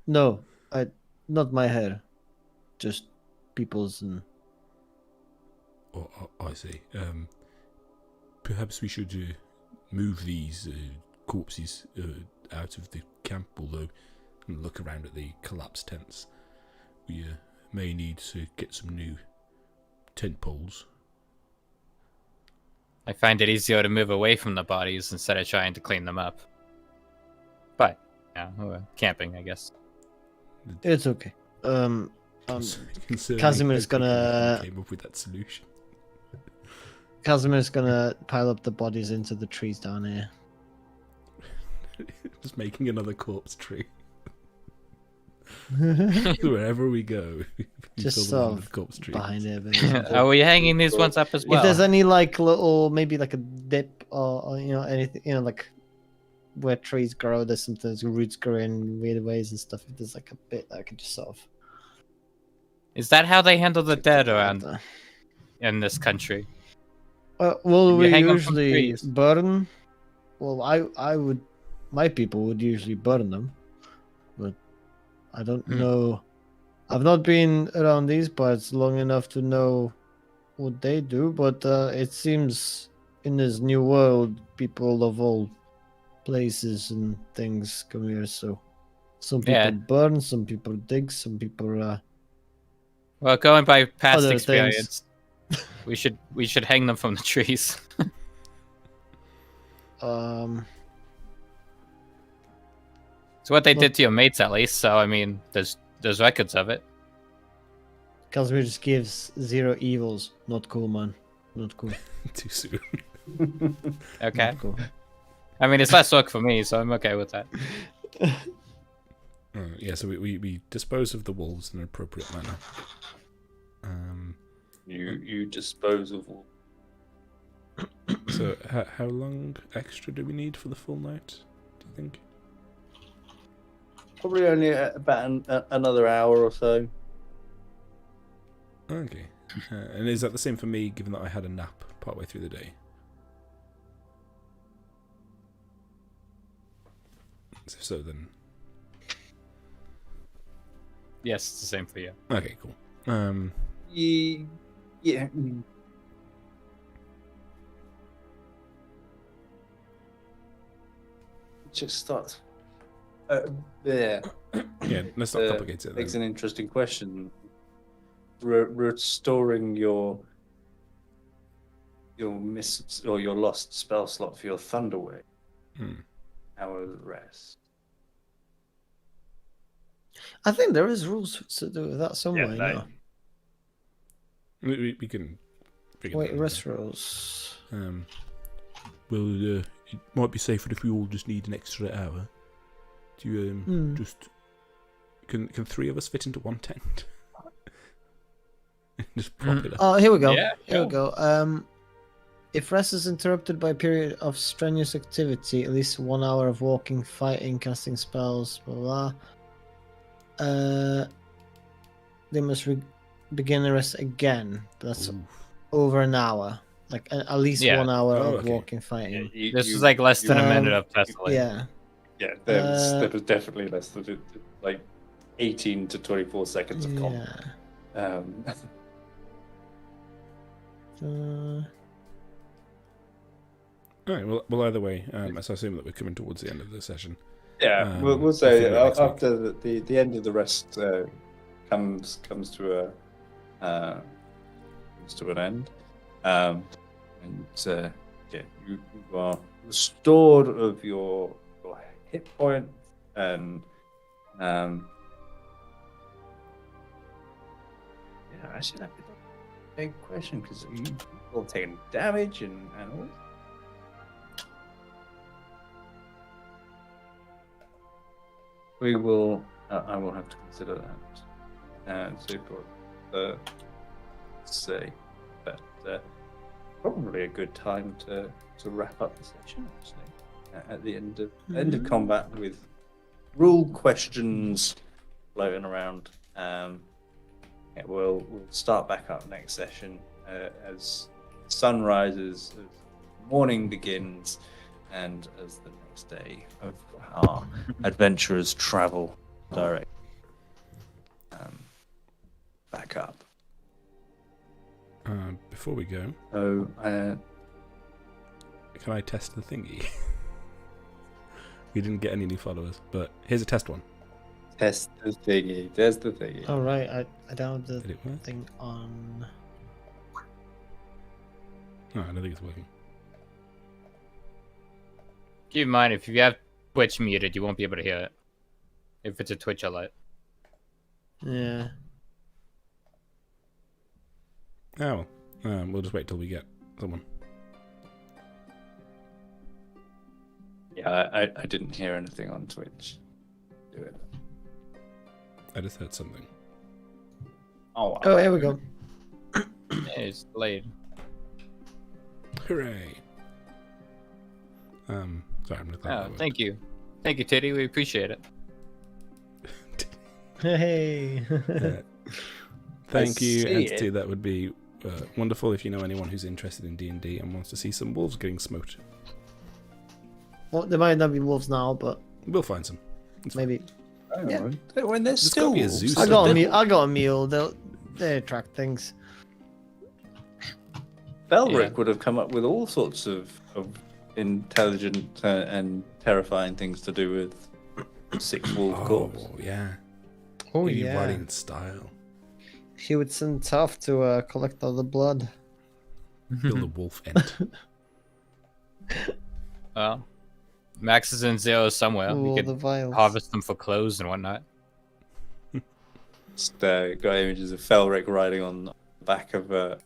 No, not my hair. Just people's and. Oh, I see. Perhaps we should move these corpses out of the camp, although and look around at the collapsed tents. We may need to get some new tent poles. I find it easier to move away from the bodies instead of trying to clean them up. But, yeah, camping, I guess. It's okay. Concerning Casimir's how quickly gonna- you came up with that solution. Casimir's gonna pile up the bodies into the trees down here. Just making another corpse tree. Wherever we go, we Just fill the sort land of with corpse trees. behind it. But Are we hanging these ones up as well? if there's any like little, maybe like a dip or anything, like where trees grow, there's sometimes roots grow in weird ways and stuff. If there's like a bit that I could just sort of. Is that how they handle the dead around there. in this country? Well, You we hang 'em from usually trees. burn. Well, I would, my people would usually burn them, but I don't know. I've not been around these parts long enough to know what they do, but it seems in this new world, people of all places and things come here. So some people Yeah. burn, some people dig, some people. Well, going by past Other experience, we should hang them from the trees. It's what they did to your mates, at least. So I mean, there's records of it. Casimir just gives 0 evils. Not cool, man. Not cool. Too soon. Okay. Not cool. I mean, it's less work for me, so I'm okay with that. Yeah, so we dispose of the wolves in an appropriate manner. You dispose of all. So how long extra do we need for the full night, do you think? Probably only about another hour or so. Okay. And is that the same for me, given that I had a nap partway through the day? So then... Yes, it's the same for you. Okay, cool. Yeah. Just starts. Yeah. Yeah, let's not complicate it It's then. an interesting question. Restoring your missed or your lost spell slot for your Thunderwave. Hours rest. I think there is rules to do with that somewhere. Yeah, We can figure Wait, that out. rest rules. Well, it might be safer if we all just need an extra hour. Do you just can 3 of us fit into one tent? Just prop it up. Oh, here we go. Yeah, Here we go. If rest is interrupted by a period of strenuous activity, at least 1 hour of walking, fighting, casting spells, blah blah. They must begin the rest again. That's over an hour. Like at least Yeah. 1 hour Oh, of okay. walking, fighting. This is like less than a minute of Tesla. Yeah. Yeah, there was definitely less than like 18 to 24 seconds of combat. Yeah. All right. Well, either way, so I assume that we're coming towards the end of the session. Yeah, we'll I'll say figure it out next after the end of the rest comes to an end, and yeah, you are restored of your hit point, and yeah, actually that'd be a big question because you've all taken damage and all. We will. I will have to consider that and see what say. But probably a good time to wrap up the session. Actually, at the end of combat with rule questions floating around. We'll start back up next session as the sun rises, as morning begins, and as the next day of our adventurers travel direct back up. Before we go, can I test the thingy? We didn't get any new followers, but here's a test one. Test the thingy. Test the thingy. Oh right, I downloaded Did the it work? thing on. No, I don't think it's working. Keep in mind, if you have Twitch muted, you won't be able to hear it. If it's a Twitch alert. Yeah. Oh, well. We'll just wait till we get someone. Yeah, I didn't hear anything on Twitch. Do it. I just heard something. Oh, wow. Oh, here we go. Yeah, it's delayed. Hooray! Sorry, I'm gonna clap Oh, that word. thank you. Thank you, Titty. We appreciate it. Hey. Thank you, see Entity. it. That would be wonderful if you know anyone who's interested in D&D and wants to see some wolves getting smoked. Well, there might not be wolves now, but We'll find some. maybe. Yeah. When there's There's still gotta be a wolves. zoo I got a somewhere. mule. I got a mule. They attract things. Belric Yeah. would have come up with all sorts of intelligent and terrifying things to do with 6 wolf corpse. Oh, yeah. Oh Maybe yeah. riding in style. He would send Tough to collect all the blood. Build a wolf ent. Well, Max is in Zero somewhere. All We the could vials. harvest them for clothes and whatnot. Just got images of Felric riding on the back of a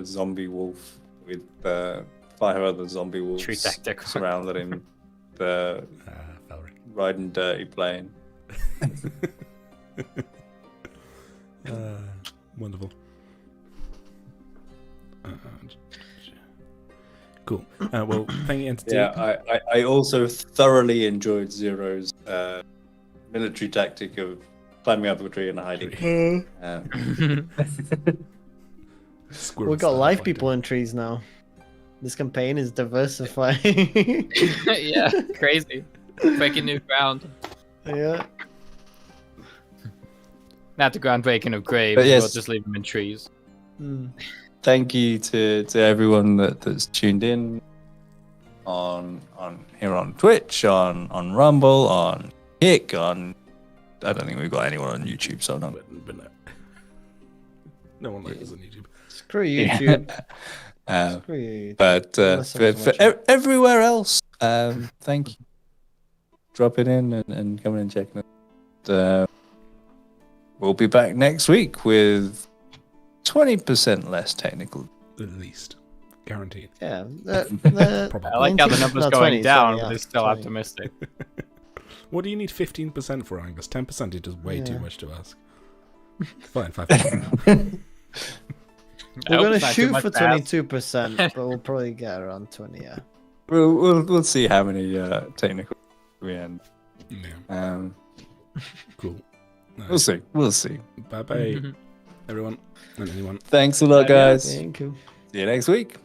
zombie wolf with 5 other zombie wolves Tree tactic. surrounded him, Felric. riding dirty plane. Wonderful. Cool. Well, thank you, Entity. Yeah, I also thoroughly enjoyed Zero's military tactic of climbing up a tree and hiding. Squirrel We got style live fighter. people in trees now. This campaign is diversifying. Yeah, crazy. Breaking new ground. Yeah. Not the groundbreaking of graves, But yes. we'll just leave them in trees. Hmm. Thank you to everyone that's tuned in on here on Twitch, on Rumble, on Kick, on I don't think we've got anyone on YouTube, so no. But no. No one likes us on YouTube. Screw YouTube. Uh, Screw you. but Unless for, someone's for watching. everywhere else, thank you. Dropping in and coming and checking it. We'll be back next week with 20% less technical. At least. Guaranteed. Yeah. Probably. I like how the number's No, going 20, down, sorry, but yeah, it's still 20. optimistic. What do you need 15% for, Angus? 10% is just way too Yeah. much to ask. Fine, 5%. We're I hope gonna it's not too shoot much for to ask. 22%, but we'll probably get around 20. Yeah. We'll see how many technical we end. Yeah, cool. We'll see. We'll see. Bye-bye, everyone and anyone. Thanks a lot, guys. Thank you. See you next week.